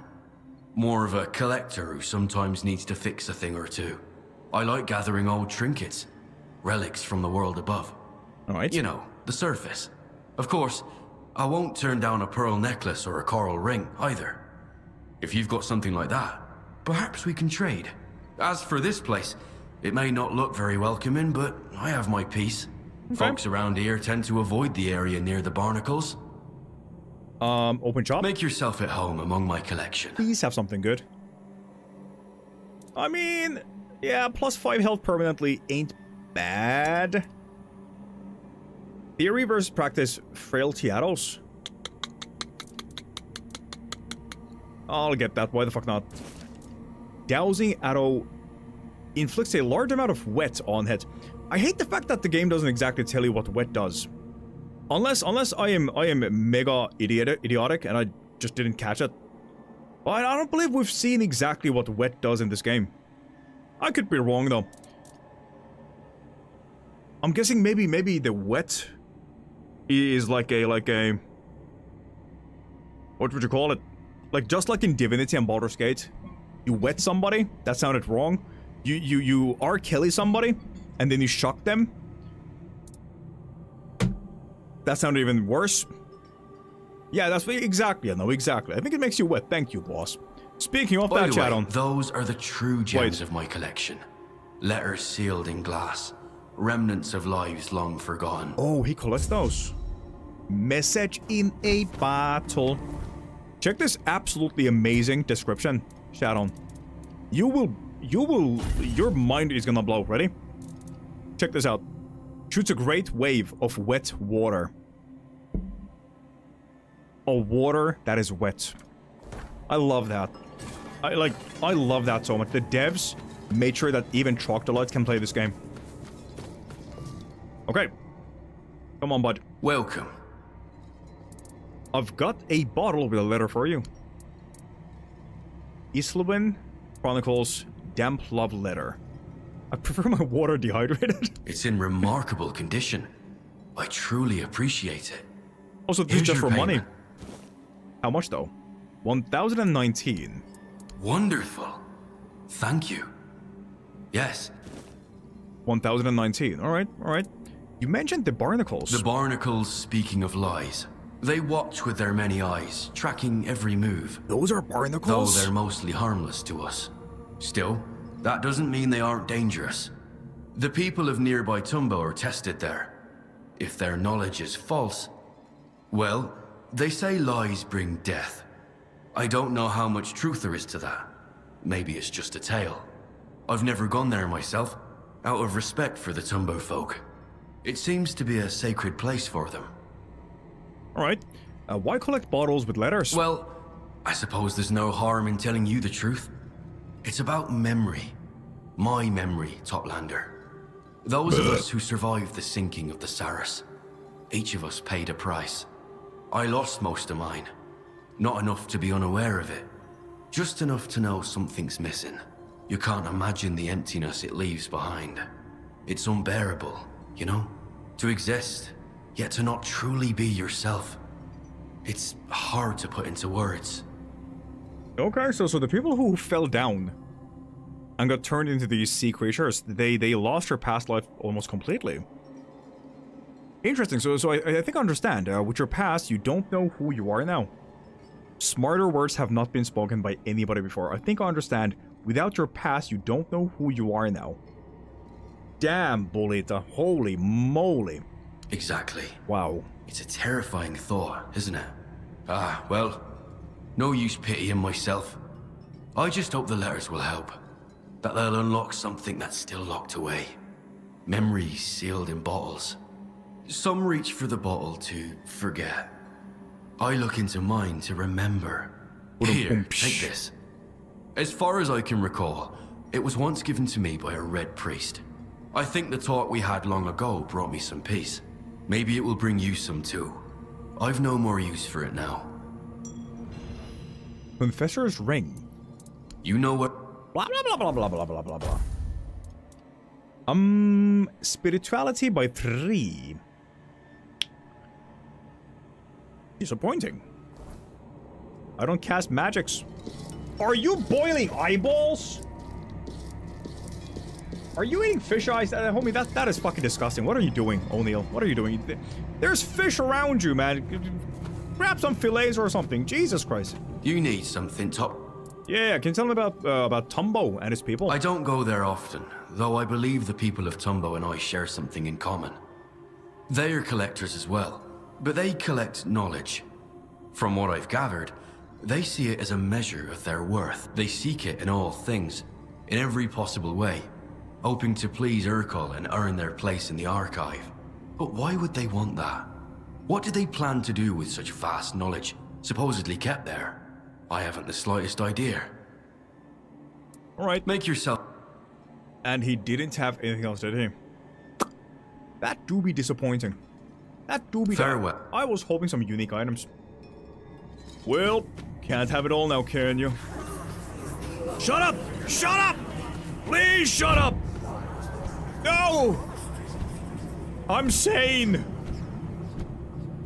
More of a collector who sometimes needs to fix a thing or two. I like gathering old trinkets. Relics from the world above. Alright. You know, the surface. Of course, I won't turn down a pearl necklace or a coral ring, either. If you've got something like that, perhaps we can trade. As for this place, it may not look very welcoming, but I have my piece. Okay. Folks around here tend to avoid the area near the barnacles. Open shop? Make yourself at home among my collection. Please have something good. I mean, yeah, +5 health permanently ain't bad. Theory versus practice, frailty arrows. I'll get that, why the fuck not? Dousing arrow inflicts a large amount of wet on hit. I hate the fact that the game doesn't exactly tell you what wet does. Unless I am mega idiotic and I just didn't catch it. But I don't believe we've seen exactly what wet does in this game. I could be wrong though. I'm guessing maybe the wet is like a what would you call it? Like just like in Divinity and Baldur's Gate, you wet somebody. That sounded wrong. You R. Kelly somebody, and then you shock them. That sounded even worse. Yeah, that's exactly. No, exactly. I think it makes you wet. Thank you, boss. Speaking of that, chat on. Those are the true gems of my collection. Letters sealed in glass. Remnants of lives long forgone. Oh, he collects those. Message in a battle. Check this absolutely amazing description, Shadow. Your mind is gonna blow. Ready? Check this out. Shoots a great wave of wet water. A water that is wet. I love that. I love that so much. The devs made sure that even troglodytes can play this game. Okay. Come on, bud. Welcome. I've got a bottle with a letter for you. Islwyn Chronicles Damp Love Letter. I prefer my water dehydrated. It's in remarkable condition. I truly appreciate it. Also, this is just for money. payment. How much though? 1019. Wonderful. Thank you. Yes, 1019. Alright, alright. You mentioned the barnacles. the barnacles, speaking of lies. They watch with their many eyes, tracking every move. Those are Though barnacles? they're mostly harmless to us. Still, that doesn't mean they aren't dangerous. The people of nearby Tumbo are tested there. If their knowledge is false, well, they say lies bring death. I don't know how much truth there is to that. Maybe it's just a tale. I've never gone there myself, out of respect for the Tumbo folk. It seems to be a sacred place for them. Alright. Why collect bottles with letters? Well, I suppose there's no harm in telling you the truth. It's about memory. My memory, Toplander. Those of us who survived the sinking of the Sarras. Each of us paid a price. I lost most of mine. Not enough to be unaware of it. Just enough to know something's missing. You can't imagine the emptiness it leaves behind. It's unbearable, you know? To exist, yet to not truly be yourself. It's hard to put into words. Okay, so the people who fell down and got turned into these sea creatures, they lost their past life almost completely. Interesting, so I think I understand. With your past, you don't know who you are now. Smarter words have not been spoken by anybody before. I think I understand. Without your past, you don't know who you are now. Damn, Bolita. Holy moly. Exactly. Wow. It's a terrifying thought, isn't it? Ah, well, no use pitying myself. I just hope the letters will help. That they'll unlock something that's still locked away. Memories sealed in bottles. Some reach for the bottle to forget. I look into mine to remember. Here, take this. As far as I can recall, it was once given to me by a red priest. I think the talk we had long ago brought me some peace. Maybe it will bring you some too. I've no more use for it now. Confessor's Ring. You know what? Blah blah blah blah blah blah blah blah blah. Spirituality by 3. Disappointing. I don't cast magics. Are you boiling eyeballs? Are you eating fish eyes? Homie, that is fucking disgusting. What are you doing, O'Neill? What are you doing? There's fish around you, man. Grab some fillets or something. Jesus Christ. You need something, Top. Yeah, can you tell me about Tumbo and his people? I don't go there often, though I believe the people of Tumbo and I share something in common. They are collectors as well, but they collect knowledge. From what I've gathered, they see it as a measure of their worth. They seek it in all things, in every possible way, hoping to please Urkel and earn their place in the archive. But why would they want that? What do they plan to do with such vast knowledge, supposedly kept there? I haven't the slightest idea. Alright. Make yourself... And he didn't have anything else, did he? That do be disappointing. That do be... Farewell. I was hoping some unique items. Well, can't have it all now, can you? Shut up! Shut up! Please shut up! No! I'm sane!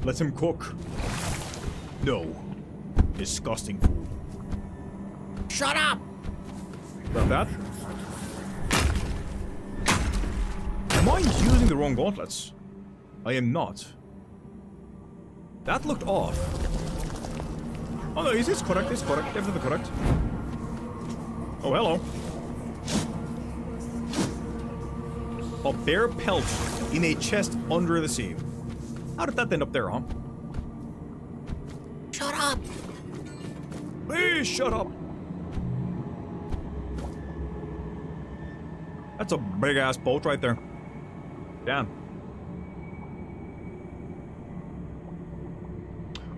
Let him cook. No. Disgusting food. Shut up! About that? Am I using the wrong gauntlets? I am not. That looked off. Oh no, it's correct, definitely correct. Oh, hello. A bear pelt in a chest under the sea. How did that end up there, huh? Shut up! Please shut up! That's a big-ass boat right there. Damn.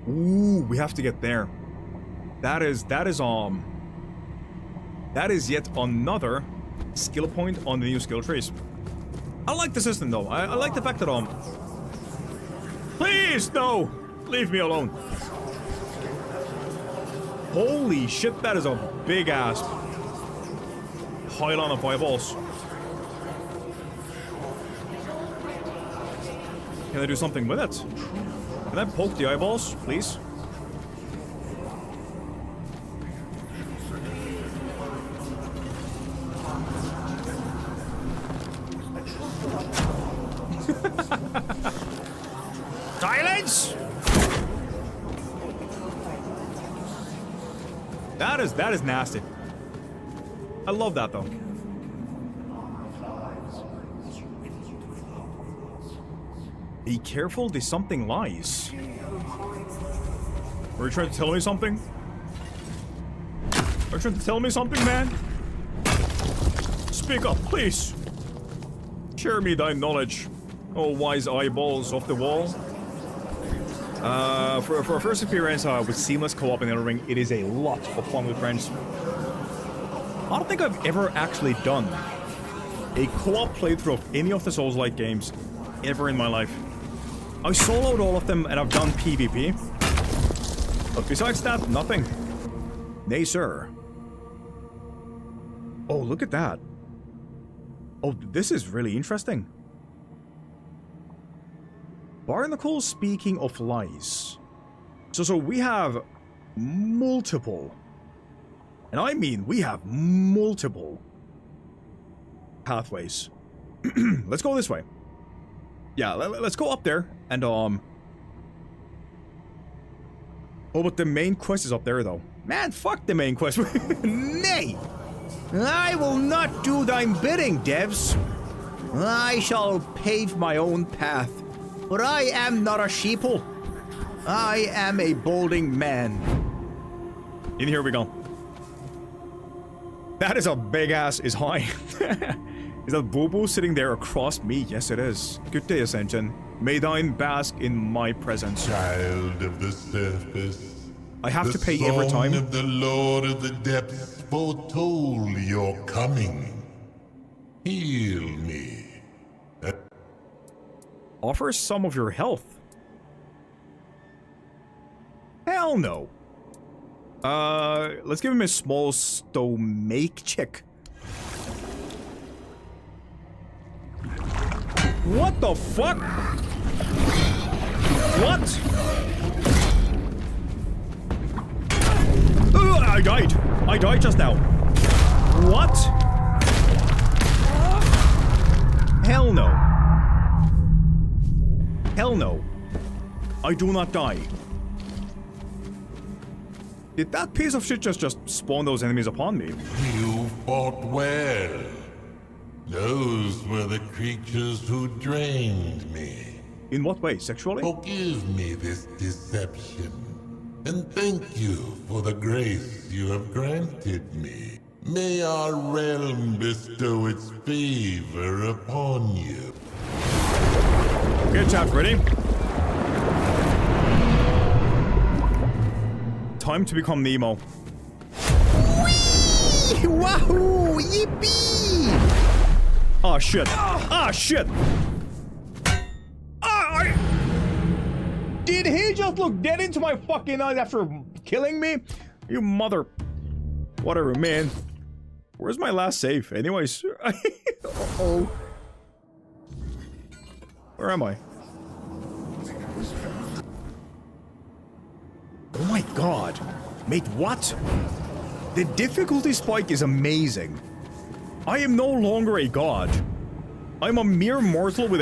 Ooh, we have to get there. That is yet another skill point on the new skill trees. I like the system though. I like the fact that please no! Leave me alone. Holy shit, that is a big ass pylon of eyeballs. Can I do something with it? Can I poke the eyeballs, please? Silence! That is nasty. I love that though. Be careful, there's something lies. Are you trying to tell me something? Are you trying to tell me something, man? Speak up, please. Share me thy knowledge, oh wise eyeballs off the wall. For our first appearance with seamless co-op in Elden Ring, it is a lot of fun with friends. I don't think I've ever actually done a co-op playthrough of any of the Souls-like games ever in my life. I soloed all of them and I've done PvP. But besides that, nothing. Nay, sir. Oh, look at that. Oh, this is really interesting. Barnacles speaking of lies. So we have multiple, and I mean we have multiple pathways. Let's go this way. Yeah, let's go up there and Oh, but the main quest is up there though. Man, fuck the main quest. Nay! I will not do thine bidding, devs. I shall pave my own path. But I am not a sheeple. I am a bolding man. In here we go. That is a big ass is high. Is that Boo-Boo sitting there across me? Yes, it is. Good day, Ascension. May thine bask in my presence. Child of the surface. I have to pay every time. The song of the Lord of the Depths foretold your coming. Heal me. Offer some of your health. Hell no. Let's give him a small stomach check. What the fuck? What? I died. I died just now. What? Hell no. Hell no. I do not die. Did that piece of shit just spawn those enemies upon me? You fought well. Those were the creatures who drained me. In what way? Sexually? Forgive me this deception, and thank you for the grace you have granted me. May our realm bestow its favor upon you. Good job, ready? Time to become Nemo. Whee! Wahoo! Yippee! Ah, shit. Ah, shit! Did he just look dead into my fucking eyes after killing me? You mother... Whatever, man. Where's my last save? Anyways. Uh-oh. Where am I? Oh my god. Mate, what? The difficulty spike is amazing. I am no longer a god. I'm a mere mortal with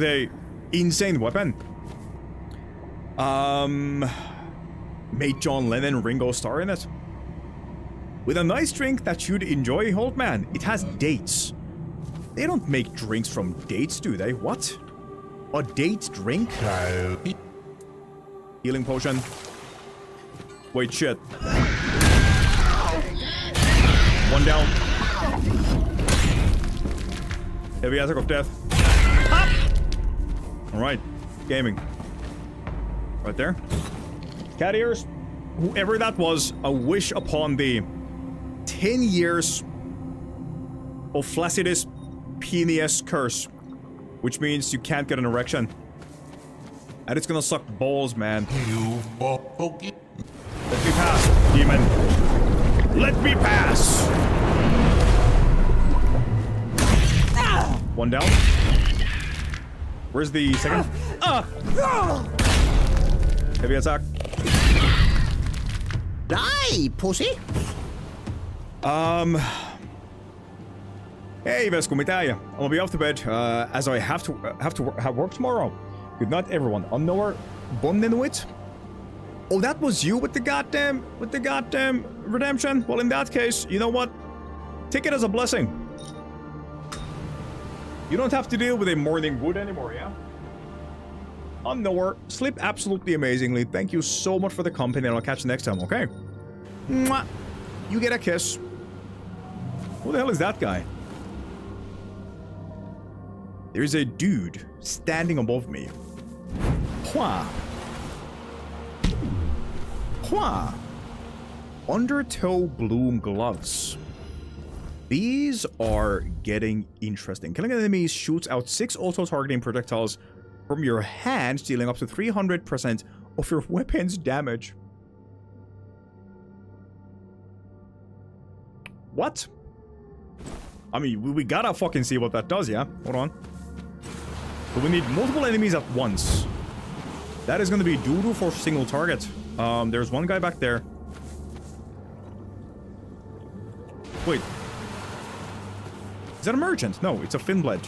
a insane weapon. Mate John Lennon, Ringo Starr in it. With a nice drink that you'd enjoy, old man. It has dates. They don't make drinks from dates, do they? What? A date drink? Healing potion. Wait, shit. One down. Heavy attack of death. Alright. Gaming. Right there. Cat ears. Whoever that was, a wish upon thee. 10 years of flaccidus penis curse. Which means you can't get an erection. And it's gonna suck balls, man. Let me pass, demon. Let me pass! One down. Where's the second? Heavy attack. Die, pussy! Hey, Vesco, mitä äijä? I'll be off to bed, as I have work tomorrow. Good night, everyone. Unknower Bonnenuit? Oh, that was you with the goddamn redemption? Well, in that case, you know what? Take it as a blessing. You don't have to deal with a morning wood anymore, yeah? Unknower, sleep absolutely amazingly. Thank you so much for the company, and I'll catch you next time, okay? Mwah. You get a kiss. Who the hell is that guy? There's a dude standing above me. Hua. Hua. Undertow bloom gloves. These are getting interesting. Killing enemies shoots out 6 auto-targeting projectiles from your hand, dealing up to 300% of your weapon's damage. What? I mean, we gotta fucking see what that does, yeah? Hold on. So we need multiple enemies at once. That is gonna be doo-doo for single target. There's one guy back there. Wait. Is that a merchant? No, it's a Finblade.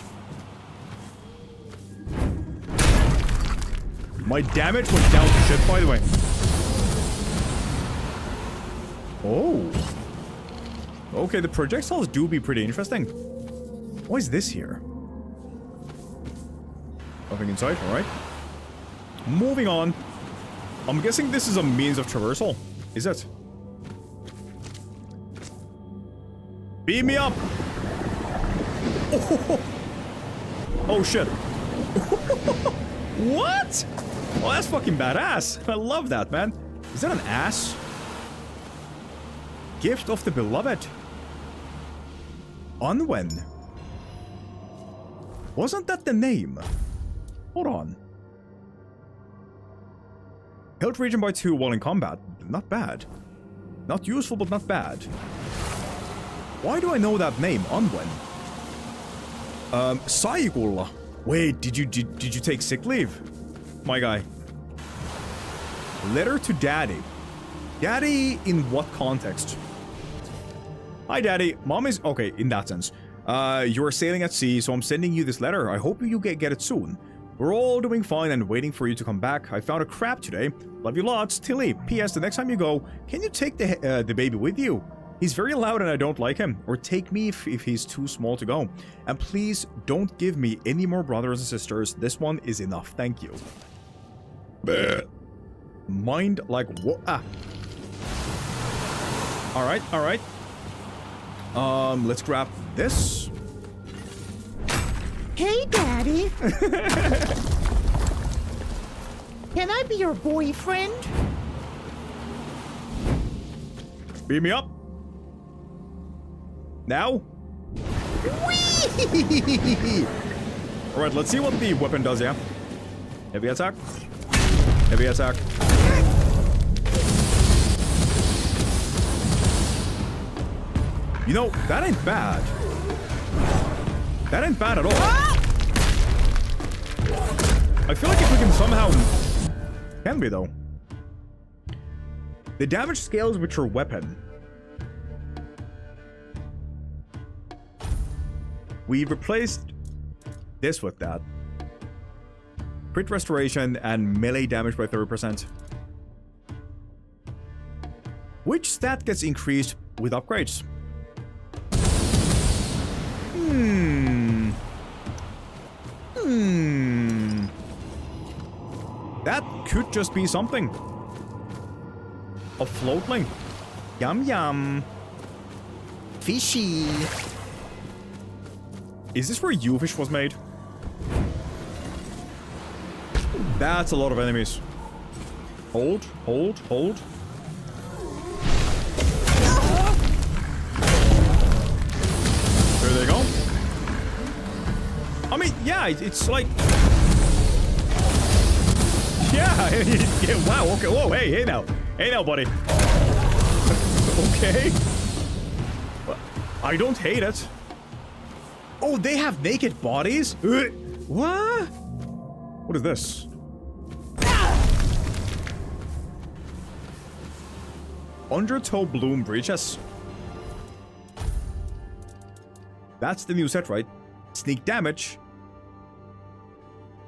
My damage went down to shit, by the way. Oh. Okay, the projectiles do be pretty interesting. Why is this here? Nothing inside, alright. Moving on. I'm guessing this is a means of traversal. Is it? Beam me up! Oh, oh shit. What? Oh, that's fucking badass. I love that, man. Is that an ass? Gift of the Beloved. Unwen. Wasn't that the name? Hold on. Health regen by 2 while in combat. Not bad. Not useful, but not bad. Why do I know that name? Unwen. Saigul. Wait, did you take sick leave? My guy. Letter to Daddy. Daddy in what context? Hi, Daddy. Mom is... Okay, in that sense. You're sailing at sea, so I'm sending you this letter. I hope you get it soon. We're all doing fine and waiting for you to come back. I found a crab today. Love you lots. Tilly. P.S. The next time you go, can you take the baby with you? He's very loud and I don't like him. Or take me if he's too small to go. And please don't give me any more brothers and sisters. This one is enough. Thank you. Bleh. Mind like what? Ah. Alright, alright. Let's grab this. Hey, Daddy. Can I be your boyfriend? Beam me up. Now? Alright, let's see what the weapon does, yeah? Heavy attack. Heavy attack. You know, that ain't bad. That ain't bad at all. I feel like if we can somehow... Can we, though? The damage scales with your weapon. We replaced this with that. Crit restoration and melee damage by 30%. Which stat gets increased with upgrades? That could just be something. A floatling. Yum yum. Fishy. Is this where Ufish was made? That's a lot of enemies. Hold, hold, hold. There they go. I mean, yeah, it's like... Yeah, yeah, wow, okay, whoa, hey now. Hey now, buddy. Okay. I don't hate it. Oh, they have naked bodies? What? What is this? Undertow Bloom Breaches. That's the new set, right? Sneak damage.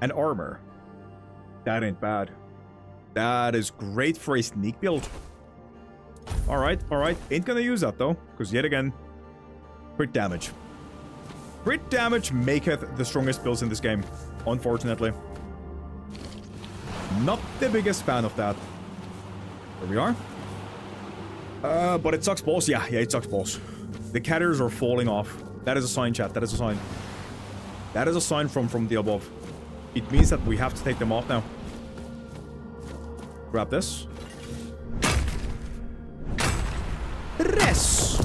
And armor. That ain't bad. That is great for a sneak build. Alright, alright. Ain't gonna use that though, because yet again, crit damage. Crit damage maketh the strongest builds in this game, unfortunately. Not the biggest fan of that. There we are. But it sucks balls. Yeah, it sucks balls. The catters are falling off. That is a sign, chat. That is a sign. That is a sign from the above. It means that we have to take them off now. Grab this. Res.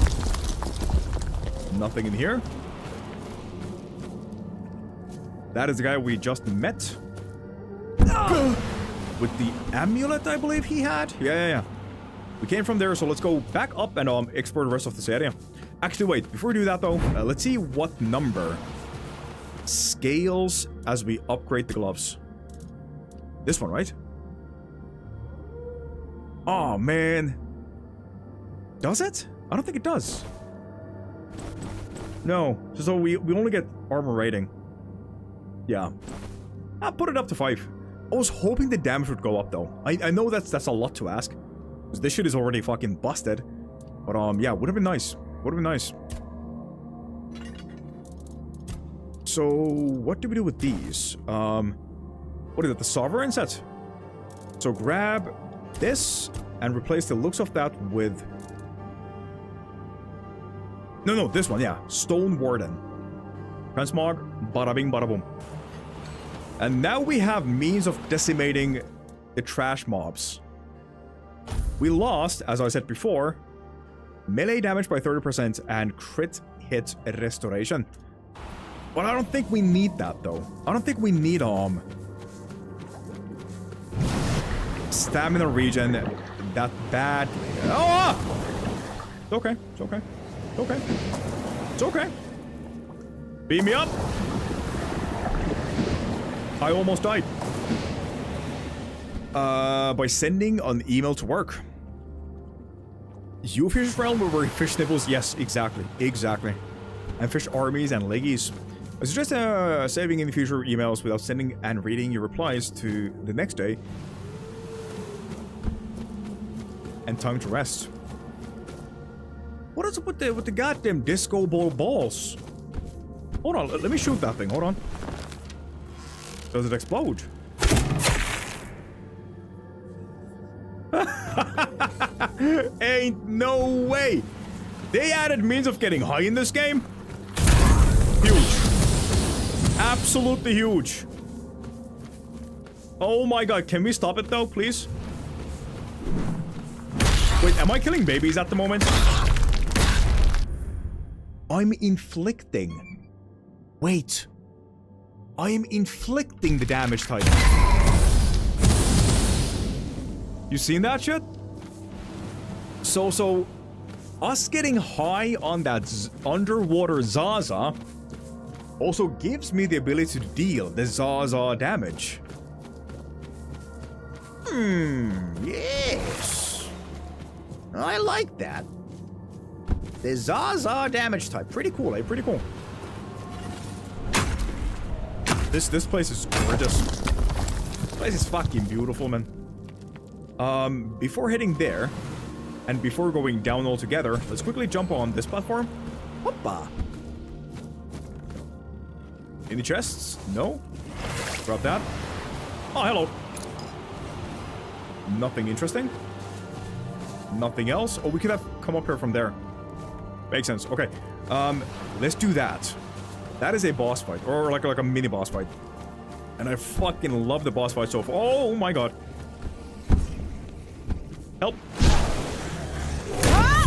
Nothing in here. That is the guy we just met. With the amulet, I believe he had. Yeah. We came from there, so let's go back up and explore the rest of this area. Actually, wait. Before we do that, though, let's see what number scales as we upgrade the gloves. This one, right? Oh, man. Does it? I don't think it does. No. So we only get armor rating. Yeah. I'll put it up to 5. I was hoping the damage would go up, though. I know that's a lot to ask. Because this shit is already fucking busted. But, yeah, would have been nice. Would have been nice. So, what do we do with these? What is it? The Sovereign set? So, grab this and replace the looks of that with... No, this one, yeah. Stone Warden. Transmog, bada bing, bada boom. And now we have means of decimating the trash mobs. We lost, as I said before, melee damage by 30% and crit hit restoration. But I don't think we need that, though. I don't think we need, stamina regen that badly. Oh! It's okay. It's okay. It's okay. It's okay. Beam me up. I almost died. By sending an email to work. You fish realm where fish nibbles? Yes, exactly. Exactly. And fish armies and leggies. I suggest saving in future emails without sending and reading your replies to the next day. And time to rest. What is it with the goddamn disco ball balls? Hold on, let me shoot that thing. Hold on. Does it explode? Ain't no way. They added means of getting high in this game. Huge. Absolutely huge. Oh my god, can we stop it though, please? Wait, am I killing babies at the moment? I'm inflicting. Wait. I'm inflicting the damage type. You seen that shit? So, us getting high on that underwater Zaza also gives me the ability to deal the Zaza damage. Yes. I like that. The Zaza damage type. Pretty cool, eh? Pretty cool. This place is gorgeous. This place is fucking beautiful, man. Before heading there, and before going down altogether, let's quickly jump on this platform. Hoppa! Any chests? No? Grab that. Oh, hello. Nothing interesting. Nothing else. Oh, we could have come up here from there. Makes sense. Okay. Let's do that. That is a boss fight, or like a mini boss fight. And I fucking love the boss fight so far. Oh my god. Help.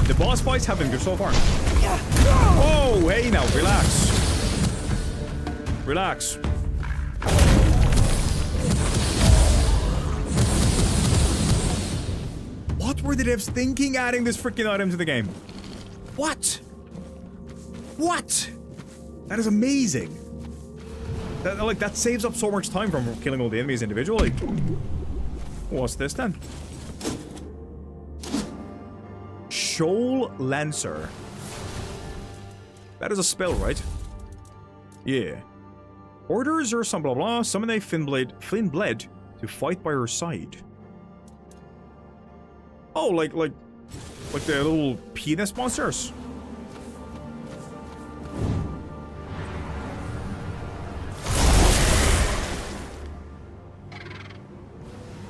The boss fights have been good so far. Oh, hey now, relax. Relax. What were the devs thinking adding this freaking item to the game? What? What? That is amazing. That saves up so much time from killing all the enemies individually. What's this then? Shoal Lancer. That is a spell, right? Yeah. Orders or some blah blah. Summon a Finnblade to fight by her side. Oh, like the little penis monsters.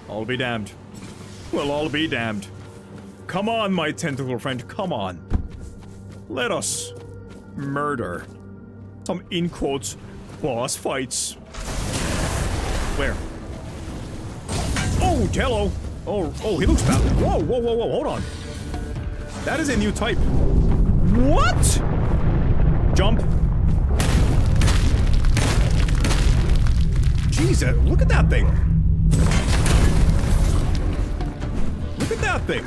I'll be damned. Well, I'll be damned. Come on, my tentacle friend, come on. Let us murder some, in quotes, boss fights. Where? Oh, hello. Oh, he looks bad. Whoa, hold on. That is a new type. What? Jump. Jesus, look at that thing. Look at that thing.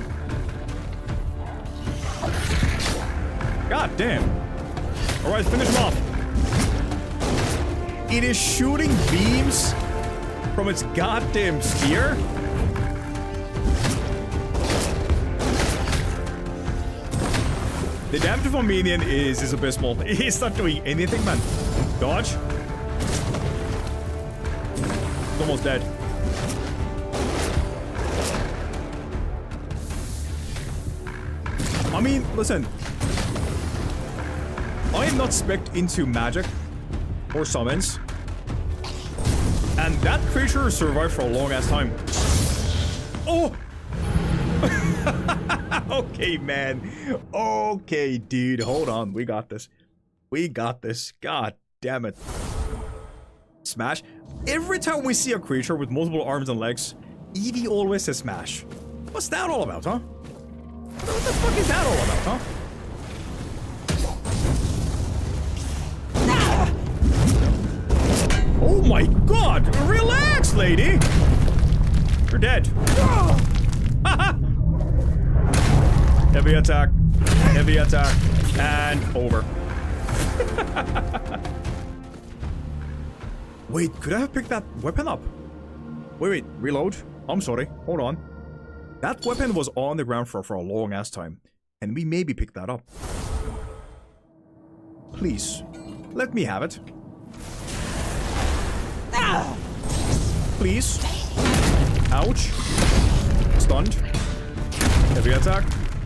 God damn. Alright, finish him off. It is shooting beams from its goddamn spear? The damage of a minion is abysmal. He's not doing anything, man. Dodge. He's almost dead. I mean, listen. I am not spec'd into magic or summons. And that creature survived for a long ass time. Oh! Okay, man. Okay, dude. Hold on. We got this. We got this. God damn it. Smash. Every time we see a creature with multiple arms and legs, Evie always says smash. What's that all about, huh? What the fuck is that all about, huh? Oh my god! Relax, lady! You're dead. Heavy attack. Heavy attack. And over. Wait, could I have picked that weapon up? Wait, reload. I'm sorry. Hold on. That weapon was on the ground for a long ass time. And we maybe picked that up. Please, let me have it. Please. Ouch. Stunned. Heavy attack.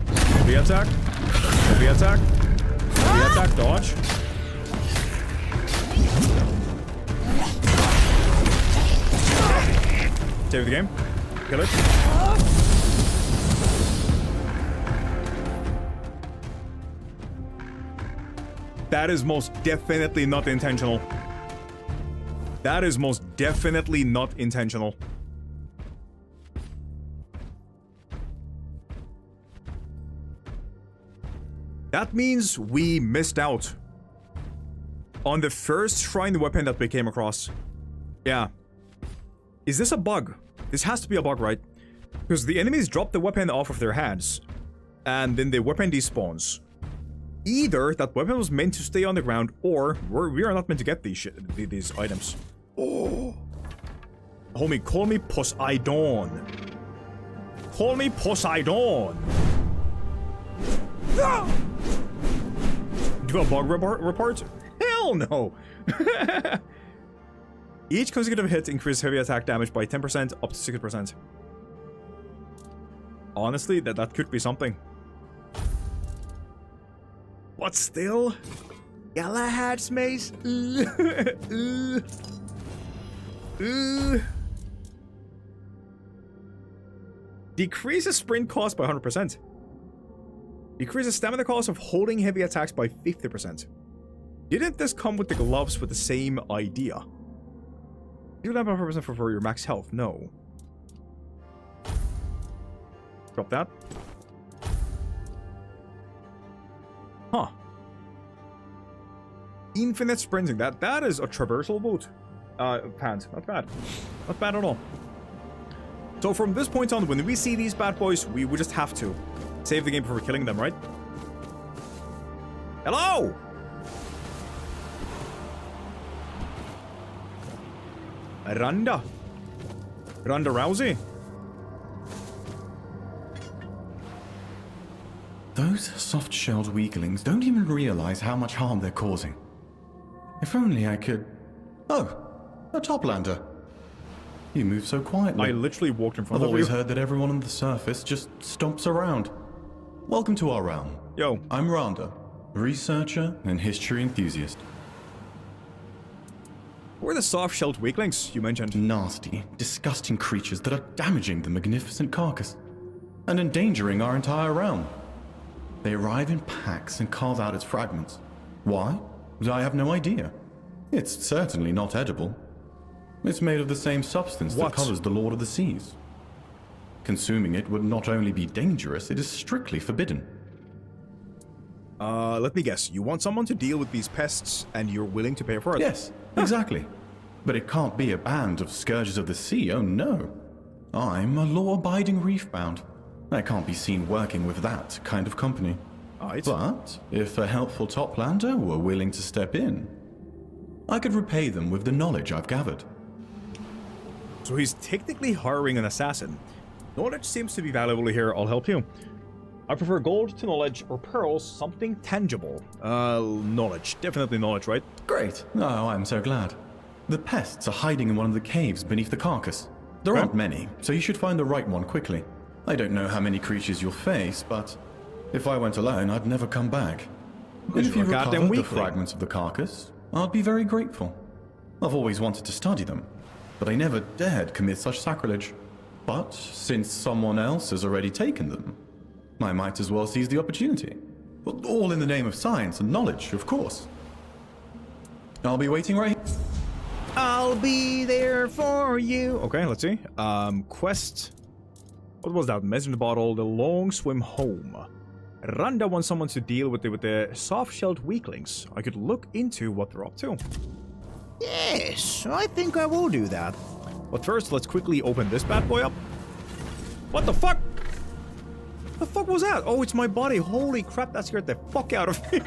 Heavy attack. Heavy attack. Heavy attack. Dodge. Save the game. Kill it. That is most definitely not intentional. That is most definitely not intentional. That means we missed out on the first shrine weapon that we came across. Yeah. Is this a bug? This has to be a bug, right? Because the enemies drop the weapon off of their hands, and then the weapon despawns. Either that weapon was meant to stay on the ground, or we are not meant to get these items. Oh. Homie, call me Poseidon. Call me Poseidon. Do a bug report? Hell no. Each consecutive hit increases heavy attack damage by 10% up to 60%. Honestly, that could be something. But still, Galahad's mace. Decreases sprint cost by 100%. Decreases stamina cost of holding heavy attacks by 50%. Didn't this come with the gloves with the same idea? You don't have 100% for your max health. No. Drop that. Huh. Infinite sprinting. That is a traversal boot. Pants. Not bad. Not bad at all. So from this point on, when we see these bad boys, we just have to save the game before killing them, right? Hello! Ronda Rousey. Those soft-shelled weaklings don't even realize how much harm they're causing. If only I could... Oh, a toplander. You move so quietly. I literally walked in front I've of you. always heard that everyone on the surface just stomps around. Welcome to our realm. Yo. I'm Rhonda, researcher and history enthusiast. Who are the soft-shelled weaklings you mentioned? Nasty, disgusting creatures that are damaging the magnificent carcass and endangering our entire realm. They arrive in packs and carve out its fragments. Why? I have no idea. It's certainly not edible. It's made of the same substance that covers the Lord of the Seas. Consuming it would not only be dangerous, it is strictly forbidden. Let me guess. You want someone to deal with these pests, and you're willing to pay for it? Yes, exactly. But it can't be a band of scourges of the sea, oh no. I'm a law-abiding reefbound. I can't be seen working with that kind of company. But if a helpful Toplander were willing to step in, I could repay them with the knowledge I've gathered. So he's technically hiring an assassin. Knowledge seems to be valuable here. I'll help you. I prefer gold to knowledge or pearls, something tangible. Knowledge. Definitely knowledge, right? Great. Oh, I'm so glad. The pests are hiding in one of the caves beneath the carcass. There aren't many, so you should find the right one quickly. I don't know how many creatures you'll face, but if I went alone, I'd never come back. And if you recovered the fragments of the carcass, I'd be very grateful. I've always wanted to study them, but I never dared commit such sacrilege. But since someone else has already taken them, I might as well seize the opportunity. But all in the name of science and knowledge, of course. I'll be waiting right here. I'll be there for you. Okay, let's see. Quest. What was that? Mess in the bottle. The long swim home. Randa wants someone to deal with the soft-shelled weaklings. I could look into what they're up to. Yes, I think I will do that. But first, let's quickly open this bad boy up. What the fuck? The fuck was that? Oh, it's my body. Holy crap, that scared the fuck out of me.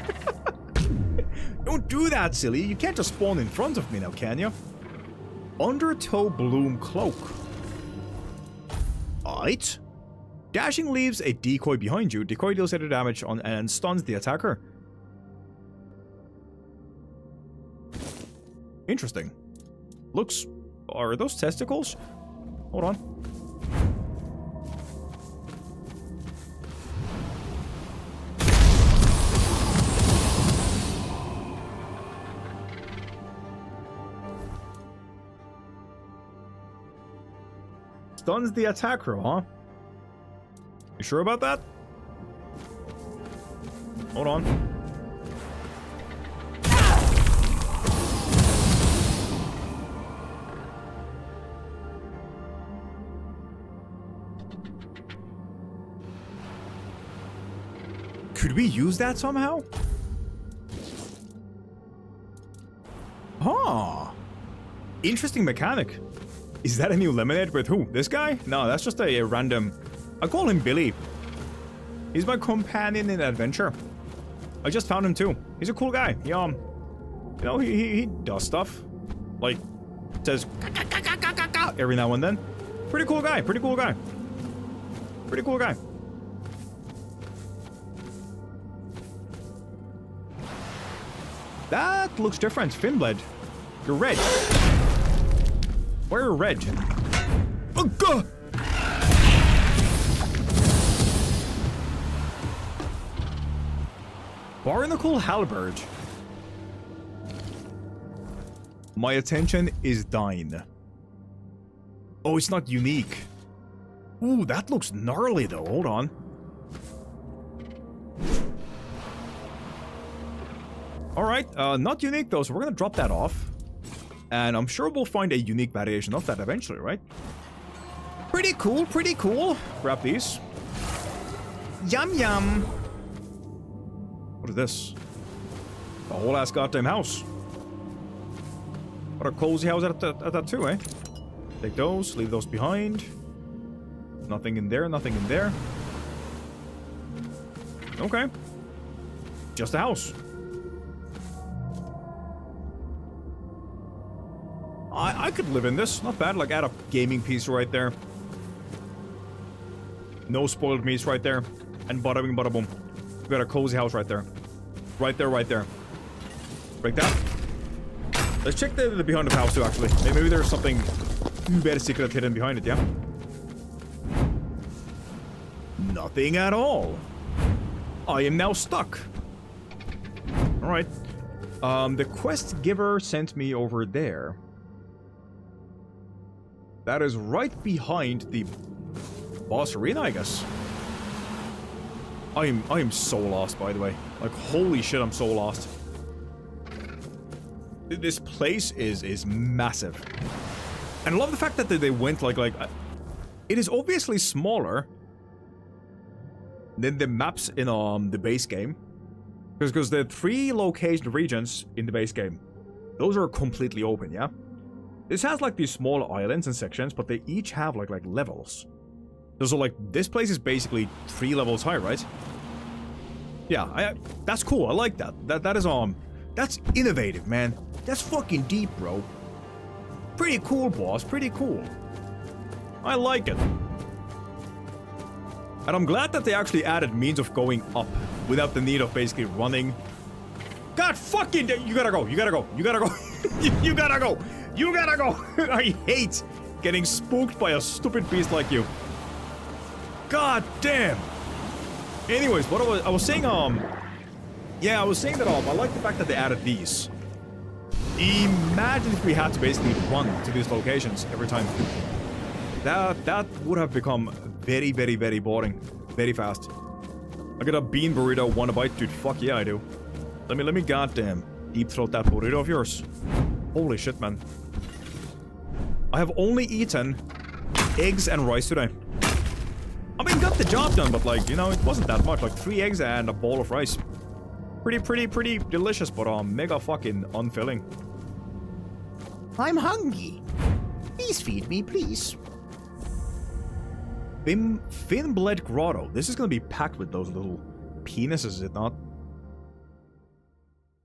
Don't do that, silly. You can't just spawn in front of me now, can you? Undertow Bloom Cloak. Alright. Dashing leaves a decoy behind you. Decoy deals extra damage on and stuns the attacker. Interesting. Looks... Are those testicles? Hold on. Stuns the attacker, huh? You sure about that? Hold on. Could we use that somehow? Huh. Interesting mechanic. Is that a new lemonade with who? This guy? No, that's just a random... I call him Billy. He's my companion in adventure. I just found him too. He's a cool guy. He, you know, he does stuff. Like, says every now and then. Pretty cool guy. Pretty cool guy. Pretty cool guy. That looks different. Finblade. You're red. Where are red? Oh, God! Barnacle Halberd. My attention is dying. Oh, it's not unique. Ooh, that looks gnarly though. Hold on. Alright, not unique though, so we're gonna drop that off. And I'm sure we'll find a unique variation of that eventually, right? Pretty cool, pretty cool. Grab these. Yum yum. What is this? A whole ass goddamn house. What a cozy house at that too, eh? Take those, leave those behind. Nothing in there, nothing in there. Okay. Just a house. I could live in this. Not bad. Like, add a gaming piece right there. No spoiled meats right there. And bada bing, bada boom. We got a cozy house right there. Right there, right there. Break that. Let's check the behind the house too, actually. Maybe there's something very secret hidden behind it, yeah? Nothing at all. I am now stuck. Alright. The quest giver sent me over there. That is right behind the boss arena, I guess. I am so lost, by the way. Like, holy shit, I'm so lost. This place is massive. And I love the fact that they went like it is obviously smaller than the maps in the base game. Because the 3 location regions in the base game, those are completely open, yeah? This has like these small islands and sections, but they each have like levels. So like this place is basically 3 levels high, right? Yeah, that's cool. I like that. That is that's innovative, man. That's fucking deep, bro. Pretty cool, boss. Pretty cool. I like it. And I'm glad that they actually added means of going up without the need of basically running. God fucking, you gotta go. You gotta go. You gotta go. You gotta go. You gotta go. I hate getting spooked by a stupid beast like you. God damn. Anyways, what I was saying, yeah, I was saying that, I like the fact that they added these. Imagine if we had to basically run to these locations every time. That would have become very, very, very boring. Very fast. I got a bean burrito, want a bite? Dude, fuck yeah, I do. Let me goddamn deep throat that burrito of yours. Holy shit, man. I have only eaten eggs and rice today. I mean, got the job done, but like, you know, it wasn't that much. Like 3 eggs and a bowl of rice. Pretty delicious, but mega fucking unfilling. I'm hungry. Please feed me, please. Finbled Grotto. This is gonna be packed with those little penises, is it not?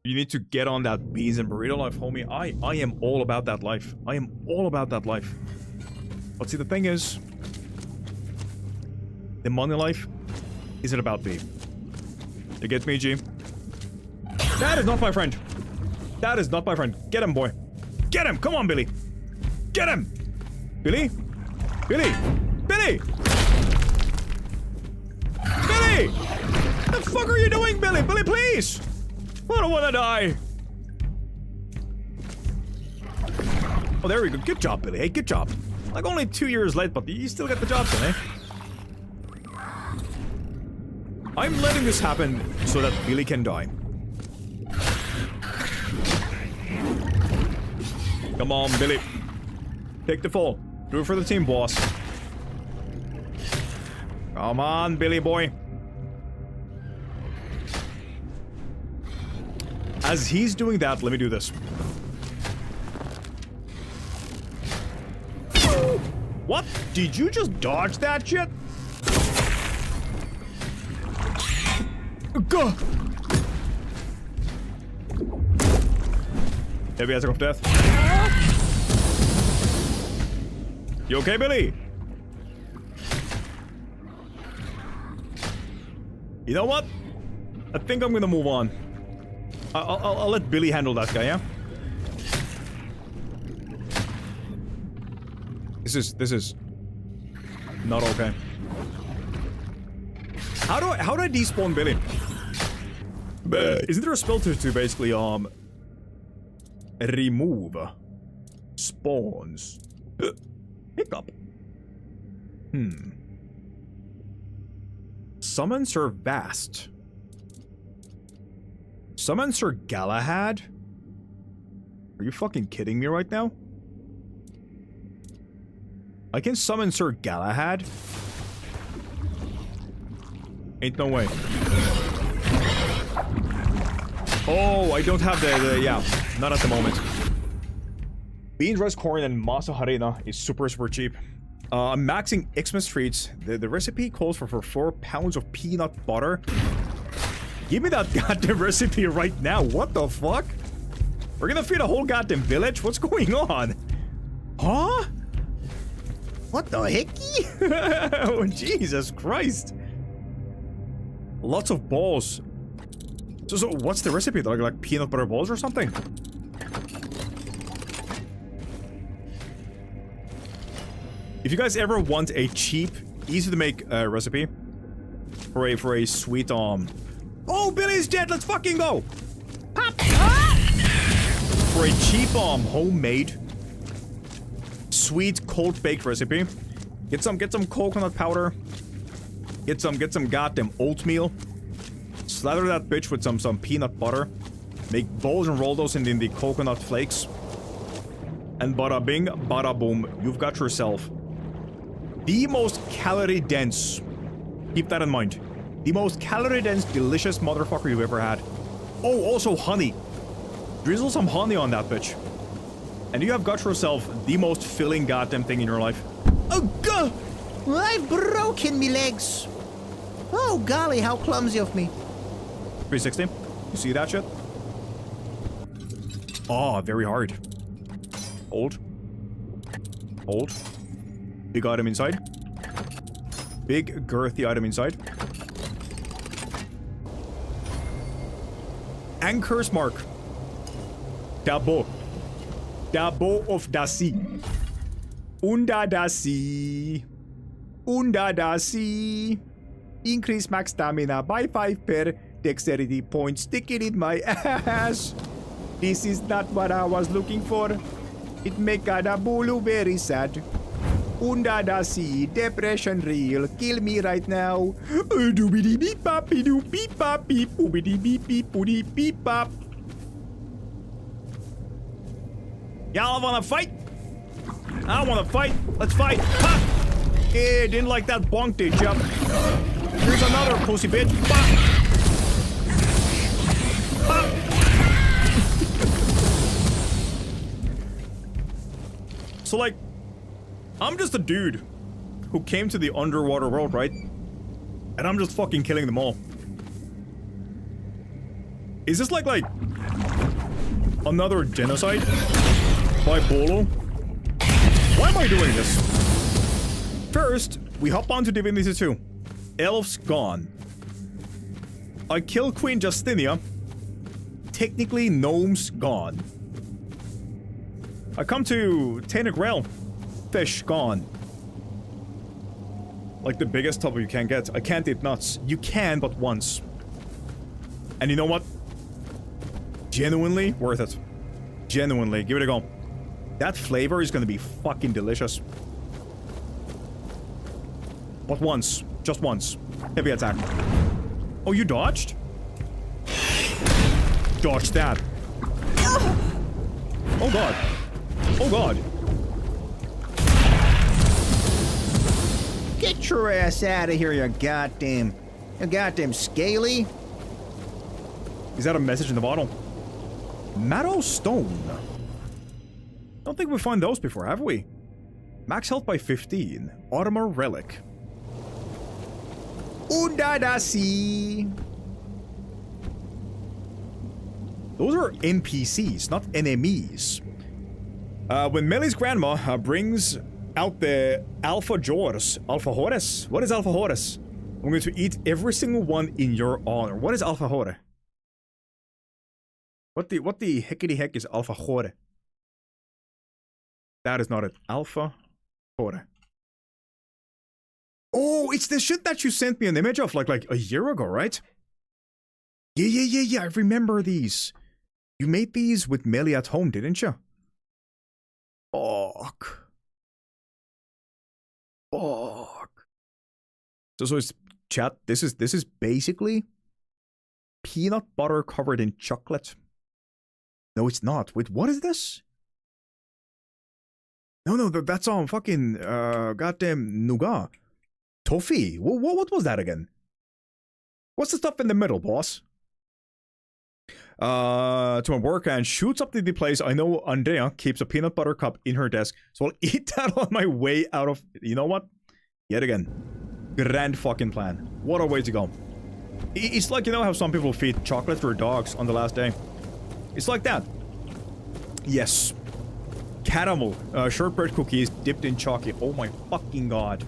You need to get on that beans and burrito life, homie. I am all about that life. I am all about that life. But see, the thing is, the money life isn't about me. You get me, G? That is not my friend. That is not my friend. Get him, boy. Get him! Come on, Billy. Get him! Billy? Billy! Billy! Billy! What the fuck are you doing, Billy? Billy, please! I don't wanna die. Oh, there we go. Good job, Billy. Hey, good job. Like, only 2 years late, but you still get the job done, eh? I'm letting this happen so that Billy can die. Come on, Billy. Take the fall. Do it for the team, boss. Come on, Billy boy. As he's doing that, let me do this. What? Did you just dodge that shit? Go! Heavy hazard of death. You okay, Billy? You know what? I think I'm gonna move on. I'll let Billy handle that guy, yeah? This is not okay. How do I despawn Billy? Isn't there a spell to basically remove spawns? Hiccup. Summon Sir Vast. Summon Sir Galahad? Are you fucking kidding me right now? I can summon Sir Galahad? Ain't no way. Oh, I don't have the yeah, not at the moment. Beans, rice, corn, and masa harina is super cheap. I'm maxing Xmas treats. The recipe calls for 4 pounds of peanut butter. Give me that goddamn recipe right now. What the fuck? We're gonna feed a whole goddamn village? What's going on? Huh? What the hecky? Oh, Jesus Christ. Lots of balls. So what's the recipe? Like peanut butter balls or something? If you guys ever want a cheap, easy to make recipe for a sweet oh, Billy's dead. Let's fucking go. For a cheap homemade sweet cold baked recipe, get some coconut powder. Get some goddamn oatmeal. Slather that bitch with some peanut butter. Make balls and roll those in the coconut flakes. And bada bing, bada boom, you've got yourself the most calorie dense. Keep that in mind. The most calorie dense, delicious motherfucker you've ever had. Oh, also honey. Drizzle some honey on that bitch. And you have got yourself the most filling goddamn thing in your life. Oh, God! I've broken me legs. Oh, golly, how clumsy of me. 360. You see that shit? Oh, very hard. Hold. Hold. Big item inside. Big, girthy item inside. Anchor's mark. Dabo. Dabo of Dasi. Unda Dasi. Unda Dasi. Increase max stamina by 5 per dexterity points. Stick it in my ass. This is not what I was looking for. It make Adabulu very sad. Unda Dasi. Depression real. Kill me right now. Doobity beep bop doo beep bop beep. Oobity beep beep boody beep bop. Y'all wanna fight? I wanna fight. Let's fight. Ha! Yeah, didn't like that bonk, did ya? Here's another pussy bitch. Bah! Bah! So, like, I'm just a dude who came to the underwater world, right? And I'm just fucking killing them all. Is this like another genocide by Bolo? Why am I doing this? First, we hop onto Divinity 2. Elves gone. I kill Queen Justinia. Technically, gnomes gone. I come to Tainted Grail. Fish gone. Like the biggest top you can get. I can't eat nuts. You can, but once. And you know what? Genuinely worth it. Genuinely. Give it a go. That flavor is gonna be fucking delicious. But once. Just once. Heavy attack. Oh, you dodged? Dodge that. Oh god. Oh god. Get your ass out of here, you goddamn scaly. Is that a message in the bottle? Marrow Stone. Don't think we found those before, have we? Max health by 15. Armor Relic. Undadasi. Those are NPCs, not enemies. When Meli's grandma brings out the Alfajores. Alfajores? What is Alfajores? I'm going to eat every single one in your honor. What is Alfajore? What the heckity heck is Alfajore? That is not it. Alfajore. Oh, it's the shit that you sent me an image of like a year ago, right? Yeah. I remember these. You made these with Meli at home, didn't you? Fuck. So it's chat. This is basically peanut butter covered in chocolate. No, it's not. Wait, what is this? No, that's on fucking goddamn nougat. Toffee. What was that again? What's the stuff in the middle, boss? To my work and shoots up to the place. I know Andrea keeps a peanut butter cup in her desk, so I'll eat that on my way out of... You know what? Yet again. Grand fucking plan. What a way to go. It's like, you know how some people feed chocolate to their dogs on the last day? It's like that. Yes. Caramel. Shortbread cookies dipped in chocolate. Oh my fucking god.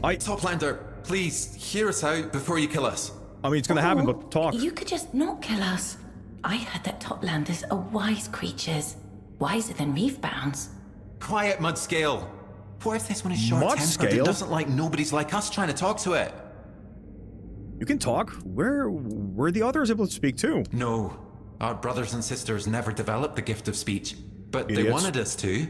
Toplander, please, hear us out before you kill us. I mean, it's gonna happen, but talk. You could just not kill us. I heard that Toplanders are wise creatures. Wiser than reefbounds. Quiet, Mudscale. What if this one is short-tempered and doesn't like nobodies like us trying to talk to it? You can talk. Were the others able to speak too? No. Our brothers and sisters never developed the gift of speech. But Idiots. They wanted us to.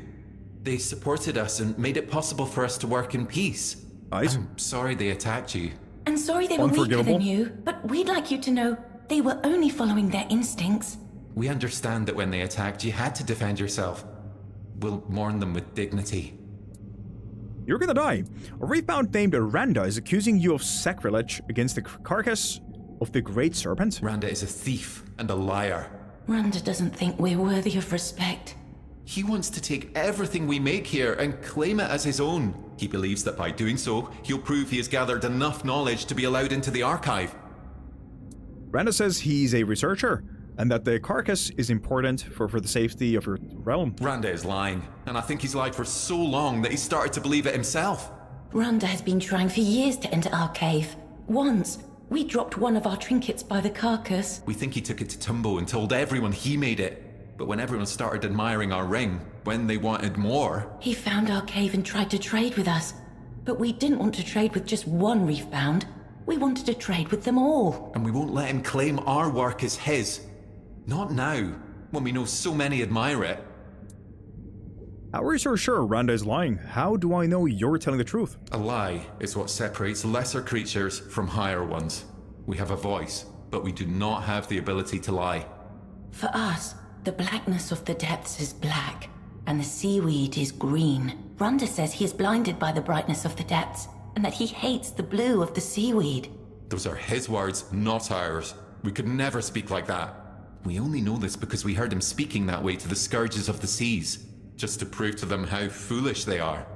They supported us and made it possible for us to work in peace. I'm sorry they attacked you. And sorry they were weaker than you, but we'd like you to know they were only following their instincts. We understand that when they attacked, you had to defend yourself. We'll mourn them with dignity. You're gonna die. A reefbound named Randa is accusing you of sacrilege against the carcass of the Great Serpent. Randa is a thief and a liar. Randa doesn't think we're worthy of respect. He wants to take everything we make here and claim it as his own. He believes that by doing so, he'll prove he has gathered enough knowledge to be allowed into the archive. Randa says he's a researcher, and that the carcass is important for the safety of your realm. Randa is lying, and I think he's lied for so long that he started to believe it himself. Randa has been trying for years to enter our cave. Once, we dropped one of our trinkets by the carcass. We think he took it to Tumbo and told everyone he made it. But when everyone started admiring our ring, when they wanted more... He found our cave and tried to trade with us. But we didn't want to trade with just one reef-bound. We wanted to trade with them all. And we won't let him claim our work as his. Not now, when we know so many admire it. How are you so sure Randa is lying? How do I know you're telling the truth? A lie is what separates lesser creatures from higher ones. We have a voice, but we do not have the ability to lie. For us, the blackness of the depths is black, and the seaweed is green. Randa says he is blinded by the brightness of the depths, and that he hates the blue of the seaweed. Those are his words, not ours. We could never speak like that. We only know this because we heard him speaking that way to the scourges of the seas. Just to prove to them how foolish they are.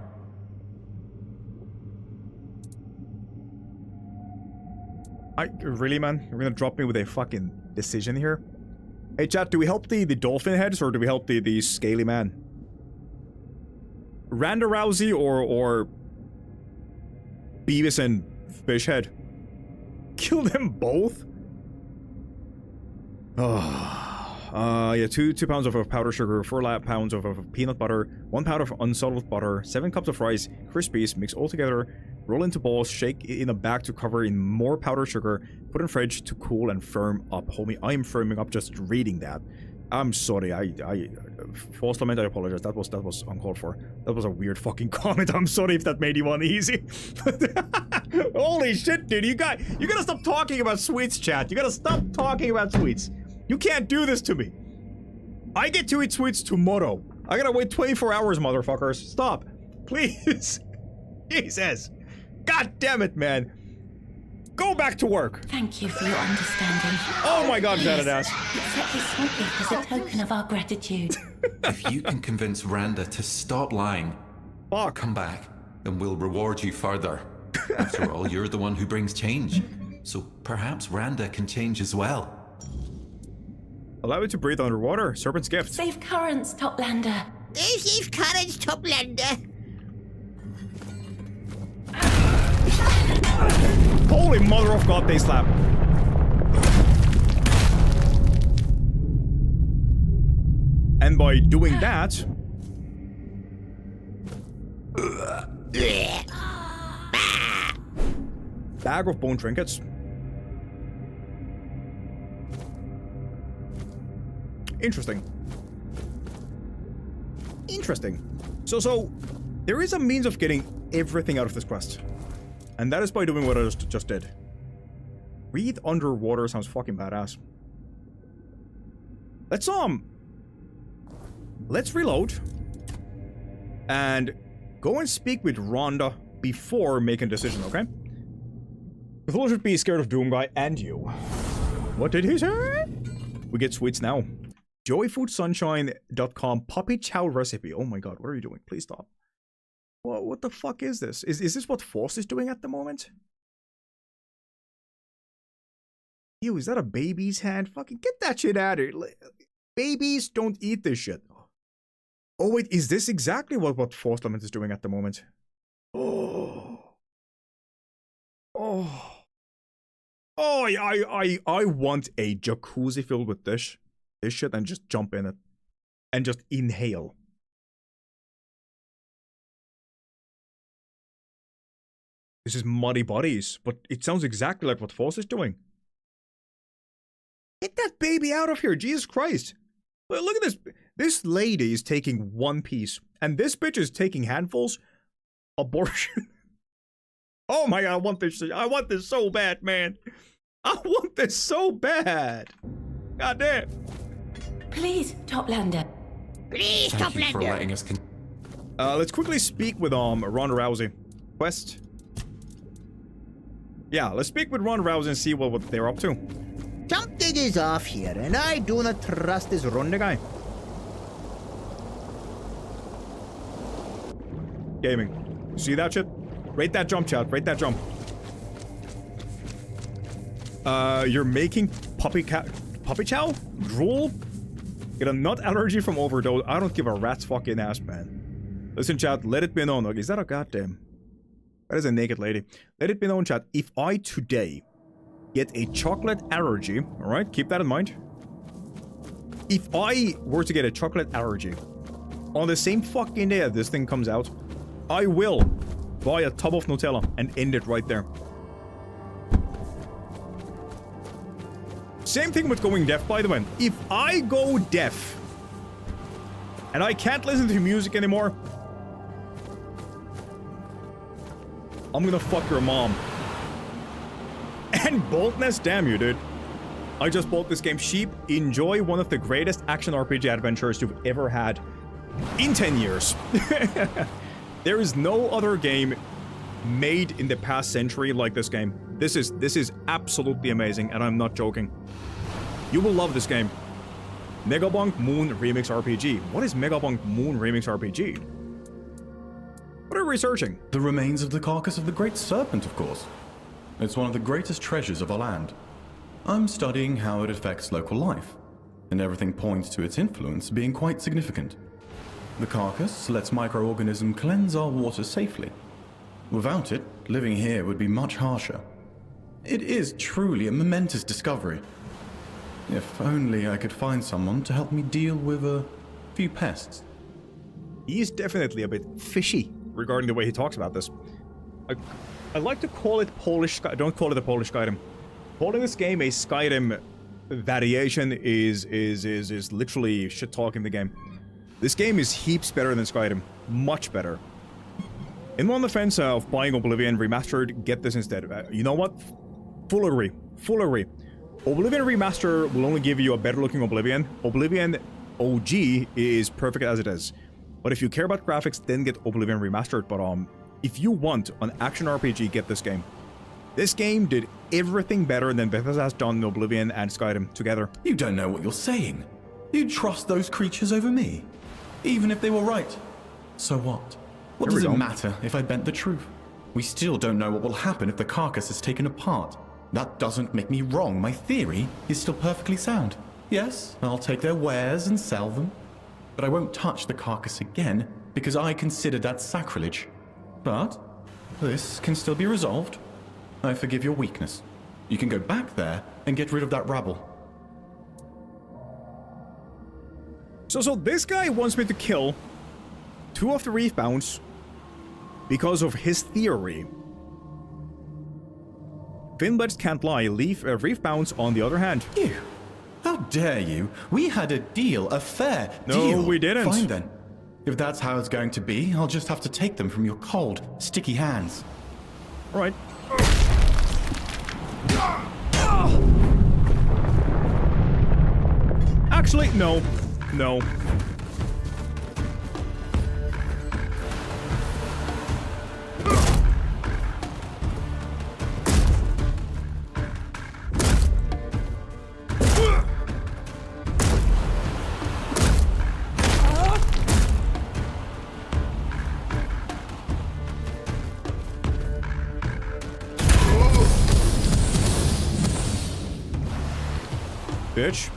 Really, man? You're gonna drop me with a fucking decision here? Hey, chat, do we help the dolphin heads, or do we help the scaly man? Randa Rousey or Beavis and Fishhead? Kill them both? Yeah, 2 pounds of powdered sugar, 4 pounds of peanut butter, 1 pound of unsalted butter, 7 cups of rice, Krispies, mix all together, roll into balls, shake in a bag to cover in more powdered sugar, put in fridge to cool and firm up. Homie, I am firming up just reading that. I'm sorry, false lament, I apologize. That was uncalled for. That was a weird fucking comment. I'm sorry if that made you uneasy. Holy shit, dude, you gotta stop talking about sweets, chat. You gotta stop talking about sweets. You can't do this to me. I get to eat sweets tomorrow. I gotta wait 24 hours, motherfuckers. Stop. Please. Jesus. God damn it, man. Go back to work. Thank you for your understanding. Oh my god, that ass. Accept this small gift as a token of our gratitude. If you can convince Randa to stop lying, come back, and we'll reward you further. After all, you're the one who brings change. So perhaps Randa can change as well. Allow it to breathe underwater. Serpent's gift. Save currents, Toplander. Save currents, Toplander. Holy mother of God, they slap. And by doing that... Bag of bone trinkets. Interesting. So, there is a means of getting everything out of this quest. And that is by doing what I just did. Breathe underwater sounds fucking badass. Let's reload. And go and speak with Randa before making a decision, okay? Cthulhu should be scared of Doomguy and you. What did he say? We get sweets now. Joyfoodsunshine.com puppy chow recipe. Oh my god, what are you doing? Please stop. What the fuck is this? Is this what Force is doing at the moment? Ew, is that a baby's hand? Fucking get that shit out of here. Babies don't eat this shit. Oh wait, is this exactly what Force Lament is doing at the moment? I want a jacuzzi filled with this shit and just jump in it and just inhale. This is Muddy Buddies, but it sounds exactly like what Force is doing. Get that baby out of here, Jesus Christ. Look at this. This lady is taking one piece, and this bitch is taking handfuls. Abortion. Oh my god, I want this so bad, man. I want this so bad. God damn. Please, Toplander. Please, Thank you for Toplander. letting us Let's quickly speak with Ronda Rousey. Quest. Yeah, let's speak with Ronda Rousey and see what they're up to. Something is off here, and I do not trust this Ronda guy. Gaming. See that shit? Rate that jump, chat. Rate that jump. You're making puppy chow? Drool? Get a nut allergy from overdose. I don't give a rat's fucking ass, man. Listen, chat, let it be known. Okay, is that a goddamn... That is a naked lady. Let it be known, chat, if I today get a chocolate allergy, alright, keep that in mind. If I were to get a chocolate allergy on the same fucking day that this thing comes out, I will buy a tub of Nutella and end it right there. Same thing with going deaf, by the way. If I go deaf and I can't listen to music anymore, I'm gonna fuck your mom. And boldness, damn you, dude. I just bought this game cheap. Enjoy one of the greatest action RPG adventures you've ever had in 10 years. There is no other game made in the past century like this game. This is absolutely amazing, and I'm not joking. You will love this game. Megabunk Moon Remix RPG. What is Megabunk Moon Remix RPG? What are you researching? The remains of the carcass of the great serpent, of course. It's one of the greatest treasures of our land. I'm studying how it affects local life, and everything points to its influence being quite significant. The carcass lets microorganisms cleanse our water safely. Without it, living here would be much harsher. It is truly a momentous discovery. If only I could find someone to help me deal with a few pests. He is definitely a bit fishy regarding the way he talks about this. I like to call it Polish Skyrim. Don't call it a Polish Skyrim. Calling this game a Skyrim variation is literally shit talking the game. This game is heaps better than Skyrim. Much better. In one defense of buying Oblivion Remastered, get this instead. You know what? Full agree. Full agree. Oblivion Remaster will only give you a better looking Oblivion. Oblivion OG is perfect as it is. But if you care about graphics, then get Oblivion Remastered. But if you want an action RPG, get this game. This game did everything better than Bethesda has done in Oblivion and Skyrim together. You don't know what you're saying. You trust those creatures over me, even if they were right. So what? What does it matter if I bent the truth? We still don't know what will happen if the carcass is taken apart. That doesn't make me wrong. My theory is still perfectly sound. Yes, I'll take their wares and sell them, but I won't touch the carcass again because I consider that sacrilege. But this can still be resolved. I forgive your weakness. You can go back there and get rid of that rabble. So this guy wants me to kill 2 of the Reefbounds because of his theory. Finblades can't lie. Reefbounds, on the other hand. You? How dare you? We had a deal, a fair deal. No, we didn't. Fine then. If that's how it's going to be, I'll just have to take them from your cold, sticky hands. All right. Actually, no. No. Bitch.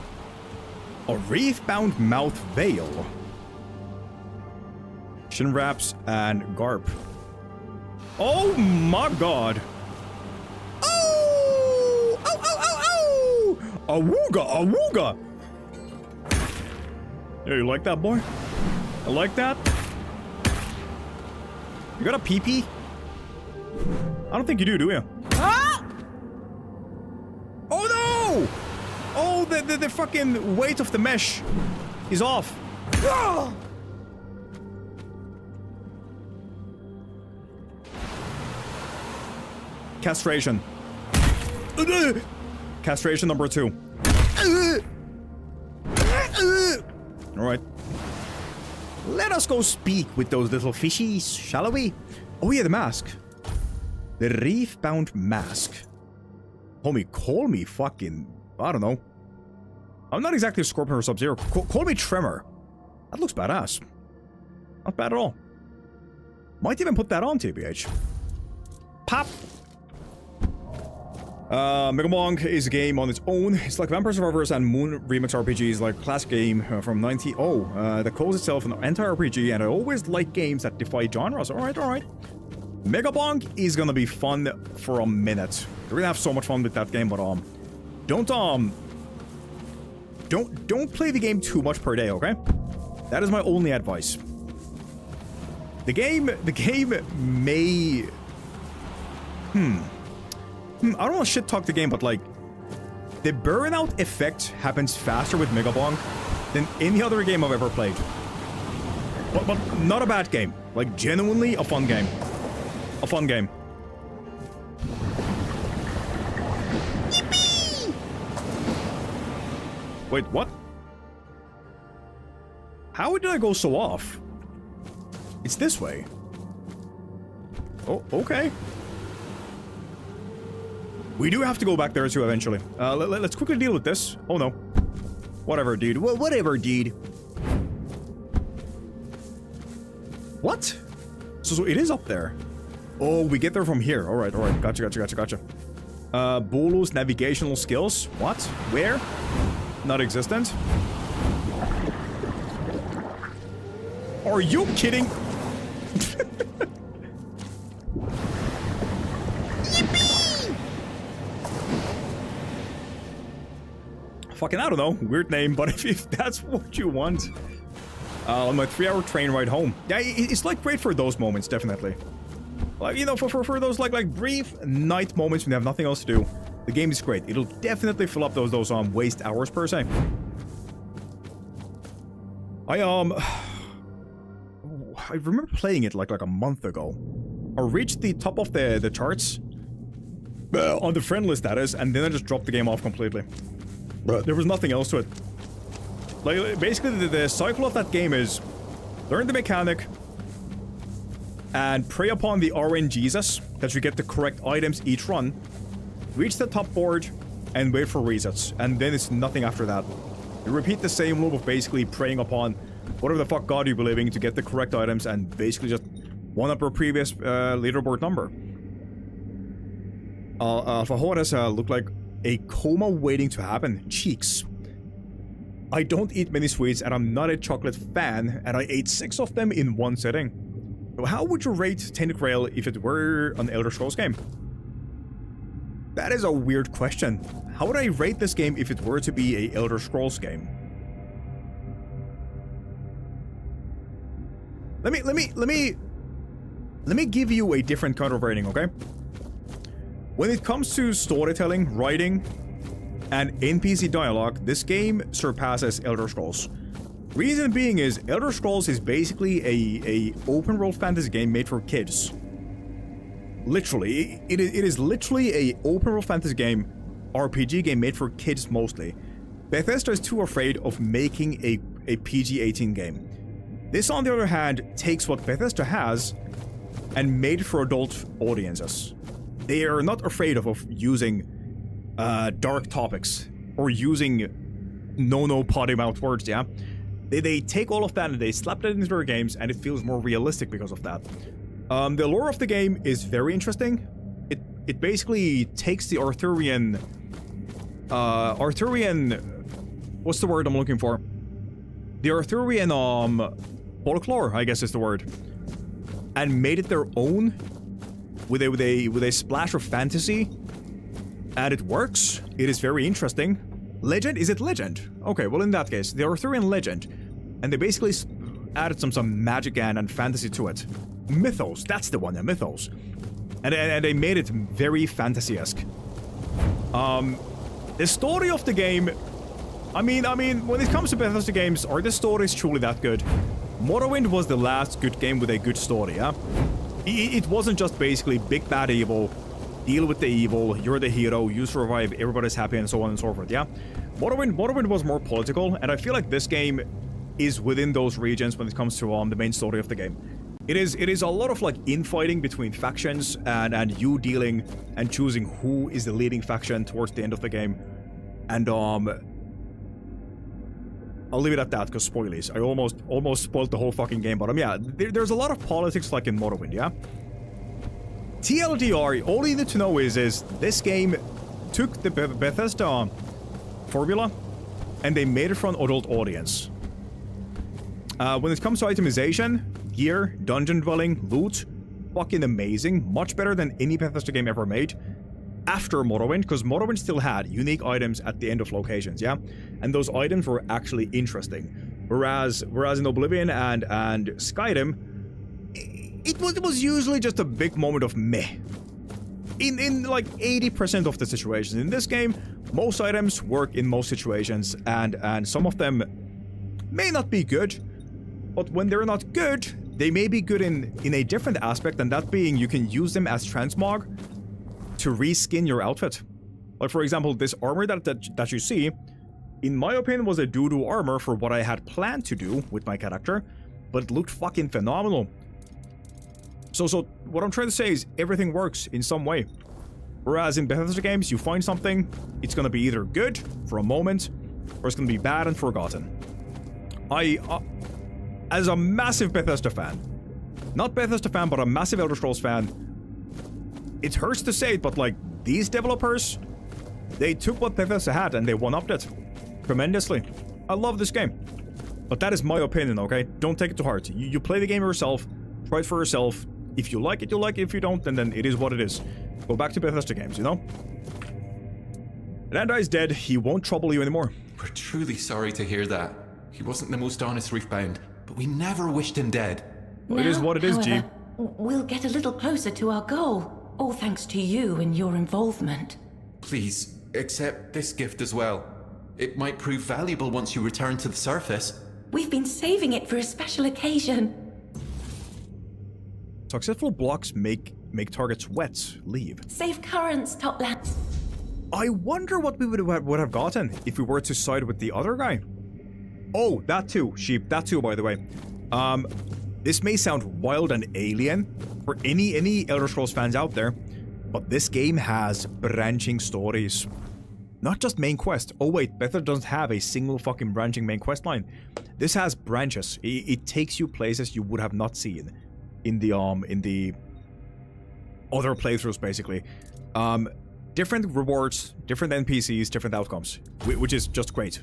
A reef-bound mouth veil. Shin wraps and garp. Oh my god. Oh! Oh, oh, oh, oh! Awooga, awooga! Yeah, you like that, boy? I like that? You got a pee-pee? I don't think you do you? Ah! Oh no! Oh, the fucking weight of the mesh is off. Castration. Castration number 2. Alright. Let us go speak with those little fishies, shall we? Oh yeah, the mask. The reef-bound mask. Homie, call me fucking... I don't know. I'm not exactly a Scorpion or Sub-Zero. Call me Tremor. That looks badass. Not bad at all. Might even put that on, TBH. Pop! Megamong is a game on its own. It's like Vampire Survivors and Moon Remix RPGs, like classic game from 90. That calls itself an anti-RPG, and I always like games that defy genres. Alright. Megamong is gonna be fun for a minute. We're gonna have so much fun with that game, but don't play the game too much per day, okay? That is my only advice. The game may... I don't want to shit talk the game, but like, the burnout effect happens faster with Megamong than any other game I've ever played. But not a bad game. Like, genuinely a fun game. A fun game. Yippee! Wait, what? How did I go so off? It's this way. Oh, okay. We do have to go back there too eventually. Let's quickly deal with this. Oh no. Whatever, dude. Whatever, dude. What? So it is up there. Oh, we get there from here. Alright. Gotcha. Bulu's navigational skills. What? Where? Not existent. Are you kidding? Fucking, I don't know. Weird name, but if that's what you want. On my 3-hour train ride home. Yeah, it's like great for those moments, definitely. Like, you know, for those like brief night moments when you have nothing else to do. The game is great. It'll definitely fill up those waste hours per se. I remember playing it like a month ago. I reached the top of the charts on the friend list, that is, and then I just dropped the game off completely. There was nothing else to it. Like, basically, the cycle of that game is learn the mechanic and pray upon the RNGesus that you get the correct items each run, reach the top board, and wait for resets. And then it's nothing after that. You repeat the same loop of basically praying upon whatever the fuck god you believe in to get the correct items and basically just one up your previous leaderboard number. Alpha Horus looked like a coma waiting to happen. Cheeks. I don't eat many sweets and I'm not a chocolate fan, and I ate 6 of them in one sitting. How would you rate Tainted Grail if it were an Elder Scrolls game? That is a weird question. How would I rate this game if it were to be a Elder Scrolls game? Let me give you a different kind of rating, okay? When it comes to storytelling, writing, and NPC dialogue, this game surpasses Elder Scrolls. Reason being is Elder Scrolls is basically a open world fantasy game made for kids. Literally, it is literally a open world fantasy game, RPG game made for kids mostly. Bethesda is too afraid of making a PG-18 game. This, on the other hand, takes what Bethesda has and made it for adult audiences. They are not afraid of using dark topics or using no potty mouth words, yeah? They take all of that and they slap that into their games, and it feels more realistic because of that. The lore of the game is very interesting. It basically takes the Arthurian... what's the word I'm looking for? The Arthurian folklore, I guess is the word, and made it their own with a splash of fantasy, and it works. It is very interesting. Legend? Is it legend? Okay, well in that case, the Arthurian legend, and they basically added some magic and fantasy to it. Mythos, that's the one, yeah, mythos. And they made it very fantasy-esque. The story of the game, I mean, when it comes to Bethesda games, are the stories truly that good? Morrowind was the last good game with a good story, yeah? It wasn't just basically big bad evil, deal with the evil, you're the hero, you survive, everybody's happy, and so on and so forth, yeah? Morrowind was more political, and I feel like this game is within those regions when it comes to the main story of the game. It is a lot of like infighting between factions and you dealing and choosing who is the leading faction towards the end of the game. And I'll leave it at that because spoilies. I almost spoiled the whole fucking game, but yeah, there's a lot of politics like in Morrowind, yeah? TLDR, all you need to know is this game took the Bethesda formula and they made it for an adult audience. When it comes to itemization, gear, dungeon dwelling, loot, fucking amazing. Much better than any Bethesda game ever made. After Morrowind, because Morrowind still had unique items at the end of locations, yeah? And those items were actually interesting. Whereas in Oblivion and Skyrim, it was usually just a big moment of meh. In like 80% of the situations. In this game, most items work in most situations, and some of them may not be good, but when they're not good, they may be good in a different aspect, and that being you can use them as transmog to reskin your outfit. Like, for example, this armor that you see, in my opinion, was a doo-doo armor for what I had planned to do with my character, but it looked fucking phenomenal. So what I'm trying to say is everything works in some way. Whereas in Bethesda games, you find something, it's gonna be either good for a moment, or it's gonna be bad and forgotten. As a massive Bethesda fan, not Bethesda fan, but a massive Elder Scrolls fan, it hurts to say it, but like, these developers, they took what Bethesda had and they one-upped it tremendously. I love this game. But that is my opinion, okay? Don't take it to heart. You play the game yourself, try it for yourself. If you like it, you like it. If you don't, then it is what it is. Go back to Bethesda games, you know? Randa is dead. He won't trouble you anymore. We're truly sorry to hear that. He wasn't the most honest Reefbound, but we never wished him dead. Well, it is what it is, G. We'll get a little closer to our goal. All thanks to you and your involvement. Please, accept this gift as well. It might prove valuable once you return to the surface. We've been saving it for a special occasion. Successful blocks make targets wet. Leave. Safe currents, Topland. I wonder what we would have gotten if we were to side with the other guy. Oh, that too, Sheep. That too, by the way. This may sound wild and alien for any Elder Scrolls fans out there, but this game has branching stories. Not just main quest. Oh wait, Bethesda doesn't have a single fucking branching main quest line. This has branches. It takes you places you would have not seen in the other playthroughs, basically. Different rewards, different NPCs, different outcomes, which is just great.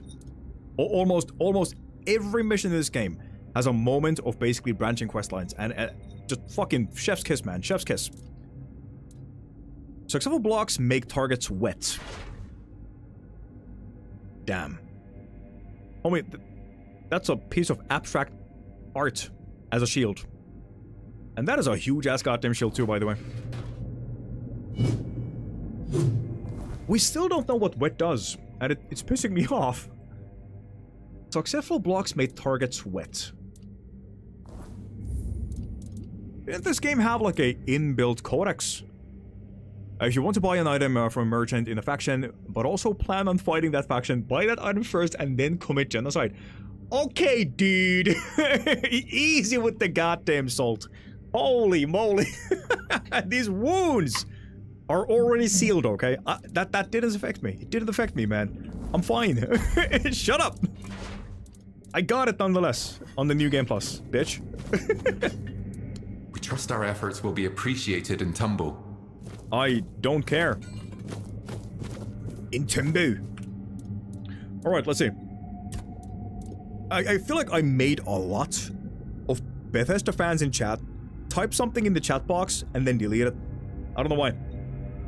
Almost every mission in this game has a moment of basically branching quest lines, and just fucking chef's kiss, man, chef's kiss. Successful blocks make targets wet. Damn. Homie, that's a piece of abstract art as a shield. And that is a huge ass goddamn shield too, by the way. We still don't know what wet does, and it's pissing me off. Successful blocks make targets wet. Didn't this game have like a inbuilt codex? If you want to buy an item from a merchant in a faction, but also plan on fighting that faction, buy that item first and then commit genocide. Okay, dude. Easy with the goddamn salt. Holy moly. These wounds are already sealed, okay? That didn't affect me. It didn't affect me, man. I'm fine. Shut up. I got it nonetheless on the New Game Plus, bitch. We trust our efforts will be appreciated in Tumbo. I don't care. In Tumbo. Alright, let's see. I feel like I made a lot of Bethesda fans in chat type something in the chat box and then delete it. I don't know why.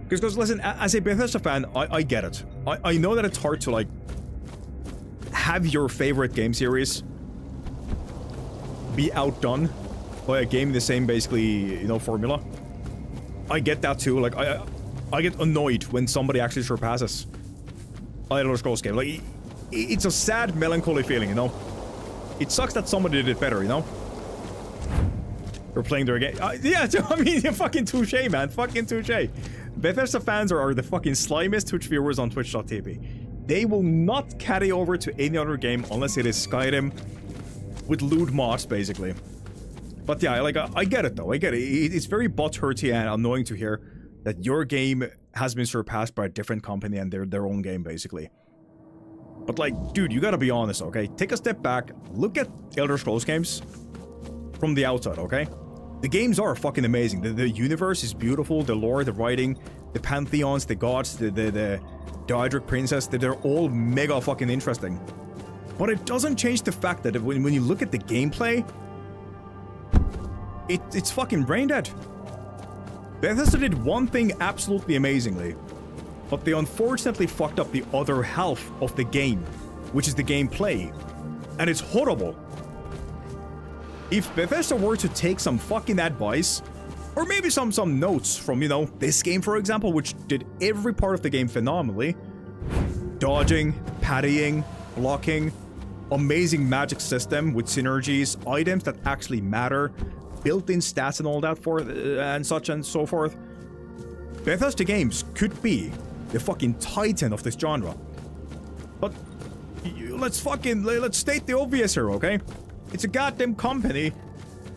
Because listen, as a Bethesda fan, I get it. I know that it's hard to, like, have your favorite game series be outdone by a game in the same, basically, you know, formula. I get that too. Like, I get annoyed when somebody actually surpasses an Elder Scrolls game. Like, it's a sad, melancholy feeling, you know? It sucks that somebody did it better, you know? They're playing their game. Yeah, I mean, fucking touche, man. Fucking touche. Bethesda fans are the fucking slimiest Twitch viewers on Twitch.tv. They will not carry over to any other game unless it is Skyrim with lewd mods, basically. But yeah, like, I get it, though. I get it. It's very butthurty and annoying to hear that your game has been surpassed by a different company and their own game, basically. But, like, dude, you gotta be honest, okay? Take a step back. Look at Elder Scrolls games from the outside, okay? The games are fucking amazing. The universe is beautiful. The lore, the writing, the pantheons, the gods, the Daedric Princess, that they're all mega fucking interesting. But it doesn't change the fact that when you look at the gameplay, it's fucking brain dead. Bethesda did one thing absolutely amazingly, but they unfortunately fucked up the other half of the game, which is the gameplay. And it's horrible. If Bethesda were to take some fucking advice, or maybe some notes from, you know, this game, for example, which did every part of the game phenomenally. Dodging, parrying, blocking, amazing magic system with synergies, items that actually matter, built-in stats and all that and such and so forth. Bethesda games could be the fucking titan of this genre. But let's state the obvious here, okay? It's a goddamn company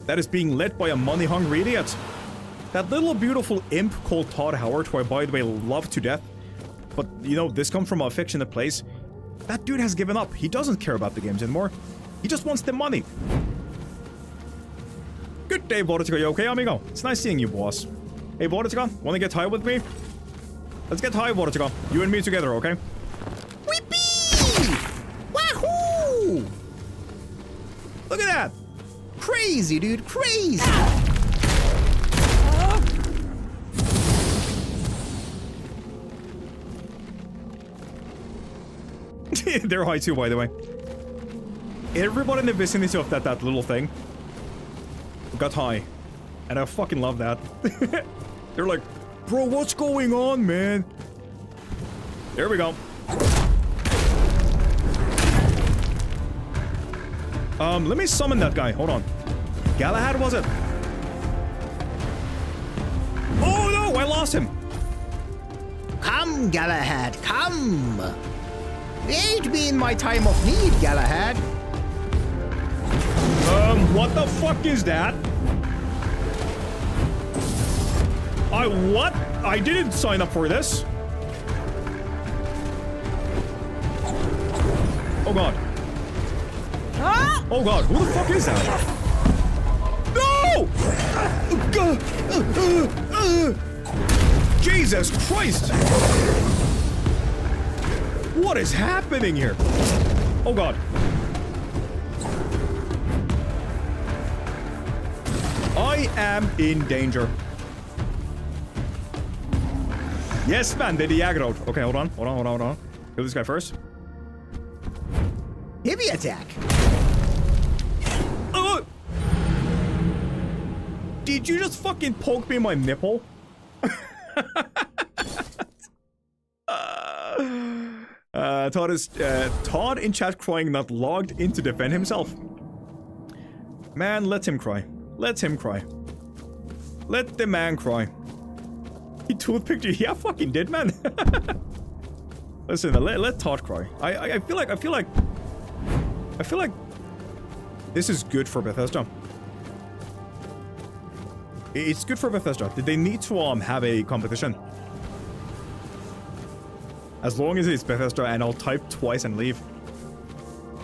that is being led by a money-hungry idiot. That little beautiful imp called Todd Howard, who I, by the way, love to death. But, you know, this comes from a affectionate place. That dude has given up. He doesn't care about the games anymore. He just wants the money. Good day, Vortica. You okay, amigo? It's nice seeing you, boss. Hey, Vortica, wanna get high with me? Let's get high, Vortica. You and me together, okay? Whippy! Wahoo! Look at that! Crazy, dude, crazy! They're high too, by the way. Everybody in the vicinity of that little thing got high. And I fucking love that. They're like, bro, what's going on, man? There we go. Let me summon that guy. Hold on. Galahad, was it? Oh no, I lost him. Come, Galahad, come. Aid me in my time of need, Galahad. What the fuck is that? What? I didn't sign up for this. Oh god. Huh? Oh god, who the fuck is that? No! Jesus Christ! What is happening here? Oh god. I am in danger. Yes, man, they de-aggroed. Okay, hold on. Kill this guy first. Heavy attack. Did you just fucking poke me in my nipple? Todd in chat crying, not logged in to defend himself. Man, let him cry. Let him cry. Let the man cry. He toothpicked you. Yeah, fucking did, man. Listen, let Todd cry. I feel like this is good for Bethesda. It's good for Bethesda. Did they need to have a competition? As long as it's Bethesda, and I'll type twice and leave.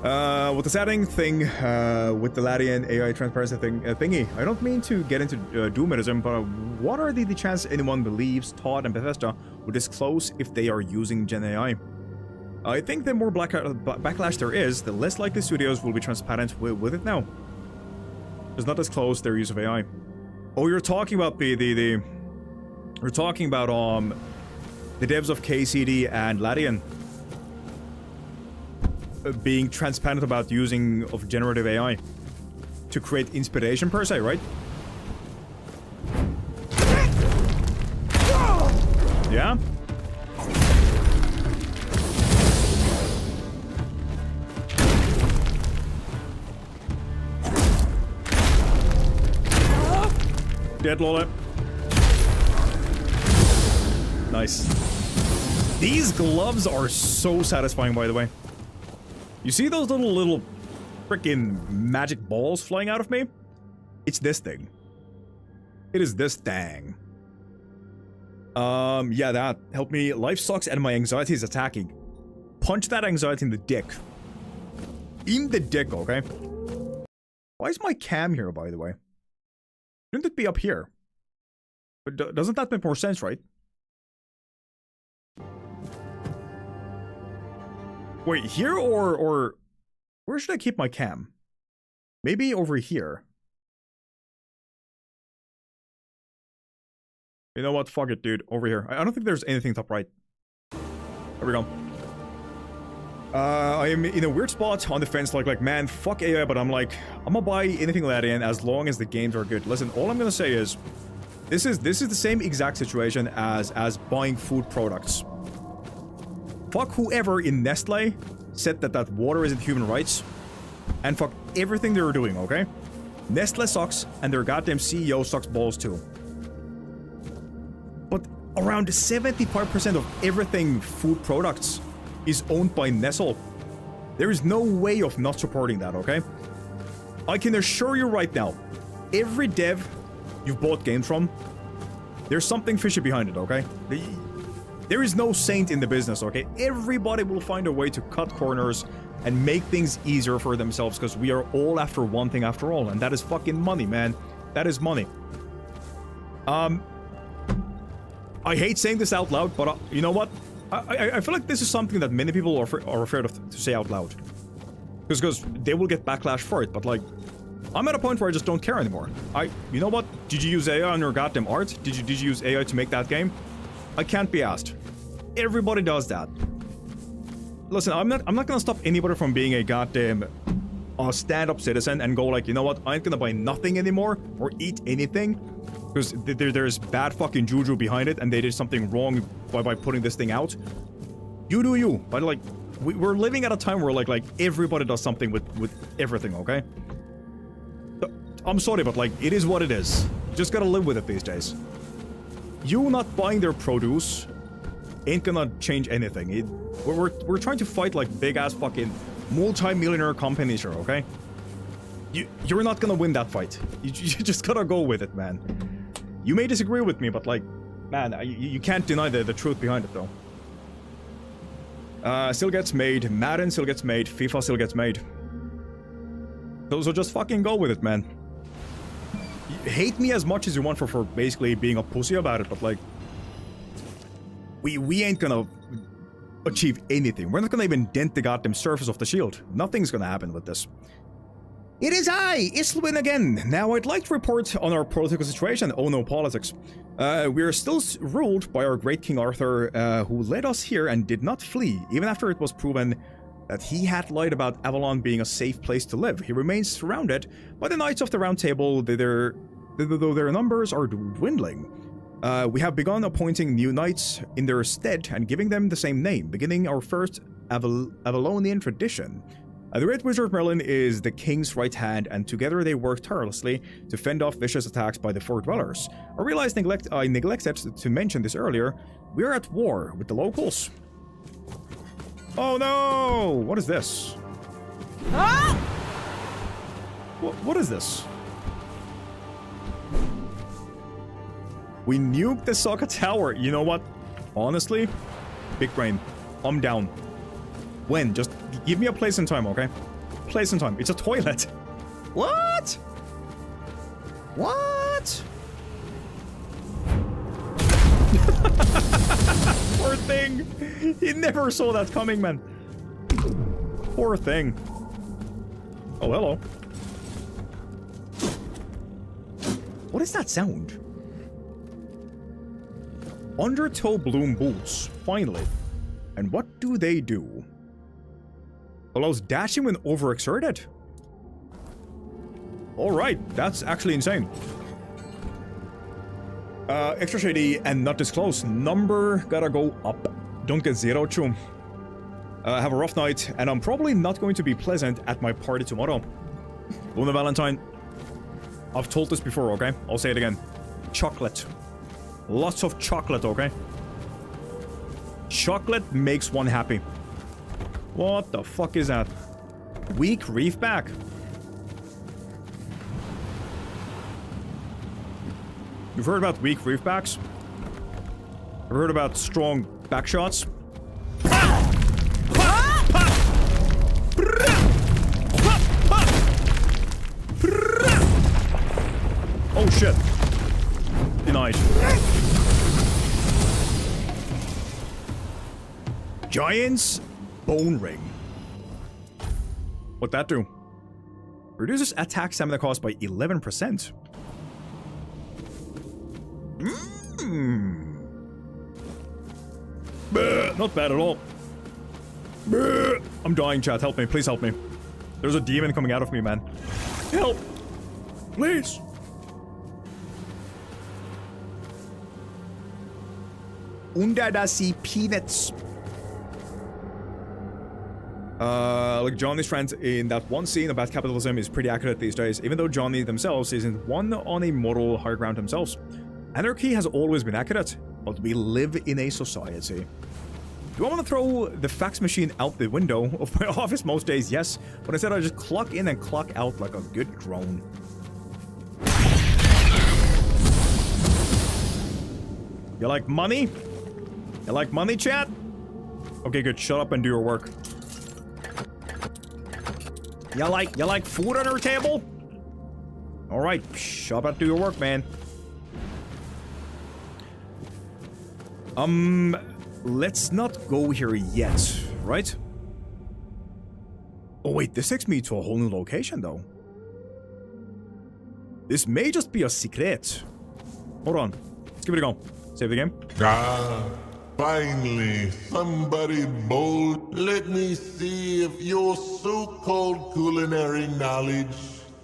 With the setting thing, with the Larian AI transparency thingy, I don't mean to get into doomerism, but what are the chances anyone believes Todd and Bethesda would disclose if they are using Gen AI? I think the more backlash there is, the less likely studios will be transparent with it now. Does not disclose their use of AI. Oh, you're talking about you're talking about the devs of KCD and Larian being transparent about using of generative AI to create inspiration per se, right? Yeah? Dead Lola. Nice. These gloves are so satisfying, by the way. You see those little freaking magic balls flying out of me? It's this thing. It is this thing. Yeah, that helped me. Life sucks and my anxiety is attacking. Punch that anxiety in the dick. In the dick, okay? Why is my cam here, by the way? Shouldn't it be up here? But doesn't that make more sense, right? Wait, here or where should I keep my cam? Maybe over here. You know what? Fuck it, dude. Over here. I don't think there's anything top right. There we go. I am in a weird spot on the fence, like, man, fuck AI, but I'm like, I'm gonna buy anything let in as long as the games are good. Listen, all I'm gonna say is, this is the same exact situation as buying food products. Fuck whoever in Nestle said that water isn't human rights, and fuck everything they were doing, okay? Nestle sucks, and their goddamn CEO sucks balls too. But around 75% of everything food products is owned by Nestle. There is no way of not supporting that, okay? I can assure you right now, every dev you've bought games from, there's something fishy behind it, okay? There is no saint in the business, okay? Everybody will find a way to cut corners and make things easier for themselves, because we are all after one thing after all, and that is fucking money, man. That is money. I hate saying this out loud, but you know what? I feel like this is something that many people are afraid of to say out loud. Because they will get backlash for it, but like, I'm at a point where I just don't care anymore. You know what? Did you use AI on your goddamn art? Did you use AI to make that game? I can't be asked. Everybody does that. Listen, I'm not gonna stop anybody from being a goddamn stand-up citizen and go like, you know what? I ain't gonna buy nothing anymore or eat anything. Because there's bad fucking juju behind it, and they did something wrong by putting this thing out. You do you, but like, we're living at a time where like everybody does something with everything, okay? So, I'm sorry, but like, it is what it is. You just gotta live with it these days. You not buying their produce ain't gonna change anything. We're trying to fight like big ass fucking multi-millionaire companies here, okay? You're not gonna win that fight. You just gotta go with it, man. You may disagree with me, but like, man, you can't deny the truth behind it, though. Still gets made, Madden still gets made, FIFA still gets made. So just fucking go with it, man. You hate me as much as you want for basically being a pussy about it, but like, we ain't gonna achieve anything. We're not gonna even dent the goddamn surface of the shield. Nothing's gonna happen with this. It is I, Islwin again. Now I'd like to report on our political situation. Oh no, politics. We are still ruled by our great King Arthur, who led us here and did not flee, even after it was proven that he had lied about Avalon being a safe place to live. He remains surrounded by the Knights of the Round Table, though their numbers are dwindling. We have begun appointing new knights in their stead and giving them the same name, beginning our first Avalonian tradition. The Great Wizard Merlin is the king's right hand, and together they work tirelessly to fend off vicious attacks by the Four Dwellers. I realized I neglected to mention this earlier. We are at war with the locals. Oh no! What is this? Ah! What is this? We nuked the Sokka Tower. You know what? Honestly, big brain. I'm down. When? Just give me a place and time, okay? Place and time. It's a toilet. What? What? Poor thing. He never saw that coming, man. Poor thing. Oh, hello. What is that sound? Undertow Bloom boots. Finally. And what do they do? Allows dashing when overexerted? Alright, that's actually insane. Extra shady and not disclosed. Number gotta go up. Don't get zero, chum. Have a rough night, and I'm probably not going to be pleasant at my party tomorrow. Luna Valentine. I've told this before, okay? I'll say it again. Chocolate. Lots of chocolate, okay? Chocolate makes one happy. What the fuck is that? Weak reef back. You've heard about weak reef backs? I've heard about strong back shots. Oh shit. Denied. Giant's Bone Ring. What'd that do? Reduces attack stamina cost by 11%. Not bad at all. I'm dying, chat. Help me. Please help me. There's a demon coming out of me, man. Help! Please! Undadasi peanuts. Like Johnny's friend in that one scene about capitalism is pretty accurate these days, even though Johnny themselves isn't one on a moral high ground themselves. Anarchy has always been accurate, but we live in a society. Do I want to throw the fax machine out the window of my office most days? Yes, but instead I just clock in and clock out like a good drone. You like money? You like money, chat? Okay, good. Shut up and do your work. You like food on your table? All right, shut up and do your work, man. Let's not go here yet, right? Oh wait, this takes me to a whole new location, though. This may just be a secret. Hold on. Let's give it a go. Save the game. Ah, finally, somebody bold. Let me see if your so-called culinary knowledge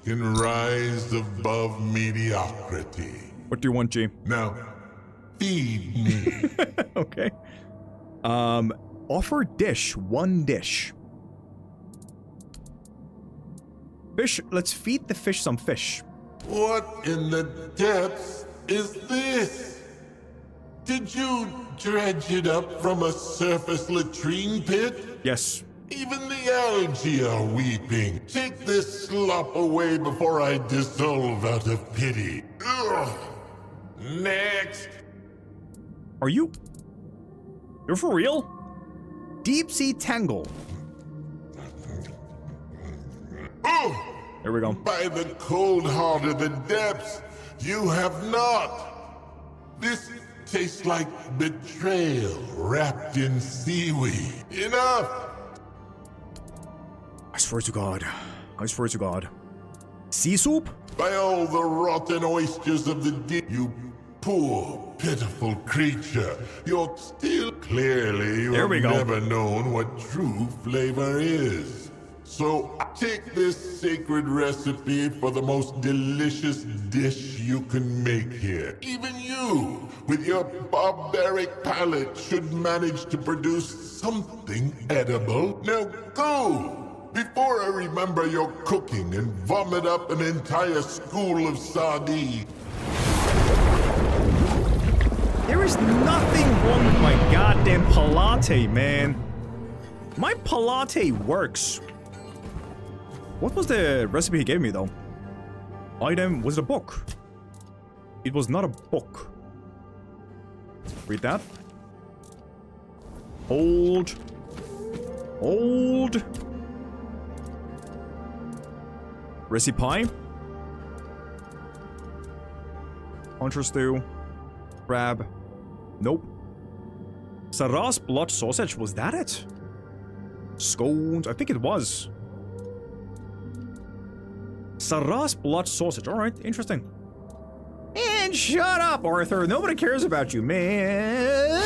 can rise above mediocrity. What do you want, G? Now, feed me. Okay. Offer dish, one dish. Fish, let's feed the fish some fish. What in the depths is this? Did you dredge it up from a surface latrine pit? Yes. Even the algae are weeping. Take this slop away before I dissolve out of pity. Ugh. Next. Are you? You're for real? Deep sea tangle. Oh! There we go. By the cold heart of the depths, you have not. This tastes like betrayal wrapped in seaweed. Enough! I swear to God. I swear to God. Sea soup? By all the rotten oysters of the deep, you poor, pitiful creature. You're still clearly you have never known what true flavor is. So take this sacred recipe for the most delicious dish you can make here. Even you, with your barbaric palate, should manage to produce something edible. Now go! Before I remember your cooking and vomit up an entire school of sardines. There is nothing wrong with my goddamn palate, man. My palate works. What was the recipe he gave me, though? Item, was it a book? It was not a book. Read that. Hold. Hold. Recipe. Puncher stew. Crab. Nope. Sarras blood sausage, was that it? Scones, I think it was. Sarras blood sausage, alright, interesting. And shut up, Arthur, nobody cares about you, man.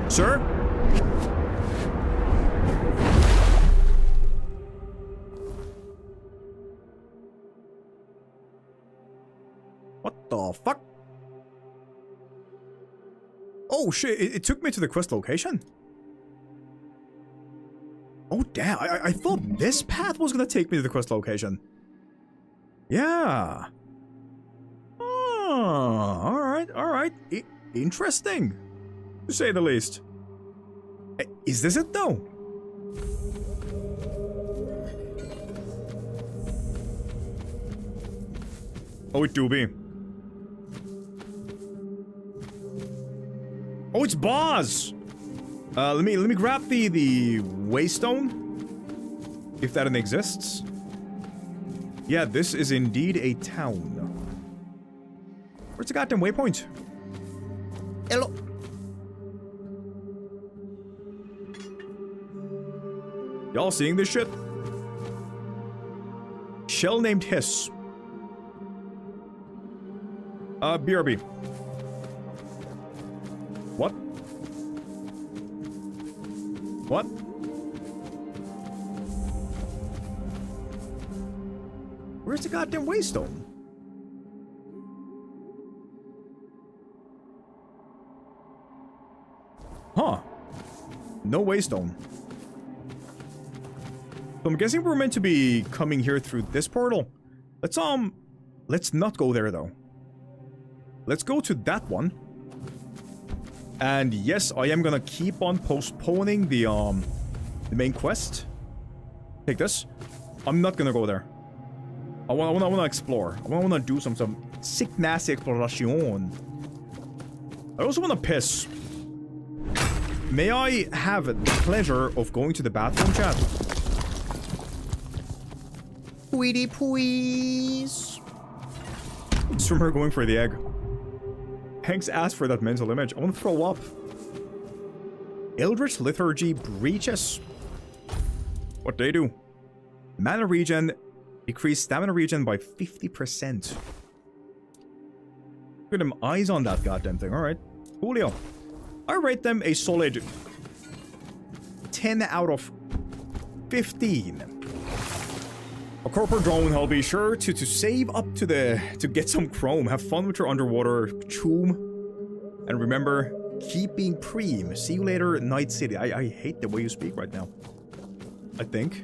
Sir? What the fuck? Oh shit, it took me to the quest location? Oh damn, I thought this path was gonna take me to the quest location. Yeah. Oh, alright. Interesting, to say the least. Is this it though? Oh, it do be. Oh, it's Boz! Let me grab the waystone, if that exists. Yeah, this is indeed a town. Where's the goddamn waypoint? Hello. Y'all seeing this shit? Shell named Hiss. BRB. What? What? Where's the goddamn waystone? Huh. No waystone. So I'm guessing we're meant to be coming here through this portal. Let's not go there though. Let's go to that one. And yes, I am gonna keep on postponing the main quest. Take this. I'm not gonna go there. I wanna explore. I wanna do some sick nasty exploration. I also wanna piss. May I have the pleasure of going to the bathroom, chat? Sweetie, please. It's from her going for the egg. Hanks asked for that mental image. I want to throw up. Eldritch Liturgy breaches. What they do? Mana regen. Decrease stamina regen by 50%. Look at them eyes on that goddamn thing. Alright. Coolio. I rate them a solid 10 out of 15. A corporate drone, I'll be sure to save up to get some chrome. Have fun with your underwater tomb. And remember, keep being preem. See you later, Night City. I hate the way you speak right now. I think.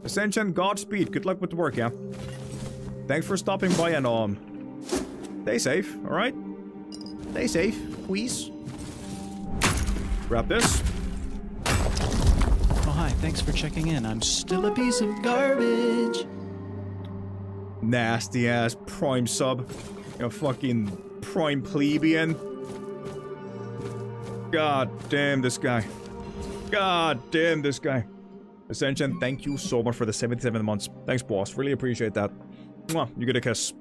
Ascension, Godspeed. Good luck with the work, yeah? Thanks for stopping by and, stay safe, alright? Stay safe, please. Grab this. Oh, hi. Thanks for checking in. I'm still a piece of garbage. Nasty ass prime sub. You know, fucking prime plebeian. God damn this guy. God damn this guy. Ascension, thank you so much for the 77 months. Thanks, boss. Really appreciate that. Mwah, you get a kiss.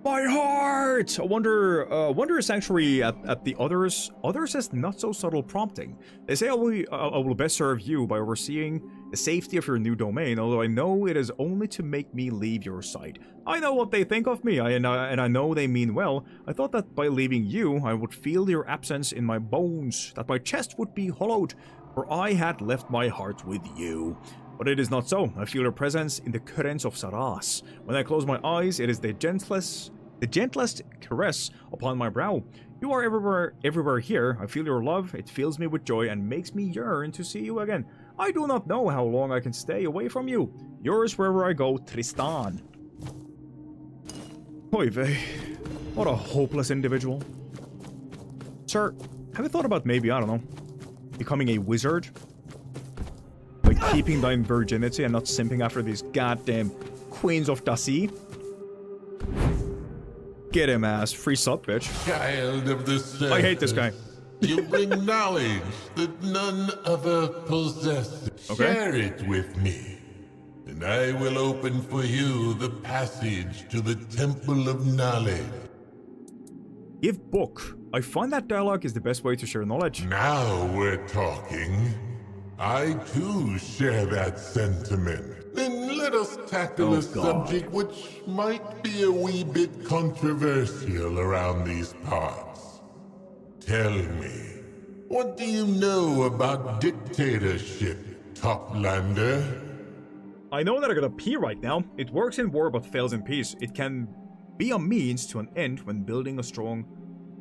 My heart! I wonder Sanctuary at the others. Others has not so subtle prompting. They say I will best serve you by overseeing the safety of your new domain, although I know it is only to make me leave your side. I know what they think of me, and I know they mean well. I thought that by leaving you, I would feel your absence in my bones, that my chest would be hollowed, for I had left my heart with you. But it is not so. I feel your presence in the currents of Sarras. When I close my eyes, it is the gentlest caress upon my brow. You are everywhere here. I feel your love. It fills me with joy and makes me yearn to see you again. I do not know how long I can stay away from you. Yours wherever I go, Tristan. Oy vey. What a hopeless individual. Sir, have you thought about maybe, I don't know, becoming a wizard? Like keeping thine virginity and not simping after these goddamn queens of the sea? Get him, ass. Free sub, bitch. Child of the surface, I hate this guy. You bring knowledge that none other possesses. Okay. Share it with me, and I will open for you the passage to the Temple of Knowledge. Give book. I find that dialogue is the best way to share knowledge. Now we're talking. I too share that sentiment. Then let us tackle a subject which might be a wee bit controversial around these parts. Tell me, what do you know about dictatorship, Toplander? I know that I gotta pee right now. It works in war but fails in peace. It can be a means to an end when building a strong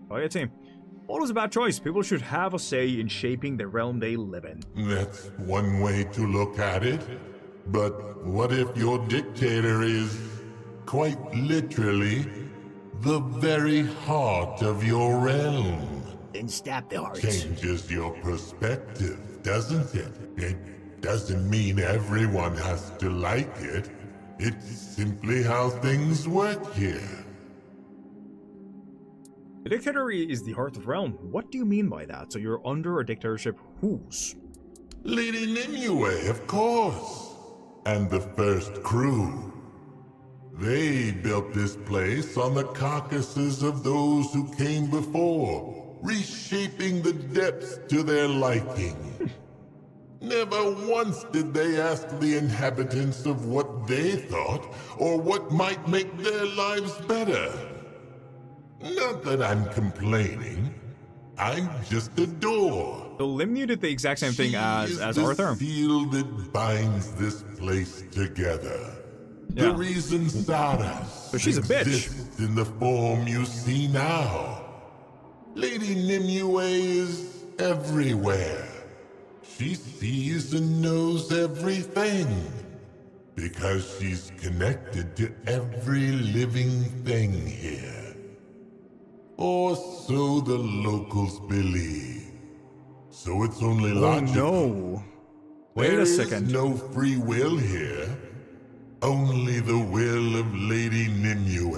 society. Always a bad choice. People should have a say in shaping the realm they live in. That's one way to look at it. But what if your dictator is, quite literally, the very heart of your realm? Then stop the hearts. Changes your perspective, doesn't it? It doesn't mean everyone has to like it. It's simply how things work here. The dictator is the heart of realm. What do you mean by that? So you're under a dictatorship whose? Lady Nimue, of course. And the first crew. They built this place on the carcasses of those who came before, reshaping the depths to their liking. Never once did they ask the inhabitants of what they thought or what might make their lives better. Not that I'm complaining. I'm just a door. So Limnew did the exact same thing as Arthur. The seal that binds this place together. Yeah. The reason Sarras So she's a bitch. exists in the form you see now. Lady Nimue is everywhere. She sees and knows everything. Because she's connected to every living thing here. Or so the locals believe. So it's only logical. Oh no. Wait a second. There is no free will here. Only the will of Lady Nimue.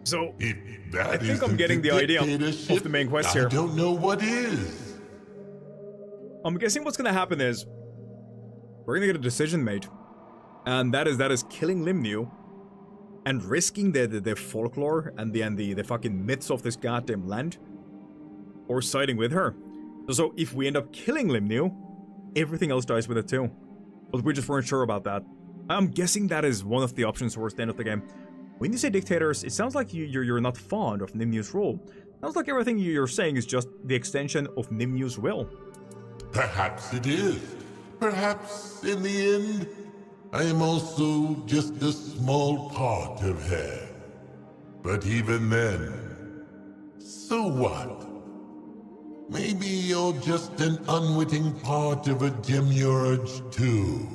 So If that I think I'm isn't getting the idea of dictatorship, the main quest here. I don't know what is. I'm guessing what's gonna happen is we're gonna get a decision made. And that is killing Limnew and risking the folklore and the fucking myths of this goddamn land. Or siding with her. So if we end up killing Limnew, everything else dies with it too. But we just weren't sure about that. I'm guessing that is one of the options towards the end of the game. When you say dictators, it sounds like you're not fond of Nimnew's rule. Sounds like everything you're saying is just the extension of Nimnew's will. Perhaps it is. Perhaps in the end, I am also just a small part of her. But even then, so what? Maybe you're just an unwitting part of a demiurge too.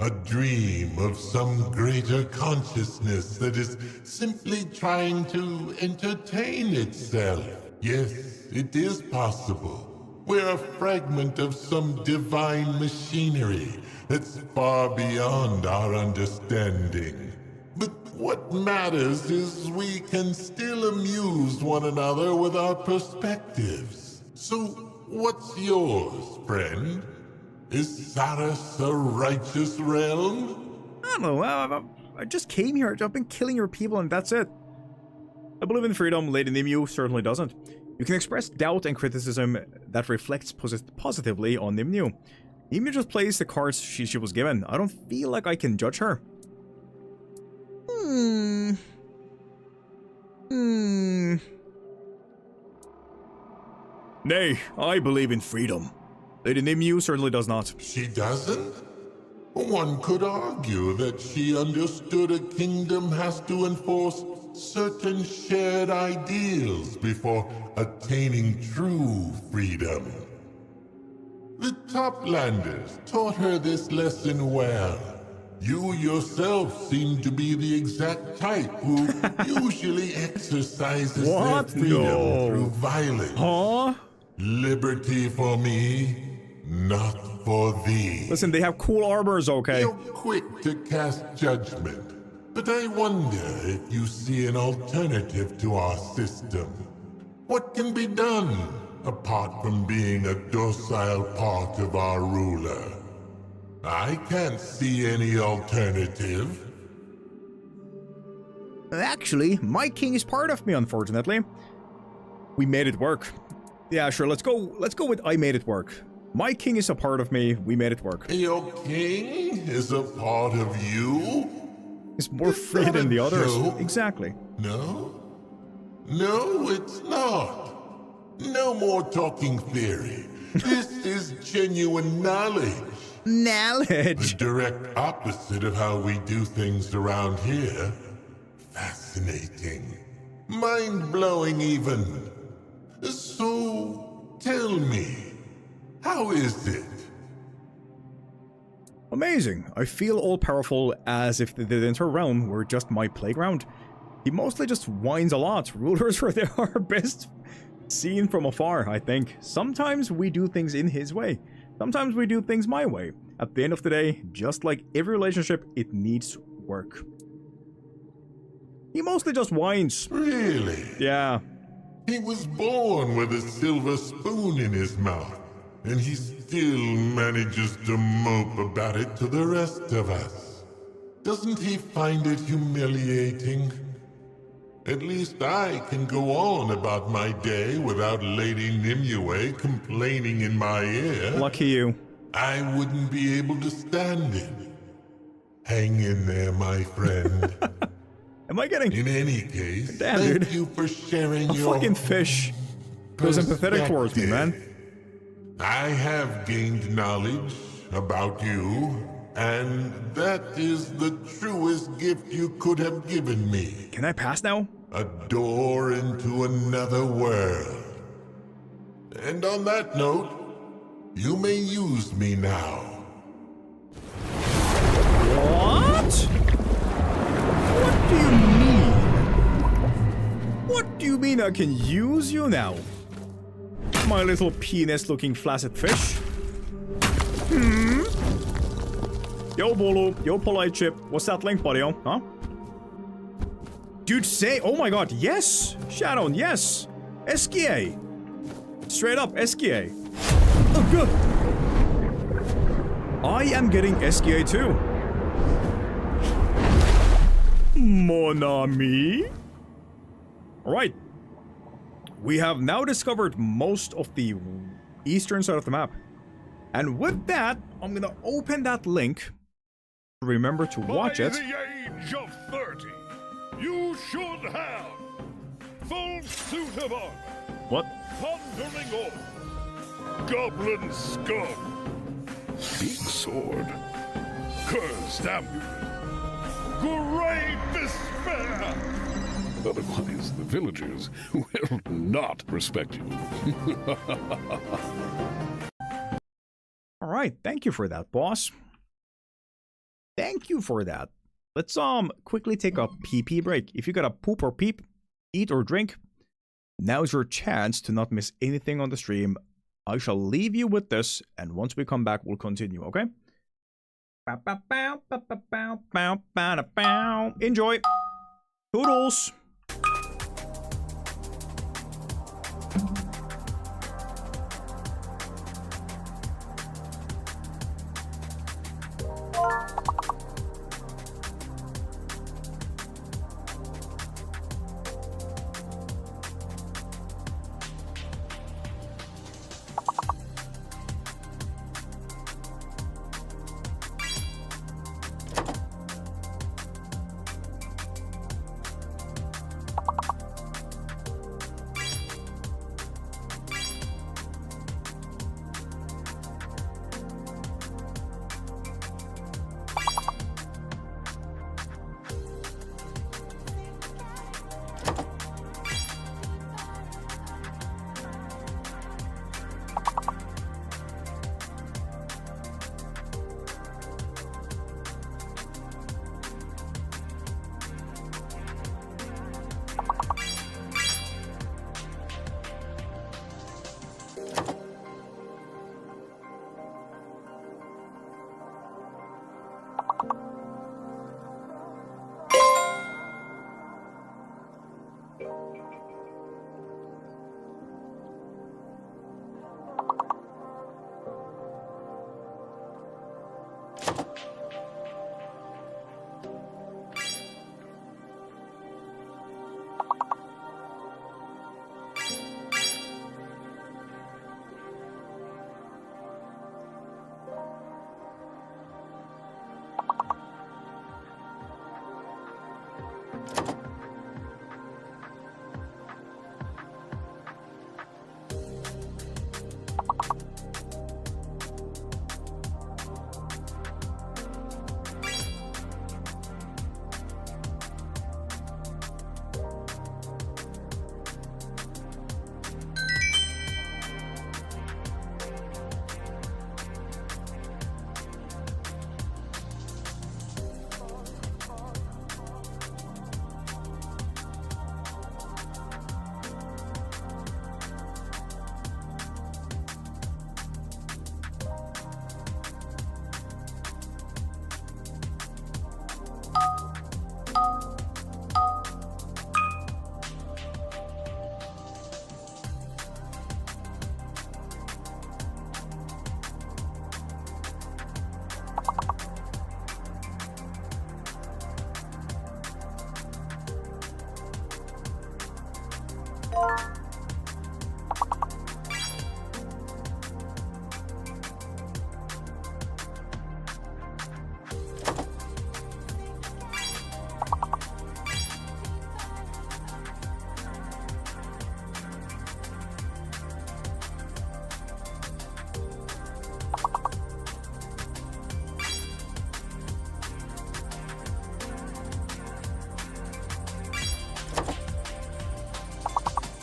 A dream of some greater consciousness that is simply trying to entertain itself. Yes, it is possible. We're a fragment of some divine machinery that's far beyond our understanding. But what matters is we can still amuse one another with our perspectives. So, what's yours, friend? Is Sarras a righteous realm? I don't know, I just came here, I've been killing your people and that's it. I believe in freedom, Lady Nimue certainly doesn't. You can express doubt and criticism that reflects positively on Nimue. Nimue just plays the cards she was given. I don't feel like I can judge her. Nay, I believe in freedom. Lady Nimue certainly does not. She doesn't? One could argue that she understood a kingdom has to enforce certain shared ideals before attaining true freedom. The Toplanders taught her this lesson well. You yourself seem to be the exact type who usually exercises their freedom through violence. Huh? Liberty for me, not for thee. Listen, they have cool armors, okay? You're quick to cast judgment, but I wonder if you see an alternative to our system. What can be done, apart from being a docile part of our ruler? I can't see any alternative. Actually, my king is part of me, unfortunately. We made it work. Yeah, sure, let's go with I made it work. My king is a part of me, we made it work. Your king is a part of you? He's more free than the others. Joke? Exactly. No? No, it's not. No more talking theory. This is genuine knowledge. Knowledge. The direct opposite of how we do things around here. Fascinating. Mind-blowing even. So, tell me, how is it? Amazing. I feel all-powerful as if the entire realm were just my playground. He mostly just whines a lot. Rulers were there are best seen from afar, I think. Sometimes we do things in his way. Sometimes we do things my way. At the end of the day, just like every relationship, it needs work. He mostly just whines. Really? Yeah. He was born with a silver spoon in his mouth, and he still manages to mope about it to the rest of us. Doesn't he find it humiliating? At least I can go on about my day without Lady Nimue complaining in my ear. Lucky you. I wouldn't be able to stand it. Hang in there, my friend. Am I getting... In any case, Damn, thank dude. you for sharing A your fucking fish was empathetic towards me, man. I have gained knowledge about you, and that is the truest gift you could have given me. Can I pass now? A door into another world. And on that note, you may use me now. What? What do you mean? What do you mean I can use you now? My little penis-looking flaccid fish? Yo, Bolo. Yo, Polite Chip. What's that link, buddy? Huh? Dude, say... Oh my god, yes! Shadow, yes! SKA! Straight up, SKA. Oh, good! I am getting SKA too. Mon ami. Alright. We have now discovered most of the eastern side of the map. And with that, I'm gonna open that link. Remember to watch it. By the age of 30, you should have full suit of armor. What? Thundering orb. Goblin scum. Big sword. Cursed amulet. Great despair. Otherwise, the villagers will not respect you. Alright, thank you for that, boss. Thank you for that. Let's quickly take a pee break. If you gotta poop or peep, eat or drink, now's your chance to not miss anything on the stream. I shall leave you with this, and once we come back, we'll continue, okay? Enjoy. Toodles.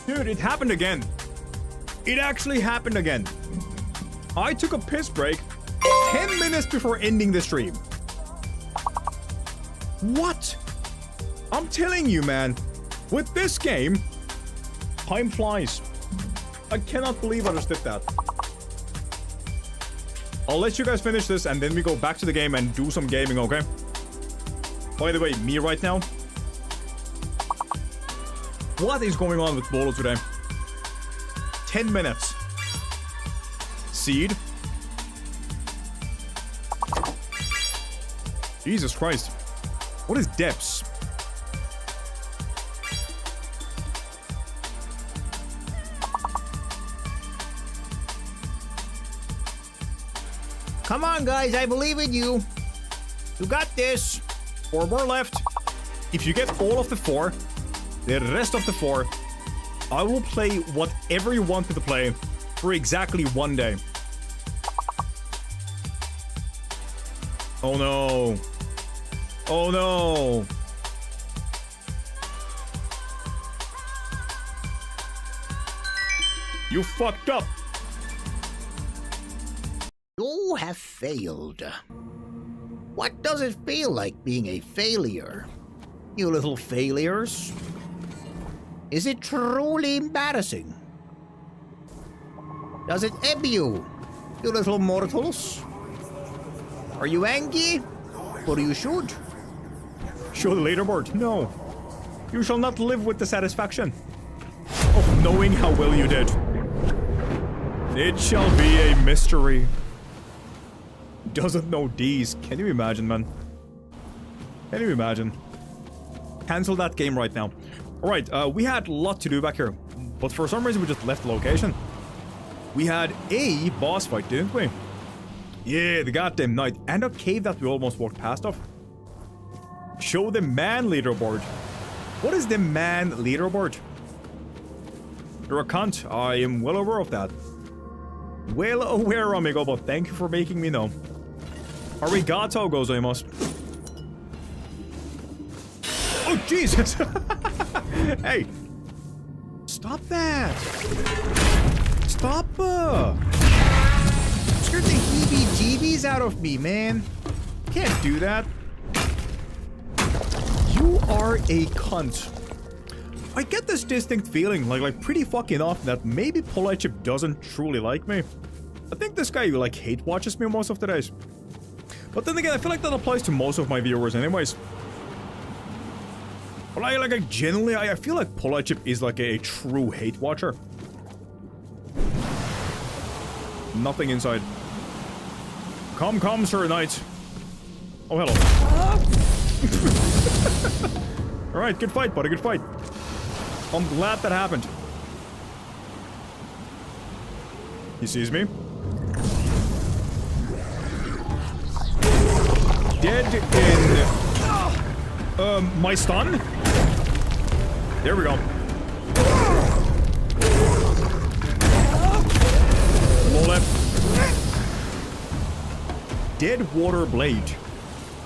Dude, it happened again. It actually happened again. I took a piss break 10 minutes before ending the stream. What? I'm telling you, man. With this game, time flies. I cannot believe I just did that. I'll let you guys finish this and then we go back to the game and do some gaming, okay? By the way, me right now. What is going on with Bolo today? 10 minutes. Seed. Jesus Christ. What is depths? Come on, guys, I believe in you. You got this. 4 more left. If you get all of the 4, the rest of the 4, I will play whatever you want me to play for exactly 1 day. Oh no. Oh no. You fucked up. You have failed. What does it feel like being a failure? You little failures. Is it truly embarrassing? Does it ebb you, you little mortals? Are you angry? Or you should? Show the leaderboard. No. You shall not live with the satisfaction of knowing how well you did. It shall be a mystery. Doesn't know these. Can you imagine, man? Can you imagine? Cancel that game right now. Alright, we had a lot to do back here. But for some reason we just left the location. We had a boss fight, didn't we? Yeah, the goddamn knight. And a cave that we almost walked past of. Show the man leaderboard. What is the man leaderboard? You're a cunt. I am well aware of that. Well aware, amigo, but thank you for making me know. Arigato gozaimasu. Oh, Jesus! Hey! Stop that! Stop! Scared the heebie-jeebies out of me, man. Can't do that. You are a cunt. I get this distinct feeling, like pretty fucking often, that maybe Polite Chip doesn't truly like me. I think this guy, like, hate watches me most of the days. But then again, I feel like that applies to most of my viewers anyways. But I genuinely, I feel like Polite Chip is like a true hate watcher. Nothing inside. Come, Sir Knight. Oh, hello. Alright, good fight, buddy, good fight. I'm glad that happened. He sees me. Dead in... my stun? There we go. Low left. Dead Water Blade.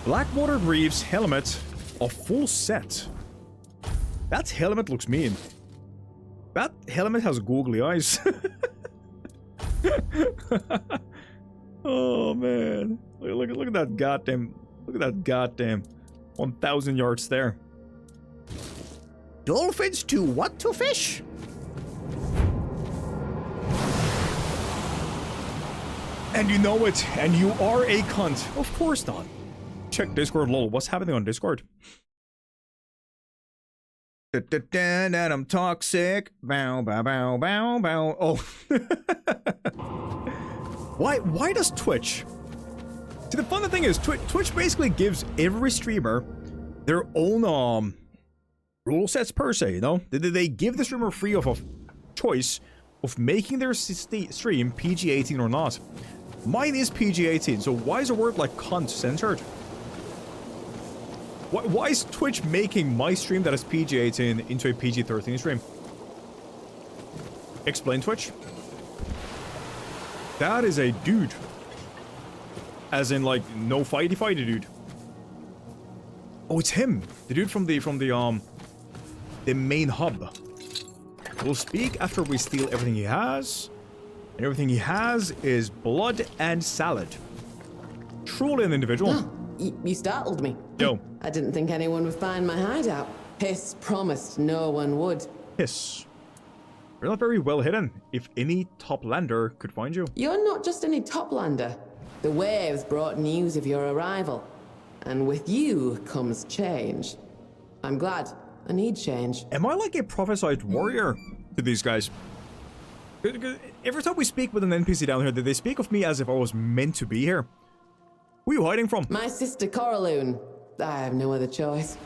Blackwater Greaves helmet. A full set. That helmet looks mean. That helmet has googly eyes. Oh man. Look at that goddamn. Look at that goddamn 1,000 yards there. Dolphins to what to fish? And you know it, and you are a cunt. Of course not. Check Discord, lol. What's happening on Discord? And I'm toxic. Bow, bow, bow, bow, bow. Oh. Why does Twitch? See, the funny thing is, Twitch basically gives every streamer their own rule sets per se, you know? They give the streamer free of choice of making their stream PG-18 or not. Mine is PG-18, so why is a word like cunt censored? Why is Twitch making my stream that is PG-18 into a PG-13 stream? Explain, Twitch. That is a dude. As in, like, no fighty dude. Oh, it's him. The dude from the main hub. We'll speak after we steal everything he has. And everything he has is blood and salad. Truly an individual. Oh, you startled me. Yo. I didn't think anyone would find my hideout. Hiss promised no one would. Hiss. You're not very well hidden. If any toplander could find you. You're not just any toplander. The waves brought news of your arrival. And with you comes change. I'm glad. I need change. Am I like a prophesied warrior to these guys? Every time we speak with an NPC down here, they speak of me as if I was meant to be here. Who are you hiding from? My sister Coraloon. I have no other choice.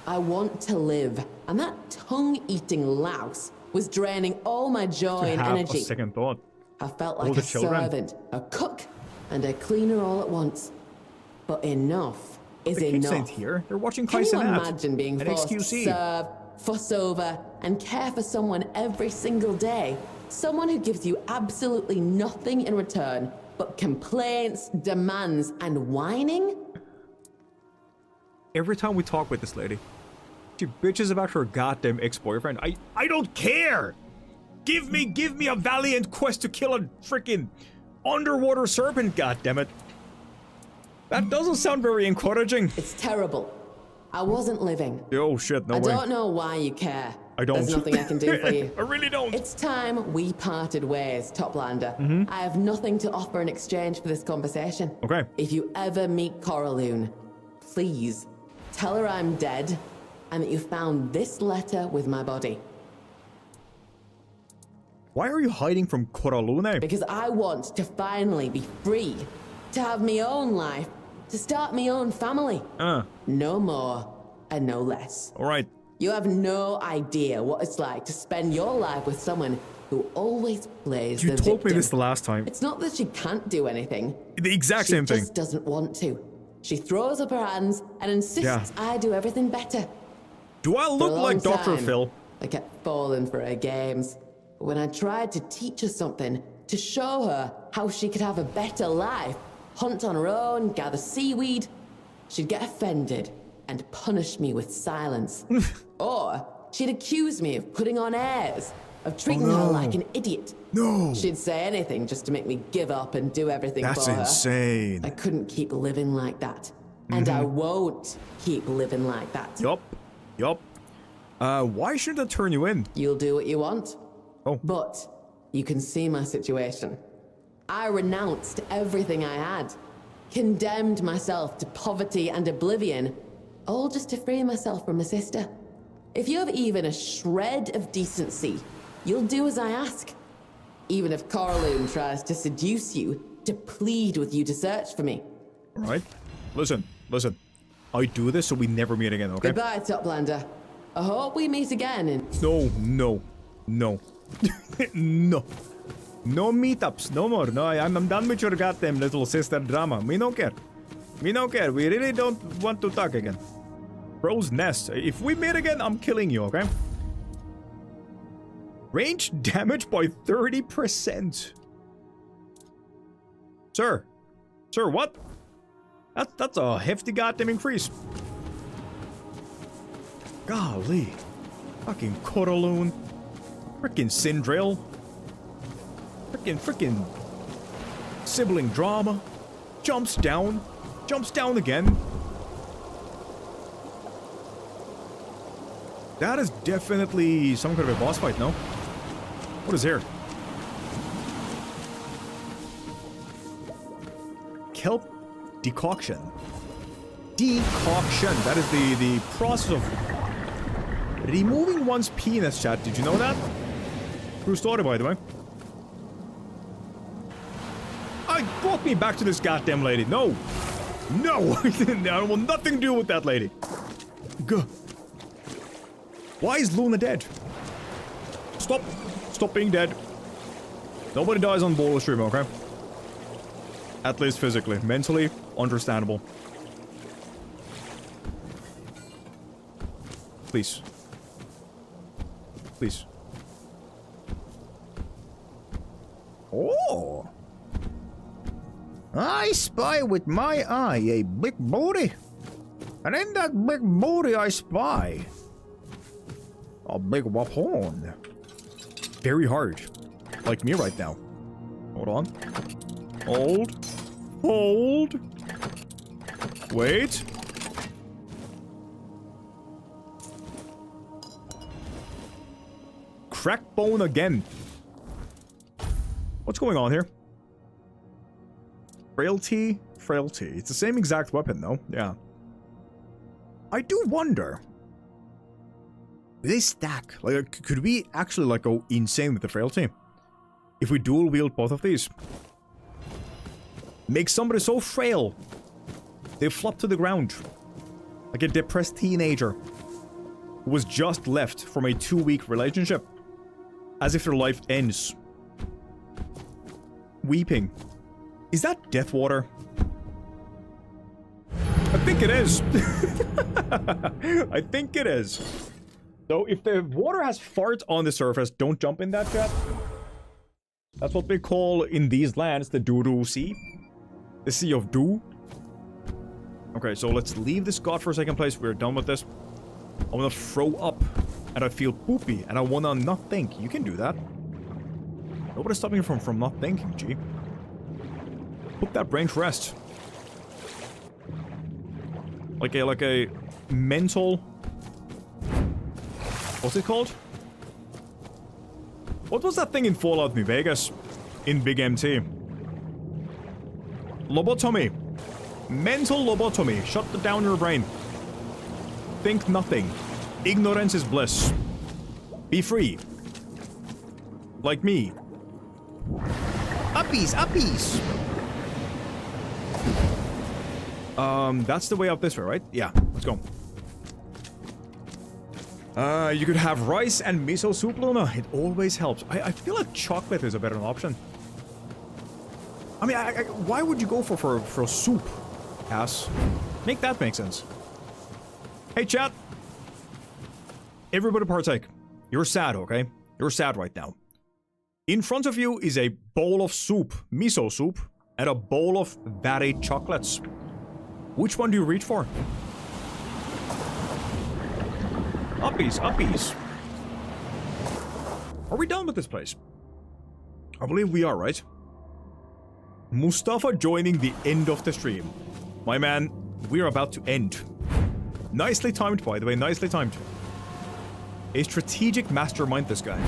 I want to live, and that tongue-eating louse was draining all my joy and energy. A second thought. I felt like a servant, a cook, and a cleaner all at once. But enough is enough. The kids ain't here. They're watching Can you Kaisenat imagine being forced to serve, fuss over, and care for someone every single day? Someone who gives you absolutely nothing in return but complaints, demands, and whining? Every time we talk with this lady, she bitches about her goddamn ex-boyfriend. I don't care! Give me a valiant quest to kill a freaking underwater serpent, goddammit. That doesn't sound very encouraging. It's terrible. I wasn't living. Oh shit, no way. I don't know why you care. I don't. There's nothing I can do for you. I really don't. It's time we parted ways, Toplander. I have nothing to offer in exchange for this conversation. Okay. If you ever meet Coraloon, please tell her I'm dead and that you found this letter with my body. Why are you hiding from Coralune? Because I want to finally be free. To have my own life. To start my own family. No more and no less. Alright. You have no idea what it's like to spend your life with someone who always plays the victim. You told me this the last time. It's not that she can't do anything. The exact same thing. She just doesn't want to. She throws up her hands and insists I do everything better. Do I look like Dr. Phil? I kept falling for her games. But when I tried to teach her something, to show her how she could have a better life, hunt on her own, gather seaweed, she'd get offended and punish me with silence. Or she'd accuse me of putting on airs, of treating her like an idiot. No. She'd say anything just to make me give up and do everything for her. That's insane. I couldn't keep living like that. And I won't keep living like that. Yup. Why should I turn you in? You'll do what you want. Oh. But you can see my situation. I renounced everything I had. Condemned myself to poverty and oblivion, all just to free myself from my sister. If you have even a shred of decency, you'll do as I ask. Even if Coraloon tries to seduce you, to plead with you to search for me. Alright. Listen. I do this so we never meet again, okay? Goodbye, Toplander. I hope we meet again in... No. No meetups, no more. No, I'm done with your goddamn little sister drama. Me no care. We really don't want to talk again. Crow's Nest. If we meet again, I'm killing you, okay? Range damage by 30%. Sir, what? That's a hefty goddamn increase. Golly. Fucking Coraloon. Frickin' Sindrill. Frickin' sibling drama. Jumps down again. That is definitely some kind of a boss fight, no? What is here? Kelp decoction. That is the process of removing one's penis, chat. Did you know that? True story, by the way. Brought me back to this goddamn lady. No. I want nothing to do with that lady. Why is Luna dead? Stop. Stop being dead. Nobody dies on Boulder stream, okay? At least physically. Mentally, understandable. Please. Please. Oh! I spy with my eye a big booty. And in that big booty I spy a big weapon. Very hard. Like me right now. Hold on. Hold. Hold. Wait. Crackbone again. What's going on here? Frailty? Frailty. It's the same exact weapon, though. Yeah. I do wonder. This stack. Like, could we actually, like, go insane with the frailty? If we dual wield both of these. Make somebody so frail. They flop to the ground. Like a depressed teenager. Who was just left from a 2-week relationship. As if their life ends. Weeping. Is that death water? I think it is. I think it is. So if the water has fart on the surface, don't jump in that, chat. That's what we call in these lands the doo-doo sea. The sea of doo. Okay, so let's leave this godforsaken place. We're done with this. I want to throw up. And I feel poopy. And I want to not think. You can do that. Nobody's stopping you from not thinking, G. Put that brain to rest. Like a mental... What's it called? What was that thing in Fallout New Vegas? In Big MT? Lobotomy. Mental lobotomy. Shut down your brain. Think nothing. Ignorance is bliss. Be free. Like me. Uppies, uppies! That's the way up this way, right? Yeah, let's go. You could have rice and miso soup, Luna. It always helps. I feel like chocolate is a better option. I mean, why would you go for soup, ass? Make that make sense. Hey, chat. Everybody partake. You're sad, okay? You're sad right now. In front of you is a bowl of soup, miso soup, and a bowl of vatty chocolates. Which one do you reach for? Uppies, uppies. Are we done with this place? I believe we are, right? Mustafa joining the end of the stream. My man, we're about to end. Nicely timed, by the way, nicely timed. A strategic mastermind, this guy.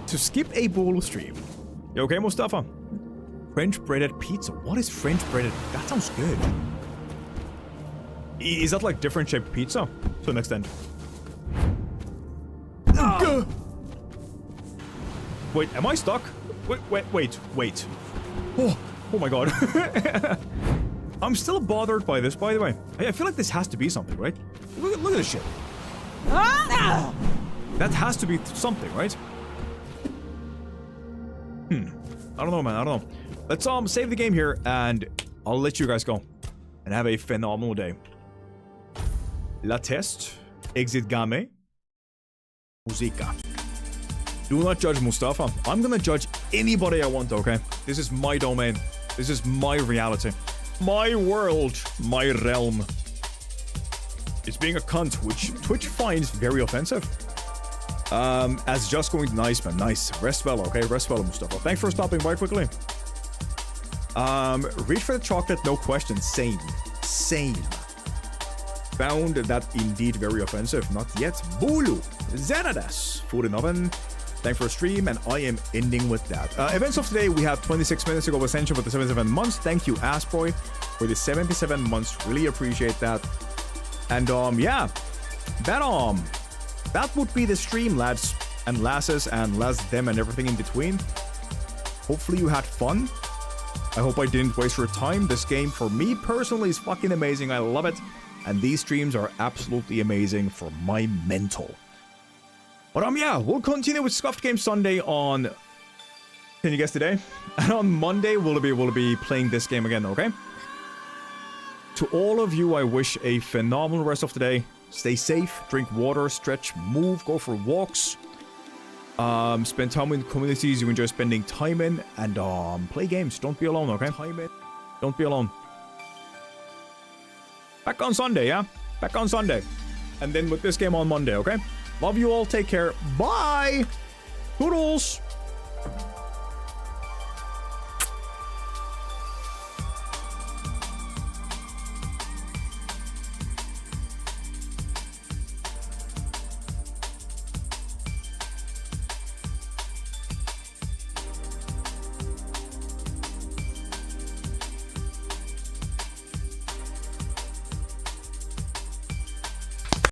To skip a bowl stream. You okay, Mustafa? French breaded pizza. What is French breaded? That sounds good. Is that like different shaped pizza? To an extent. Oh. Wait, am I stuck? Wait. Oh my god. I'm still bothered by this, by the way. I feel like this has to be something, right? Look at this shit. That has to be something, right? I don't know, man. I don't know. Let's save the game here, and I'll let you guys go. And have a phenomenal day. La test. Exit game. Musica. Do not judge Mustafa. I'm gonna judge anybody I want, okay? This is my domain. This is my reality. My world. My realm. It's being a cunt, which Twitch finds very offensive. As just going nice, man. Nice. Rest well, okay? Rest well, Mustafa. Thanks for stopping by quickly. Reach for the chocolate, no question. Same. Found that indeed very offensive. Not yet. Bulu. Xanadas. Food in oven. Thanks for a stream, and I am ending with that. Events of today, we have 26 minutes to go Ascension with the 77 months. Thank you, Assboy, for the 77 months. Really appreciate that. And, yeah. That would be the stream, lads and lasses and them and everything in between. Hopefully you had fun. I hope I didn't waste your time. This game, for me personally, is fucking amazing. I love it. And these streams are absolutely amazing for my mental. But yeah, we'll continue with Scuffed Game Sunday on... Can you guess today? And on Monday, we'll be playing this game again, okay? To all of you, I wish a phenomenal rest of the day. Stay safe, drink water, stretch, move, go for walks. Spend time in communities you enjoy spending time in, and play games. Don't be alone, okay? Don't be alone. Back on Sunday, yeah? Back on Sunday. And then with this game on Monday, okay? Love you all. Take care. Bye! Toodles!